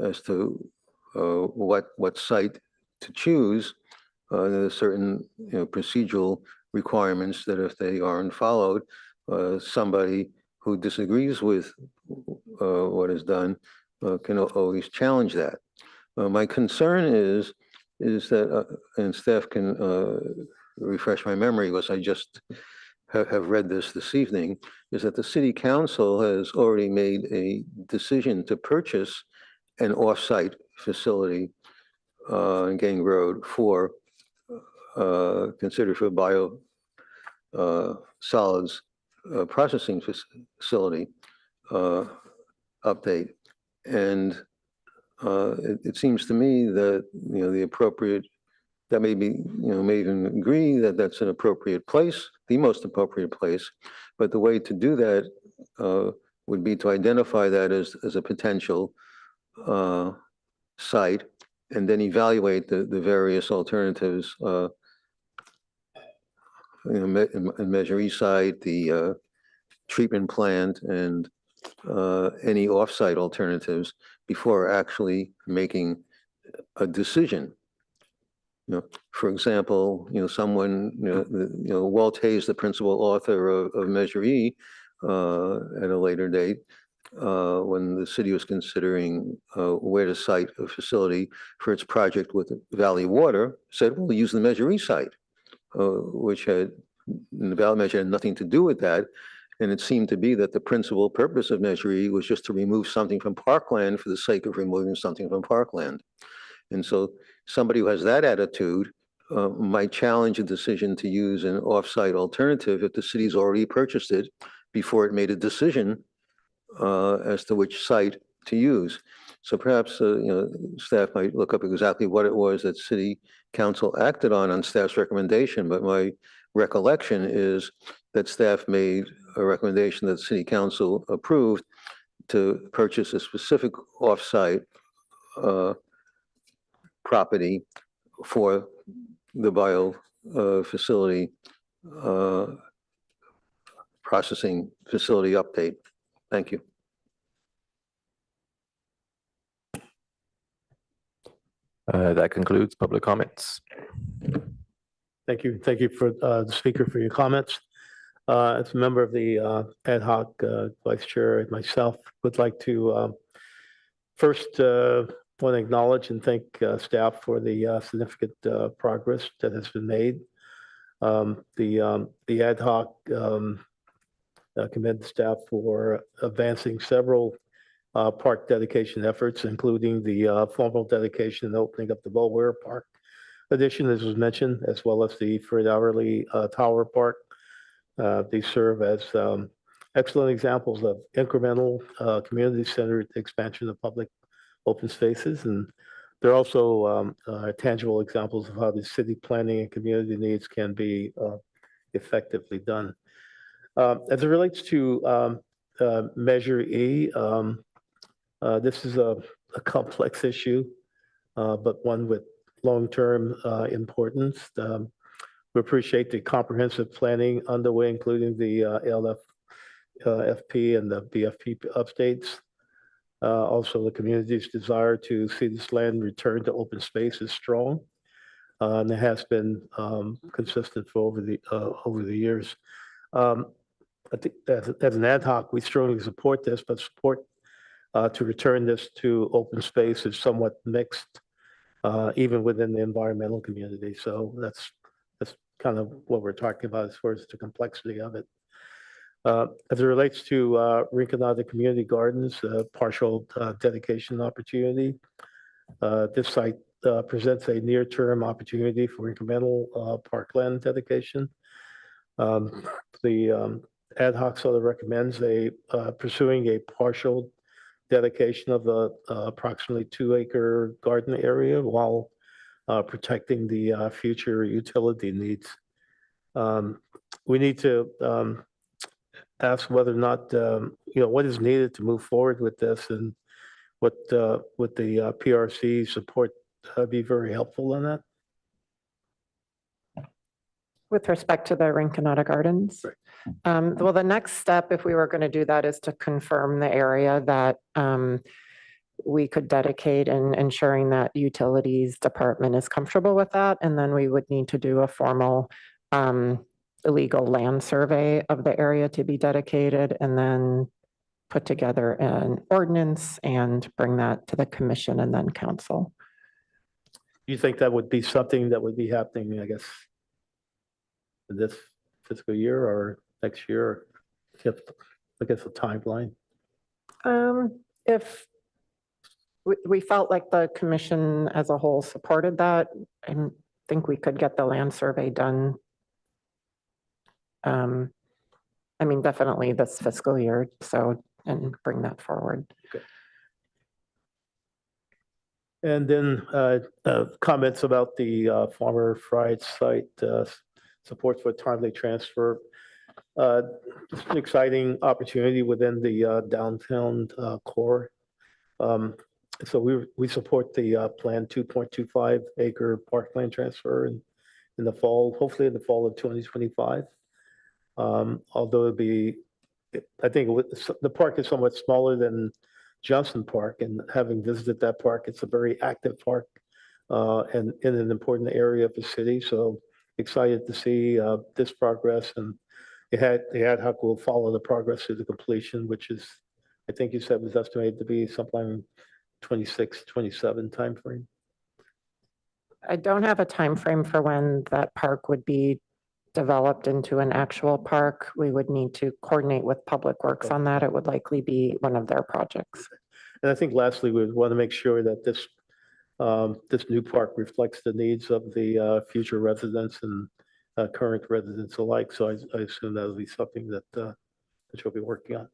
as to what site to choose, there are certain procedural requirements that if they aren't followed, somebody who disagrees with what is done can always challenge that. My concern is that, and staff can refresh my memory because I just have read this evening, is that the city council has already made a decision to purchase an off-site facility in Gang Road for considered for biosolids processing facility update. And it seems to me that, the appropriate, that may be, may even agree that that's an appropriate place, the most appropriate place. But the way to do that would be to identify that as a potential site and then evaluate the various alternatives in Measure E site, the treatment plant, and any off-site alternatives before actually making a decision. For example, someone, Walt Hayes, the principal author of Measure E, at a later date, when the city was considering where to site a facility for its project with Valley Water, said, well, use the Measure E site, which the ballot measure had nothing to do with that. And it seemed to be that the principal purpose of Measure E was just to remove something from parkland for the sake of removing something from parkland. And so somebody who has that attitude might challenge a decision to use an off-site alternative if the city's already purchased it before it made a decision as to which site to use. So perhaps staff might look up exactly what it was that city council acted on staff's recommendation. But my recollection is that staff made a recommendation that city council approved to purchase a specific off-site property for the bio facility processing facility update. Thank you. That concludes public comments. Thank you. Thank you for the speaker for your comments. As a member of the ad hoc vice chair and myself would like to first want to acknowledge and thank staff for the significant progress that has been made. The ad hoc commend staff for advancing several park dedication efforts, including the formal dedication and opening up the Belware Park addition, as was mentioned, as well as the Fred Hourly Tower Park. These serve as excellent examples of incremental community-centered expansion of public open spaces. And they're also tangible examples of how the city planning and community needs can be effectively done. As it relates to Measure E, this is a complex issue, but one with long-term importance. We appreciate the comprehensive planning underway, including the LFP and the BFP updates. Also, the community's desire to see this land return to open space is strong, and it has been consistent for over the years. I think as an ad hoc, we strongly support this, but support to return this to open space is somewhat mixed, even within the environmental community. So that's kind of what we're talking about as far as the complexity of it. As it relates to Rinconada Community Gardens, partial dedication opportunity, this site presents a near-term opportunity for incremental parkland dedication. The ad hoc sort of recommends pursuing a partial dedication of the approximately 2-acre garden area while protecting the future utility needs. We need to ask whether or not, what is needed to move forward with this, and what the PRC support be very helpful in that. With respect to the Rinconada Gardens? Well, the next step, if we were going to do that, is to confirm the area that we could dedicate, and ensuring that utilities department is comfortable with that. And then we would need to do a formal illegal land survey of the area to be dedicated, and then put together an ordinance and bring that to the commission and then council. You think that would be something that would be happening, I guess, this fiscal year or next year? I guess a timeline. If we felt like the commission as a whole supported that, I think we could get the land survey done. I mean, definitely this fiscal year, so, and bring that forward. Okay. And then comments about the former Fried site, support for timely transfer. It's an exciting opportunity within the downtown core. So we support the planned 2.25 acre parkland transfer in the fall, hopefully in the fall of 2025. Although I think the park is somewhat smaller than Johnson Park, and having visited that park, it's a very active park and in an important area of the city. So excited to see this progress, and the ad hoc will follow the progress to the completion, which is, I think you said was estimated to be sometime 26, 27 timeframe. I don't have a time frame for when that park would be developed into an actual park. We would need to coordinate with Public Works on that. It would likely be one of their projects. And I think lastly, we want to make sure that this new park reflects the needs of the future residents and current residents alike. So I assume that'll be something that you'll be working on.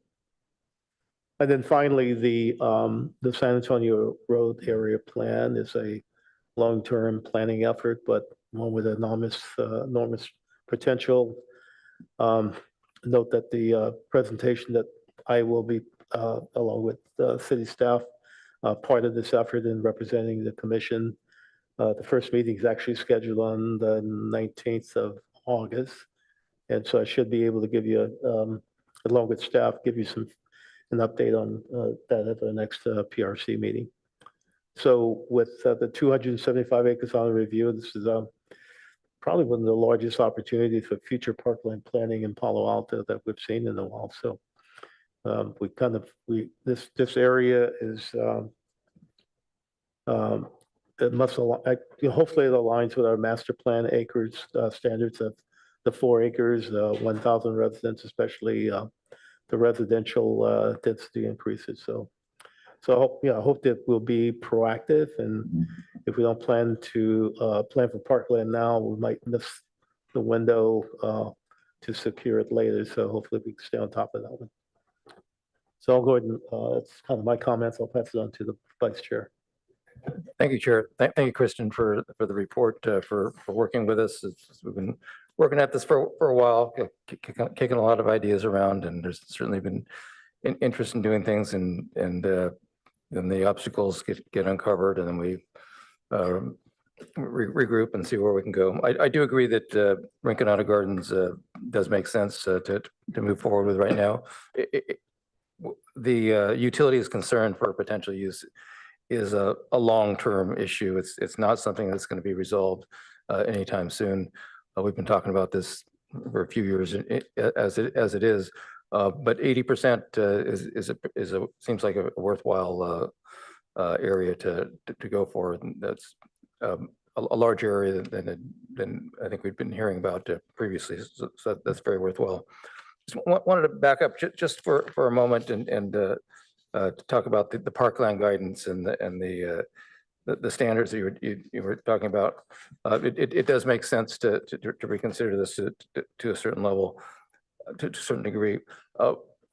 And then finally, the San Antonio Road Area Plan is a long-term planning effort, but one with enormous potential. Note that the presentation that I will be, along with the city staff, part of this effort in representing the commission. The first meeting is actually scheduled on the 19th of August. And so I should be able to give you, along with staff, give you an update on that at the next PRC meeting. So with the 275 acres on review, this is probably one of the largest opportunities for future parkland planning in Palo Alto that we've seen in a while. So this area is it must hopefully it aligns with our master plan acres standards of the 4 acres, 1,000 residents, especially the residential density increases. So I hope that we'll be proactive, and if we don't plan for parkland now, we might miss the window to secure it later. So hopefully we can stay on top of that one. So I'll go ahead and that's kind of my comments. I'll pass it on to the vice chair. Thank you, Chair. Thank you, Kristen, for the report, for working with us. We've been working at this for a while, kicking a lot of ideas around, and there's certainly been interest in doing things, and then the obstacles get uncovered, and then we regroup and see where we can go. I do agree that Rinconada Gardens does make sense to move forward with right now. The utilities concern for potential use is a long-term issue. It's not something that's going to be resolved anytime soon. We've been talking about this for a few years as it is, but 80% seems like a worthwhile area to go for. And that's a large area than I think we've been hearing about previously. So that's very worthwhile. Just wanted to back up just for a moment and to talk about the parkland guidance and the standards that you were talking about. It does make sense to reconsider this to a certain level, to a certain degree.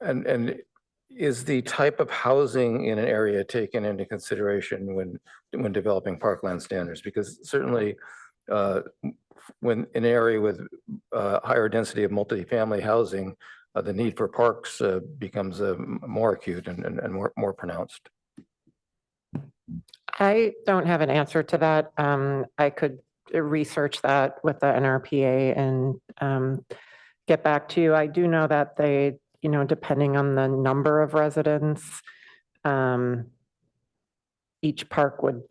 And is the type of housing in an area taken into consideration when developing parkland standards? Because certainly when an area with higher density of multifamily housing, the need for parks becomes more acute and more pronounced. I don't have an answer to that. I could research that with the NRPA and get back to you. I do know that they, depending on the number of residents, each park would,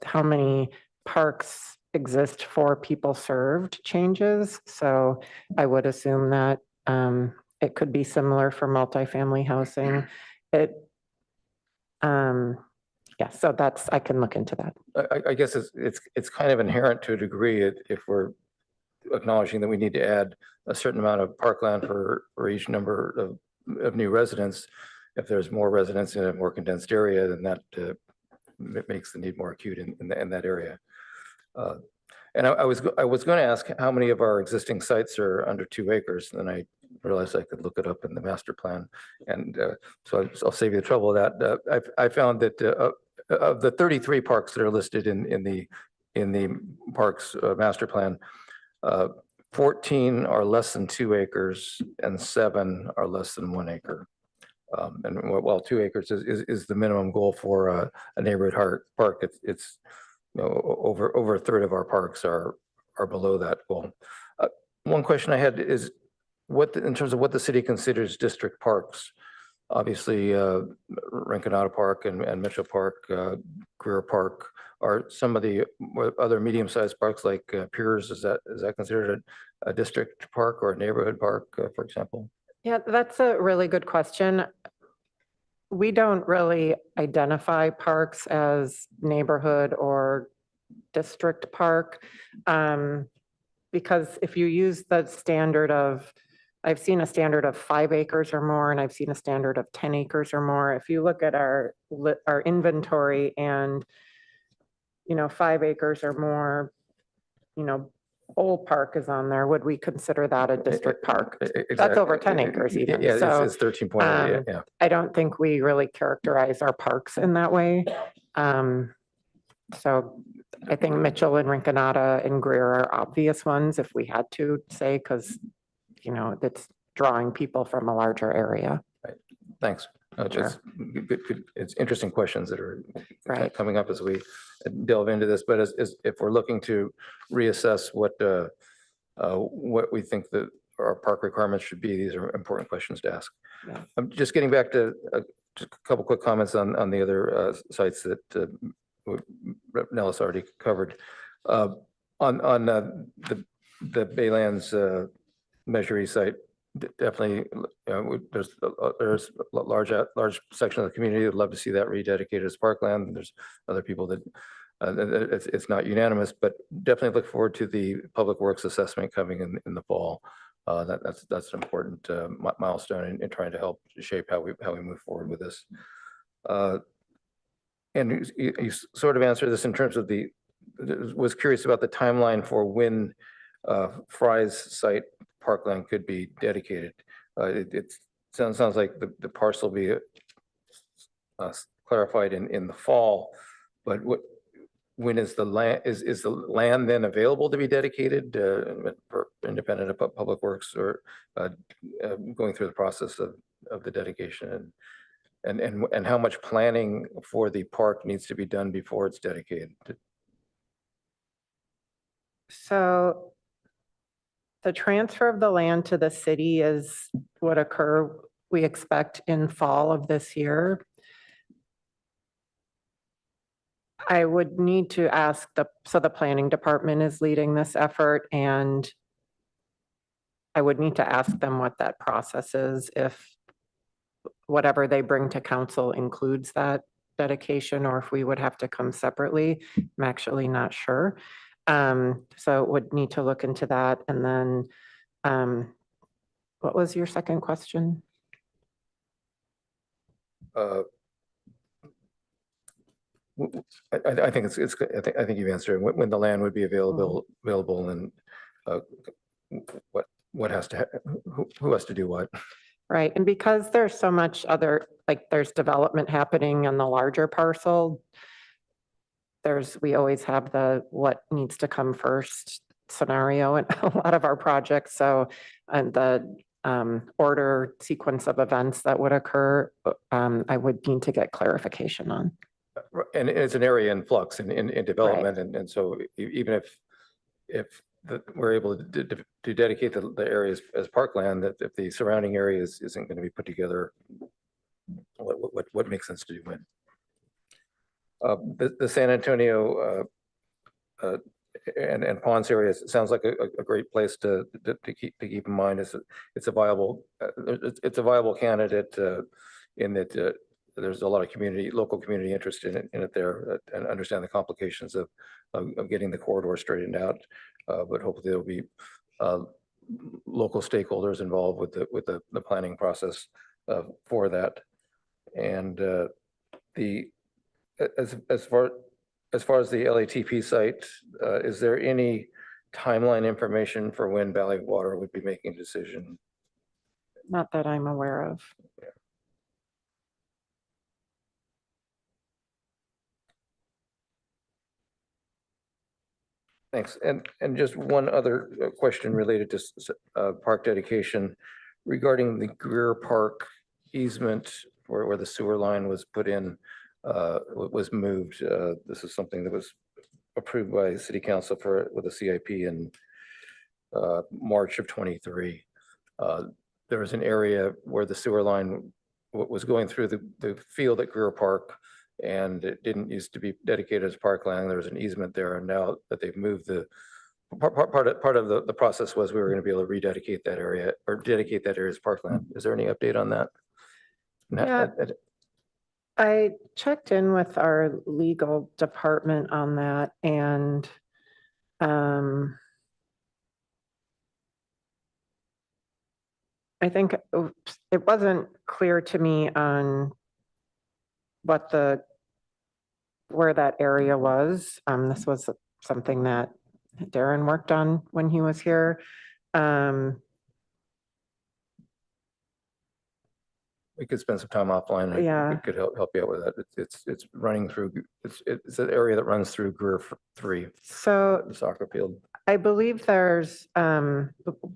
how many parks exist for people served changes. So I would assume that it could be similar for multifamily housing. Yeah, so I can look into that. I guess it's kind of inherent to a degree if we're acknowledging that we need to add a certain amount of parkland for each number of new residents. If there's more residents in a more condensed area, then that makes the need more acute in that area. And I was going to ask how many of our existing sites are under 2 acres, and then I realized I could look it up in the master plan, and so I'll save you the trouble of that. I found that of the 33 parks that are listed in the parks master plan, 14 are less than 2 acres and 7 are less than 1 acre. And while 2 acres is the minimum goal for a neighborhood park, it's over a third of our parks are below that goal. One question I had is in terms of what the city considers district parks. Obviously, Rinconada Park and Mitchell Park, Greer Park are some of the other medium-sized parks like Piers, is that considered a district park or a neighborhood park, for example? Yeah, that's a really good question. We don't really identify parks as neighborhood or district park. Because if you use the standard of, I've seen a standard of 5 acres or more, and I've seen a standard of 10 acres or more. If you look at our inventory and, 5 acres or more, Old Park is on there, would we consider that a district park? That's over 10 acres even. Yeah, So, it's 13.8, yeah. I don't think we really characterize our parks in that way. So I think Mitchell and Rinconada and Greer are obvious ones if we had to say, because, it's drawing people from a larger area. Thanks. Just it's interesting questions that are coming up as we delve into this. But as if we're looking to reassess what we think that our park requirements should be, these are important questions to ask. Yeah. I'm just getting back to just a couple quick comments on the other sites that Nellis already covered. On the Baylands Measure site, definitely, there's a large section of the community that would love to see that rededicated as parkland. There's other people that it's not unanimous, but definitely look forward to the public works assessment coming in the fall. That's an important milestone in trying to help shape how we move forward with this. And you sort of answered this in terms of was curious about the timeline for when Fry's site parkland could be dedicated. It sounds like the parcel will be clarified in the fall, but when is the land then available to be dedicated for independent of public works, or going through the process of the dedication, and how much planning for the park needs to be done before it's dedicated? So the transfer of the land to the city would occur, we expect, in fall of this year. I would need to ask so the planning department is leading this effort, and I would need to ask them what that process is, if whatever they bring to council includes that dedication, or if we would have to come separately. I'm actually not sure. So would need to look into that. And then, what was your second question? I think I think you've answered when the land would be available, and what has to who has to do what. Right, and because there's so much other, like there's development happening on the larger parcel, we always have the what needs to come first scenario in a lot of our projects. So, and the order sequence of events that would occur, I would need to get clarification on. And it's an area in flux in development, right. And so even if we're able to dedicate the areas as parkland, that if the surrounding areas isn't going to be put together, what makes sense to do when? The San Antonio and Ponce area sounds like a great place to keep in mind. It's a viable candidate in that there's a lot of local community interest in it there, and understand the complications of getting the corridor straightened out. But hopefully there'll be local stakeholders involved with the planning process for that. And as far as the LATP site, is there any timeline information for when Valley Water would be making a decision? Not that I'm aware of. Yeah. Thanks. And just one other question related to park dedication regarding the Greer Park easement where the sewer line was put in, was moved. This is something that was approved by City Council with a CIP in March of 23. There was an area where the sewer line was going through the field at Greer Park, and it didn't used to be dedicated as parkland. There was an easement there, and now that they've moved the part of the process was we were going to be able to rededicate that area or dedicate that area as parkland. Is there any update on that? Yeah. I checked in with our legal department on that, and I think it wasn't clear to me on where that area was. This was something that Darren worked on when he was here. We could spend some time offline. And Yeah. could help you out with that. It's running through. It's an area that runs through Greer 3. So the soccer field. I believe there's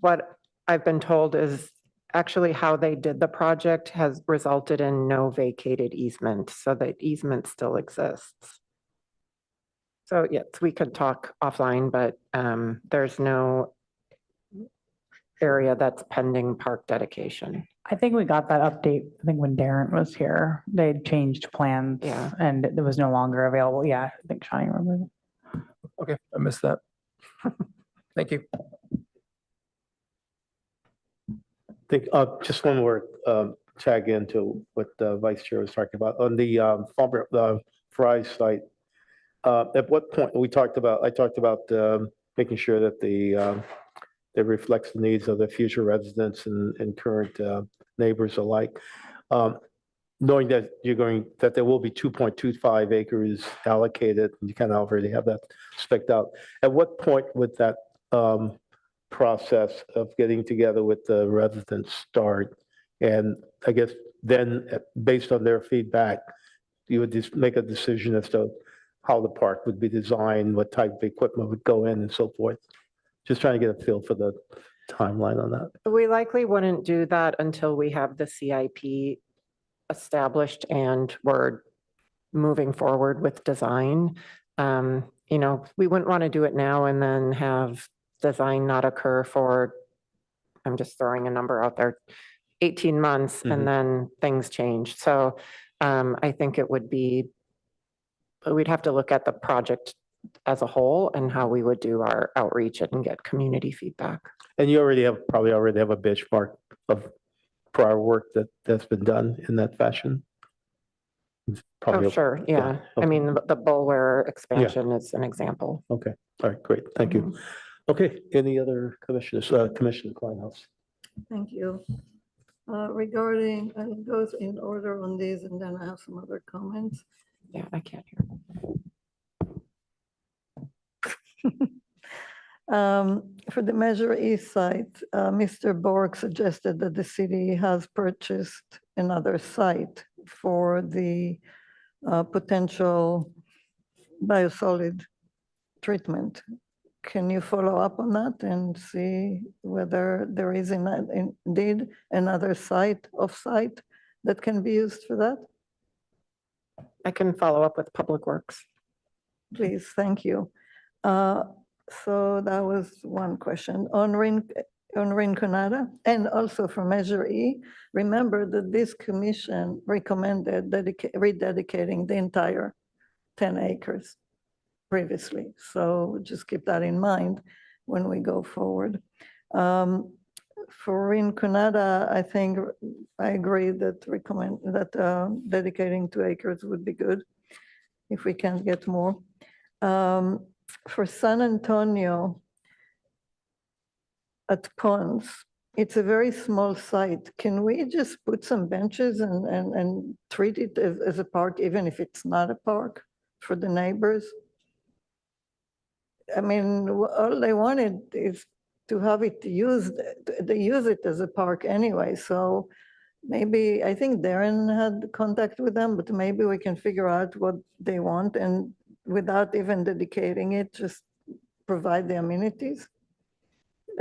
what I've been told is actually how they did the project has resulted in no vacated easement, so the easement still exists. So yes, we could talk offline, but there's no area that's pending park dedication. I think we got that update, I think when Darren was here, they'd changed plans. Yeah. And it was no longer available. Yeah, I think Shawnee remembers. Okay, I missed that. Thank you. Think, just one more tag into what the vice chair was talking about on the Fry's site. At what point I talked about making sure that it reflects the needs of the future residents and current neighbors alike. Knowing that that there will be 2.25 acres allocated, you kind of already have that spec'd out. At what point would that process of getting together with the residents start? And I guess then, based on their feedback, you would just make a decision as to how the park would be designed, what type of equipment would go in and so forth. Just trying to get a feel for the timeline on that. We likely wouldn't do that until we have the CIP established and we're moving forward with design. We wouldn't want to do it now and then have design not occur for, I'm just throwing a number out there, 18 months, and then things change. So I think we'd have to look at the project as a whole and how we would do our outreach and get community feedback. And you probably already have a benchmark of prior work that's been done in that fashion. Oh, sure, yeah. I okay. mean, the Bullware expansion is an example. Okay, all right, great, thank you. Okay, any other commissioners? Commissioner Kleinhaus. Thank you. Regarding, it goes in order on these, and then I have some other comments. Yeah, I can't hear. For the Measure E site, Mr. Borg suggested that the city has purchased another site for the potential biosolid treatment. Can you follow up on that and see whether there is indeed another site off-site that can be used for that? I can follow up with Public Works. Please, thank you. So that was one question. On Rinconada, and also for Measure E, remember that this commission recommended rededicating the entire 10 acres previously. So just keep that in mind when we go forward. For Rinconada, I think I agree that dedicating 2 acres would be good if we can get more. For San Antonio at Ponce, it's a very small site. Can we just put some benches and treat it as a park, even if it's not a park for the neighbors? I mean, all they wanted is to have it used. They use it as a park anyway. So maybe, I think Darren had contact with them, but maybe we can figure out what they want and without even dedicating it, just provide the amenities.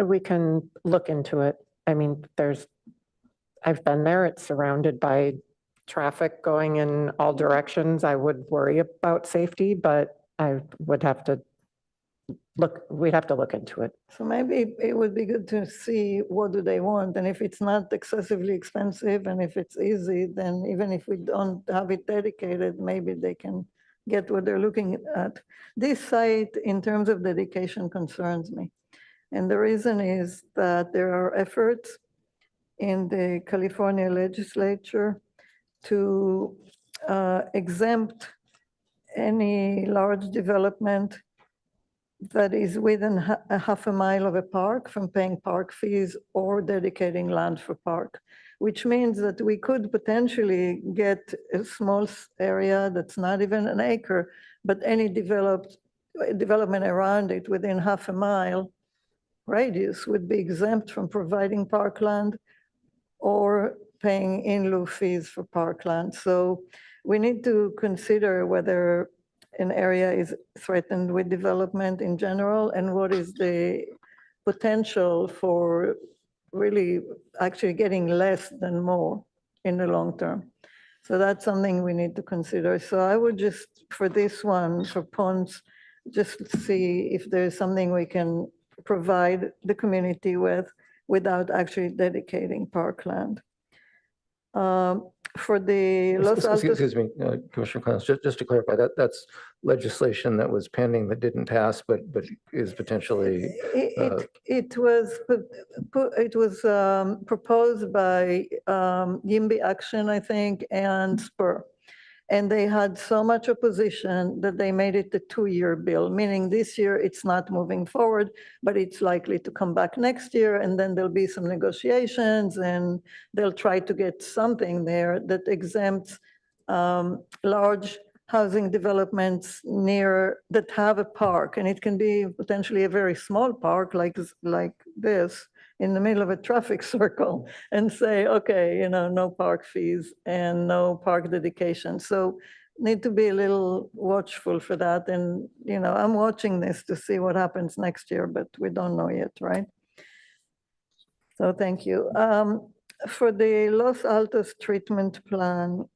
We can look into it. I mean, I've been there, it's surrounded by traffic going in all directions. I would worry about safety, but I would have to we'd have to look into it. So maybe it would be good to see what do they want, and if it's not excessively expensive, and if it's easy, then even if we don't have it dedicated, maybe they can get what they're looking at. This site, in terms of dedication, concerns me. And the reason is that there are efforts in the California legislature to exempt any large development that is within a half a mile of a park from paying park fees or dedicating land for park, which means that we could potentially get a small area that's not even an acre, but any development around it within half a mile radius would be exempt from providing parkland or paying in lieu fees for parkland. So we need to consider whether an area is threatened with development in general and what is the potential for really actually getting less than more in the long term. So that's something we need to consider. So I would just, for this one, for ponds, just see if there's something we can provide the community with without actually dedicating parkland. For the Los Altos. Excuse me, Commissioner Clance, just to clarify, that's legislation that was pending that didn't pass, but is potentially. It was proposed by YIMBY Action, I think, and Spur. And they had so much opposition that they made it a 2-year bill, meaning this year it's not moving forward, but it's likely to come back next year. And then there'll be some negotiations and they'll try to get something there that exempts large housing developments near that have a park. And it can be potentially a very small park like this in the middle of a traffic circle and say, okay, no park fees and no park dedication. So need to be a little watchful for that. And, I'm watching this to see what happens next year, but we don't know yet, right? So thank you. For the Los Altos treatment plan,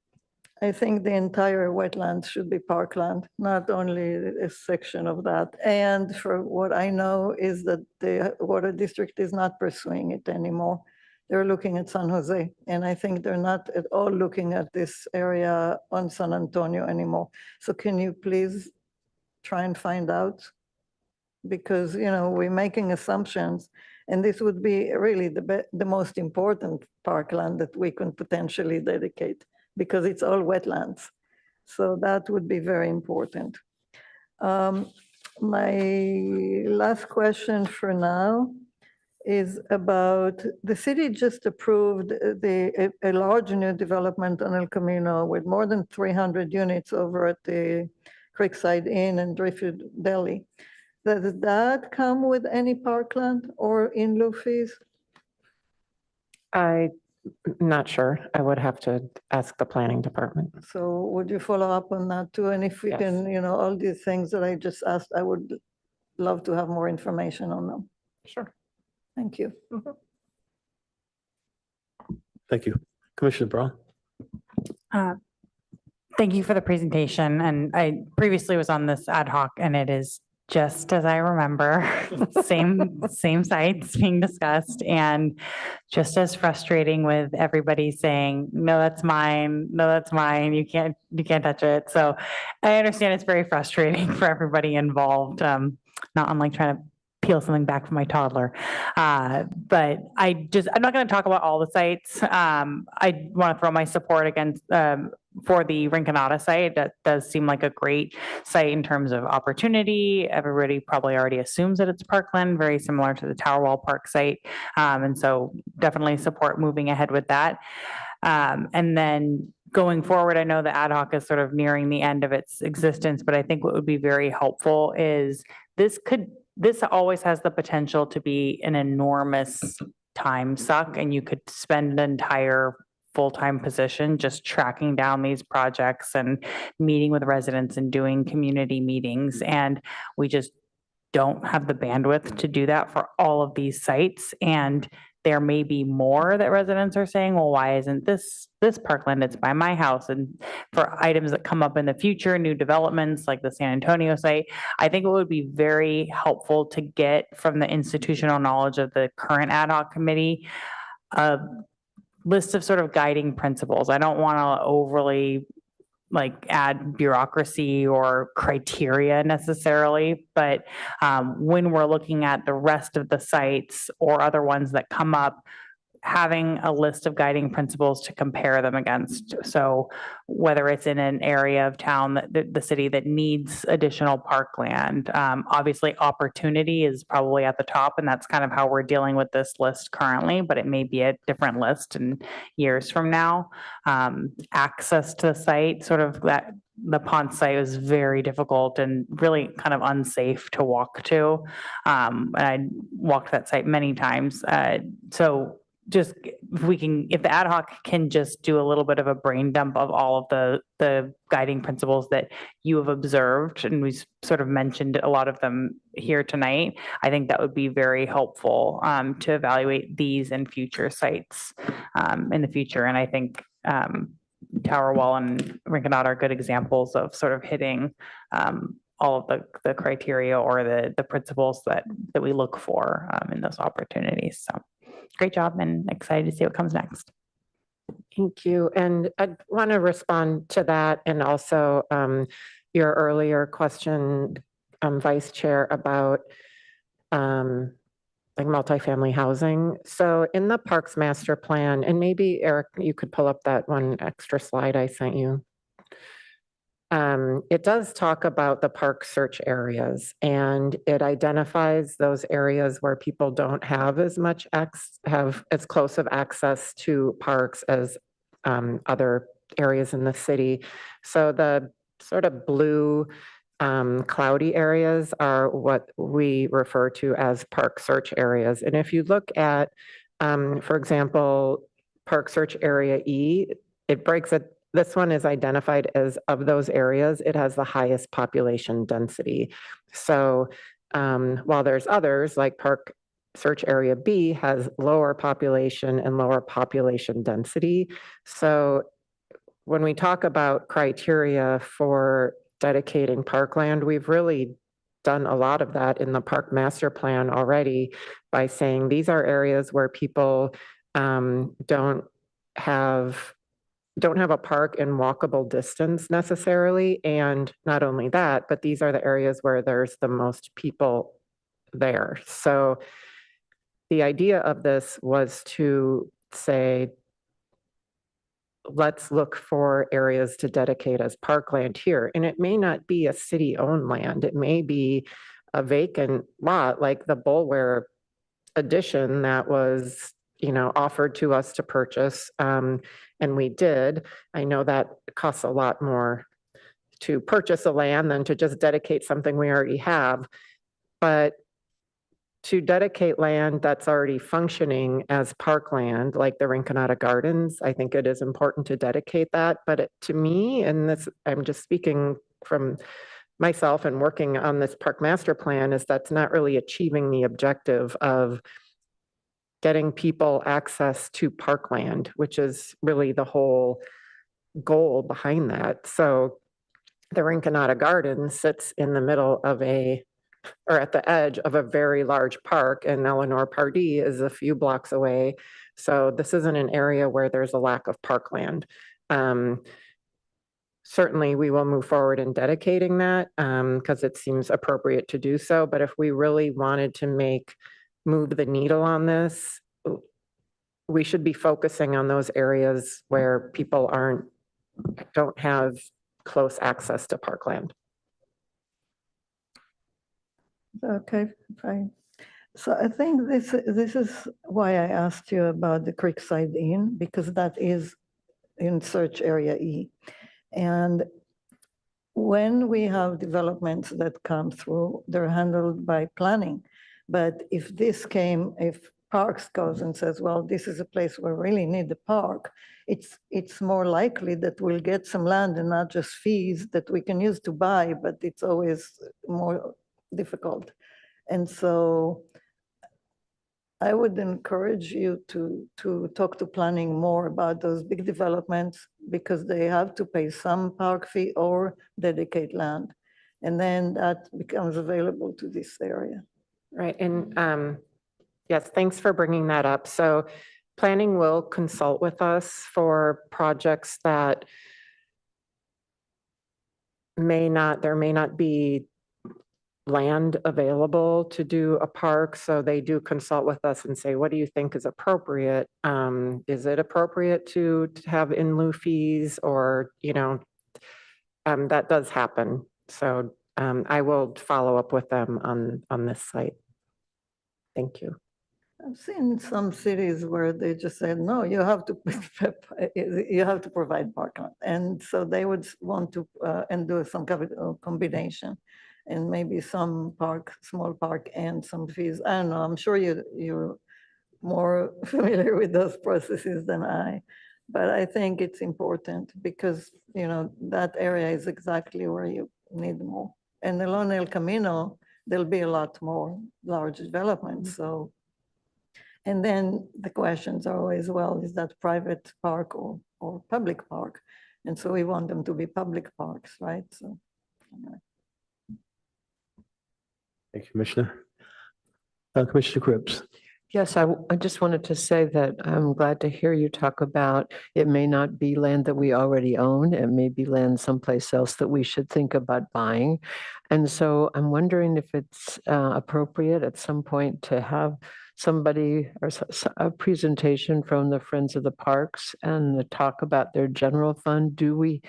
I think the entire wetland should be parkland, not only a section of that. And for what I know is that the water district is not pursuing it anymore. They're looking at San Jose, and I think they're not at all looking at this area on San Antonio anymore. So can you please try and find out? Because, we're making assumptions, and this would be really the most important parkland that we can potentially dedicate, because it's all wetlands. So that would be very important. My last question for now is about, the city just approved a large new development on El Camino with more than 300 units over at the Creekside Inn and Driftwood Deli. Does that come with any parkland or in lieu fees? I'm not sure. I would have to ask the planning department. So would you follow up on that too? And if we Yes. can, all these things that I just asked, I would love to have more information on them. Sure. Thank you. Thank you. Commissioner Braun? Thank you for the presentation. And I previously was on this ad hoc, and it is just as I remember, same sites being discussed, and just as frustrating with everybody saying, no, that's mine. No, that's mine. You can't touch it. So I understand it's very frustrating for everybody involved. Not unlike trying to peel something back from my toddler. But I'm not going to talk about all the sites. I want to throw my support against for the Rinconada site. That does seem like a great site in terms of opportunity. Everybody probably already assumes that it's parkland, very similar to the Tower Wall Park site. And so definitely support moving ahead with that. And then going forward, I know the ad hoc is sort of nearing the end of its existence, but I think what would be very helpful is this always has the potential to be an enormous time suck, and you could spend an entire full-time position just tracking down these projects and meeting with residents and doing community meetings. And we just don't have the bandwidth to do that for all of these sites. And there may be more that residents are saying, well, why isn't this parkland? It's by my house. And for items that come up in the future, new developments like the San Antonio site, I think it would be very helpful to get from the institutional knowledge of the current ad hoc committee a list of sort of guiding principles. I don't want to overly like add bureaucracy or criteria necessarily, but when we're looking at the rest of the sites or other ones that come up, having a list of guiding principles to compare them against. So whether it's in an area of town that the city that needs additional parkland, obviously opportunity is probably at the top, and that's kind of how we're dealing with this list currently, but it may be a different list in years from now. Access to the site, sort of that the pond site was very difficult and really kind of unsafe to walk to. And I walked that site many times. So just if the ad hoc can just do a little bit of a brain dump of all of the guiding principles that you have observed, and we sort of mentioned a lot of them here tonight, I think that would be very helpful to evaluate these and future sites in the future. And I think Tower Wall and Rinconada are good examples of sort of hitting all of the criteria or the principles that we look for in those opportunities. So great job, and excited to see what comes next. Thank you. And I want to respond to that and also your earlier question, Vice Chair, about like multifamily housing. So in the Parks Master Plan, and maybe Eric, you could pull up that one extra slide I sent you. It does talk about the park search areas, and it identifies those areas where people don't have as much have as close of access to parks as other areas in the city. So the sort of blue cloudy areas are what we refer to as park search areas. And if you look at, for example, park search area E, it breaks it. This one is identified as, of those areas, it has the highest population density. So while there's others, like Park Search Area B has lower population and lower population density. So when we talk about criteria for dedicating parkland, we've really done a lot of that in the Park Master Plan already by saying these are areas where people don't have a park in walkable distance necessarily. And not only that, but these are the areas where there's the most people there. So the idea of this was to say, let's look for areas to dedicate as parkland here. And it may not be a city-owned land. It may be a vacant lot like the Bulware addition that was, offered to us to purchase. And we did. I know that costs a lot more to purchase a land than to just dedicate something we already have. But to dedicate land that's already functioning as parkland, like the Rinconada Gardens, I think it is important to dedicate that. But to me, and this, I'm just speaking from myself and working on this Park Master Plan, is that's not really achieving the objective of getting people access to parkland, which is really the whole goal behind that. So the Rinconada Garden sits in the middle of or at the edge of a very large park, and Eleanor Pardee is a few blocks away. So this isn't an area where there's a lack of parkland. Certainly we will move forward in dedicating that because it seems appropriate to do so. But if we really wanted to move the needle on this, we should be focusing on those areas where people don't have close access to parkland. Okay, fine. So I think this is why I asked you about the Creekside Inn, because that is in search area E. And when we have developments that come through, they're handled by planning. But if Parks goes and says, well, this is a place where we really need the park, it's more likely that we'll get some land and not just fees that we can use to buy, but it's always more difficult. And so I would encourage you to talk to planning more about those big developments because they have to pay some park fee or dedicate land. And then that becomes available to this area. Right, and yes, thanks for bringing that up. So planning will consult with us for projects that there may not be land available to do a park. So they do consult with us and say, what do you think is appropriate? Is it appropriate to have in lieu fees or, that does happen. So I will follow up with them on this site. Thank you. I've seen some cities where they just said, no, you have to provide parking. And so they would want to and do some kind of combination and maybe some small park and some fees. I don't know, I'm sure you're more familiar with those processes than I, but I think it's important because, that area is exactly where you need more. And along El Camino, there'll be a lot more large developments, so. And then the questions are always, well, is that private park or public park? And so we want them to be public parks, right? So. Anyway. Thank you, Commissioner. Commissioner Cripps. Yes, I just wanted to say that I'm glad to hear you talk about it may not be land that we already own. It may be land someplace else that we should think about buying. And so I'm wondering if it's appropriate at some point to have somebody or a presentation from the Friends of the Parks and talk about their general fund. Do we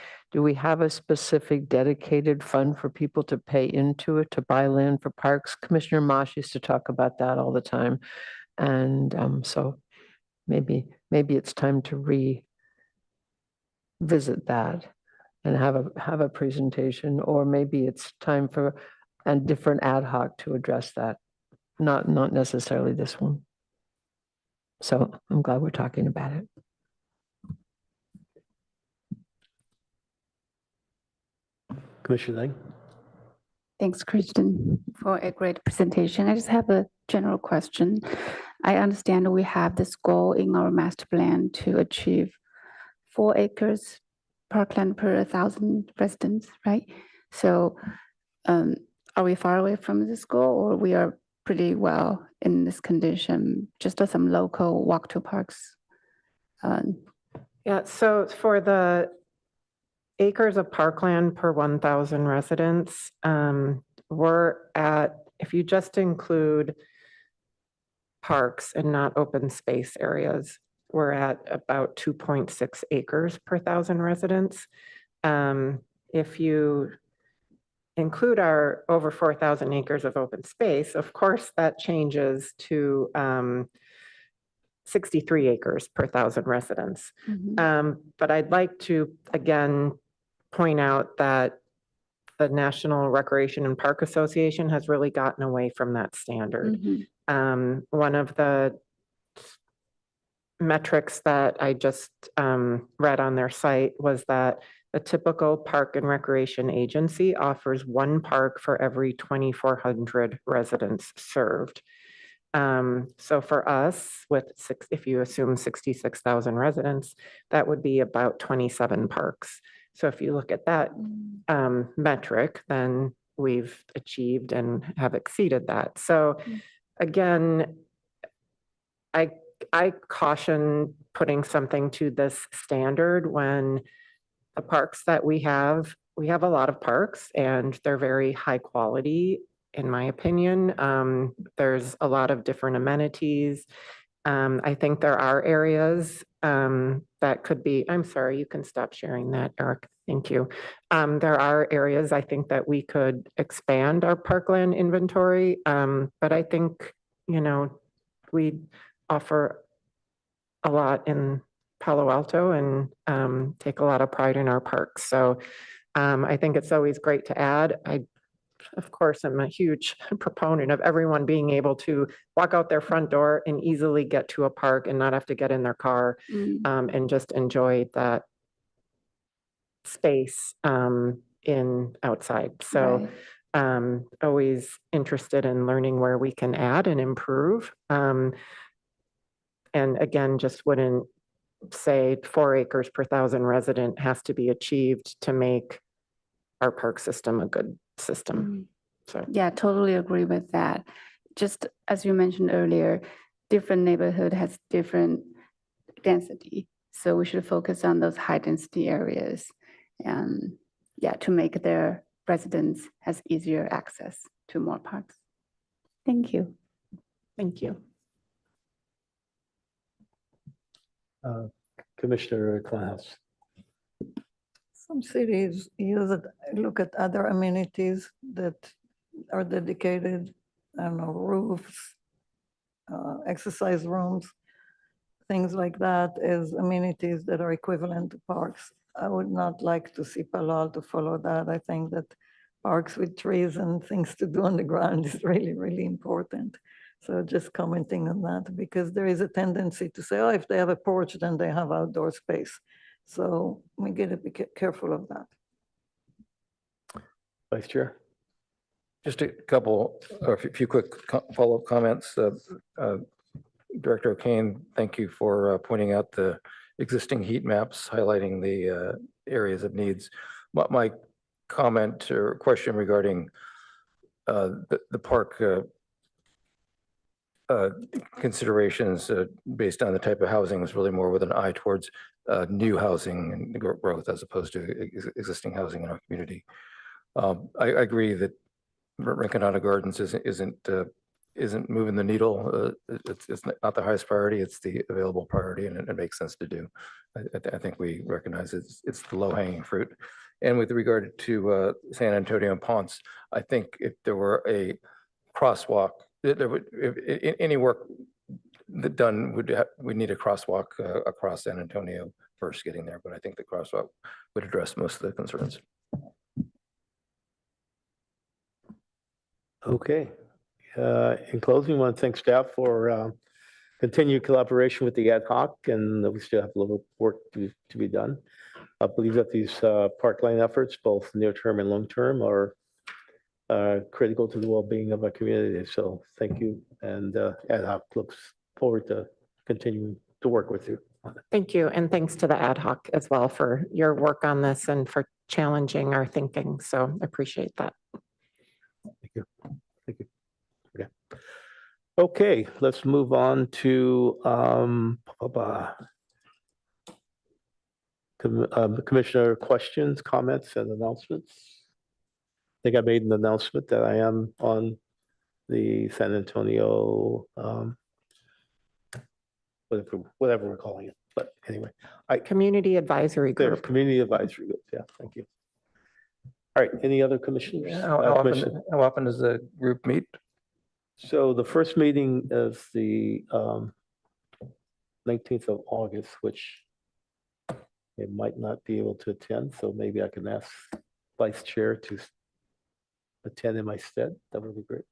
have a specific dedicated fund for people to pay into it to buy land for parks? Commissioner Mosh used to talk about that all the time. And so maybe it's time to revisit that and have a presentation, or maybe it's time for a different ad hoc to address that. Not necessarily this one. So I'm glad we're talking about it. Commissioner Lang. Thanks, Kristen, for a great presentation. I just have a general question. I understand we have this goal in our master plan to achieve 4 acres parkland per 1,000 residents, right? So are we far away from this goal, or we are pretty well in this condition, just some local walk to parks? Yeah, so for the acres of parkland per 1,000 residents, we're at, if you just include parks and not open space areas, we're at about 2.6 acres per 1,000 residents. If you include our over 4,000 acres of open space, of course, that changes to 63 acres per 1,000 residents. But I'd like to, again, point out that the National Recreation and Park Association has really gotten away from that standard. One of the metrics that I just read on their site was that a typical park and recreation agency offers 1 park for every 2,400 residents served. So for us, if you assume 66,000 residents, that would be about 27 parks. So if you look at that metric, then we've achieved and have exceeded that. So again, I caution putting something to this standard when the parks that we have a lot of parks and they're very high quality, in my opinion. There's a lot of different amenities. I think there are areas that could be, I'm sorry, you can stop sharing that, Eric. Thank you. There are areas I think that we could expand our parkland inventory, but I think, we offer a lot in Palo Alto and take a lot of pride in our parks. So I think it's always great to add. I, of course, am a huge proponent of everyone being able to walk out their front door and easily get to a park and not have to get in their car and just enjoy that space in outside. So Always interested in learning where we can add and improve. And again, just wouldn't say 4 acres per 1,000 resident has to be achieved to make our park system a good system. So Yeah, totally agree with that. Just as you mentioned earlier, different neighborhood has different density. So we should focus on those high density areas and yeah, to make their residents has easier access to more parks. Thank you. thank you. Commissioner Klaus. Some cities look at other amenities that are dedicated, I don't know, roofs, exercise rooms, things like that as amenities that are equivalent to parks. I would not like to see Palo Alto follow that. I think that parks with trees and things to do on the ground is really, really important. So just commenting on that, because there is a tendency to say, oh, if they have a porch, then they have outdoor space. So we gotta be careful of that. Vice Chair. Just a couple, or a few quick follow-up comments. Director O'Kane, thank you for pointing out the existing heat maps, highlighting the areas of needs. My comment or question regarding the park considerations based on the type of housing was really more with an eye towards new housing and growth as opposed to existing housing in our community. I agree that Rinconada Gardens isn't moving the needle. It's not the highest priority. It's the available priority, and it makes sense to do. I think we recognize it's the low hanging fruit. And with regard to San Antonio and Ponce, I think if there were a crosswalk, if any work done we need a crosswalk across San Antonio first getting there, but I think the crosswalk would address most of the concerns. Okay. In closing, I want to thank staff for continued collaboration with the ad hoc, and we still have a little work to be done. I believe that these parkland efforts, both near-term and long-term, are critical to the well-being of our community. So thank you, and ad hoc looks forward to continuing to work with you on it. Thank you. And thanks to the ad hoc as well for your work on this and for challenging our thinking. So I appreciate that. Thank you. Thank you. Okay. Okay, let's move on to Commissioner questions, comments, and announcements. I think I made an announcement that I am on the San Antonio, whatever we're calling it. But anyway, Community Advisory Group. Community Advisory Group. Yeah, thank you. All right, any other commissioners? How often does the group meet? So the first meeting is the 19th of August, which I might not be able to attend, so maybe I can ask Vice Chair to attend in my stead. That would be great.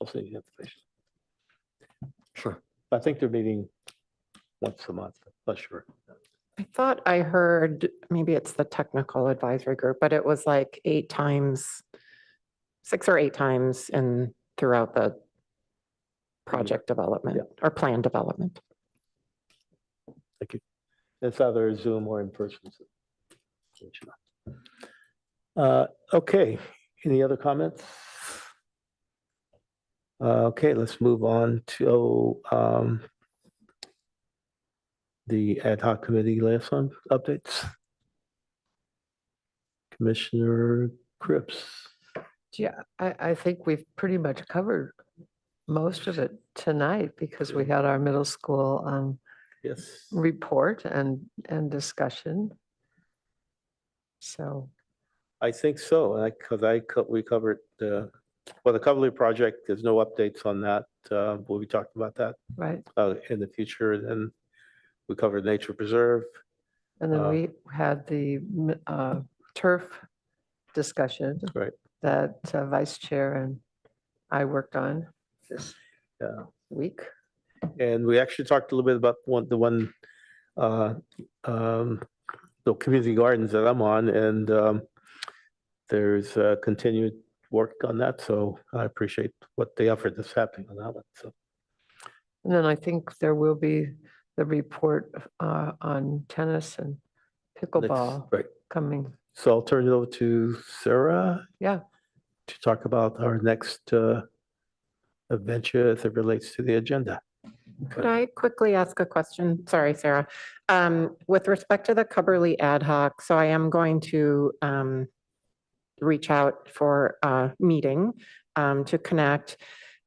I'll send you the information. Sure. I think they're meeting once a month, not sure. I thought I heard, maybe it's the technical advisory group, but it was like 8 times, 6 or 8 times throughout the project development or plan development. Thank you. It's either Zoom or in person. Okay, any other comments? Okay, let's move on to the ad hoc committee liaison updates. Commissioner Cripps. Yeah, I think we've pretty much covered most of it tonight because we had our middle school Yes. report and discussion. So I think so, because we covered the Coverly project. There's no updates on that. We'll be talking about that right. In the future. And then we covered nature preserve. And then we had the turf discussion that Vice Chair and I worked on this week. And we actually talked a little bit about the community gardens that I'm on, and there's continued work on that, so I appreciate what the effort that's happening on that one, so. And then I think there will be the report on tennis and pickleball Right, coming. so I'll turn it over to Sarah Yeah. to talk about our next adventure as it relates to the agenda. Could I quickly ask a question? Sorry, Sarah. With respect to the Cubberley ad hoc, so I am going to reach out for a meeting to connect.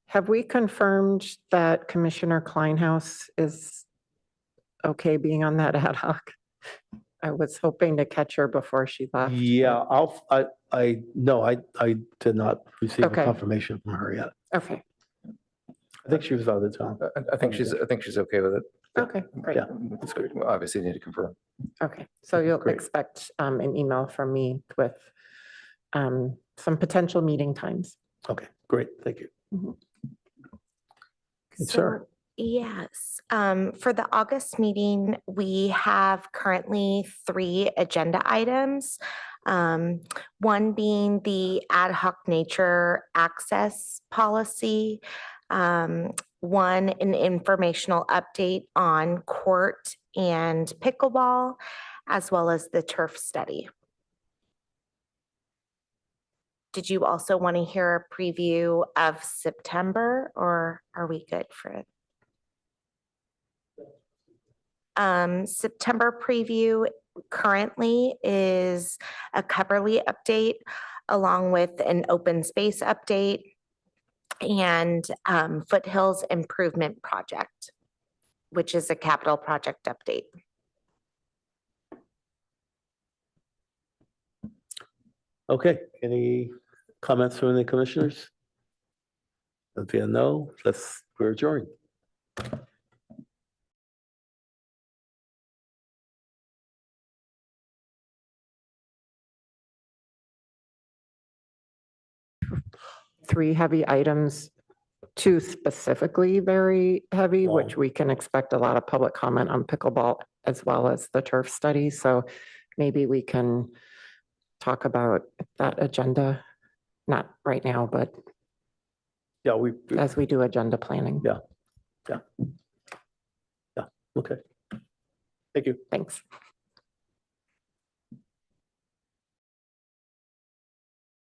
Have we confirmed that Commissioner Kleinhaus is okay being on that ad hoc? I was hoping to catch her before she left. Yeah, no, I did not receive a Okay. confirmation from her yet. Okay, I think she was out of town. I think she's okay with it. okay, great. Yeah. That's good. Well, obviously, you need to confirm. Okay, so you'll Great. expect an email from me with some potential meeting times. Okay, great, thank you. Mhm. Yes, sir. Yes, for the August meeting, we have currently 3 agenda items. One being the ad hoc nature access policy. One, an informational update on court and pickleball, as well as the turf study. Did you also want to hear a preview of September, or are we good for it? September preview currently is a Cubberley update along with an open space update and Foothills Improvement Project, which is a capital project update. Okay, any comments from the commissioners? If you no, we're adjourned. Three heavy items, two specifically very heavy, which we can expect a lot of public comment on pickleball as well as the turf study. So maybe we can talk about that agenda, not right now, but Yeah, as we do agenda planning. Yeah. Okay. Thank you. Thanks.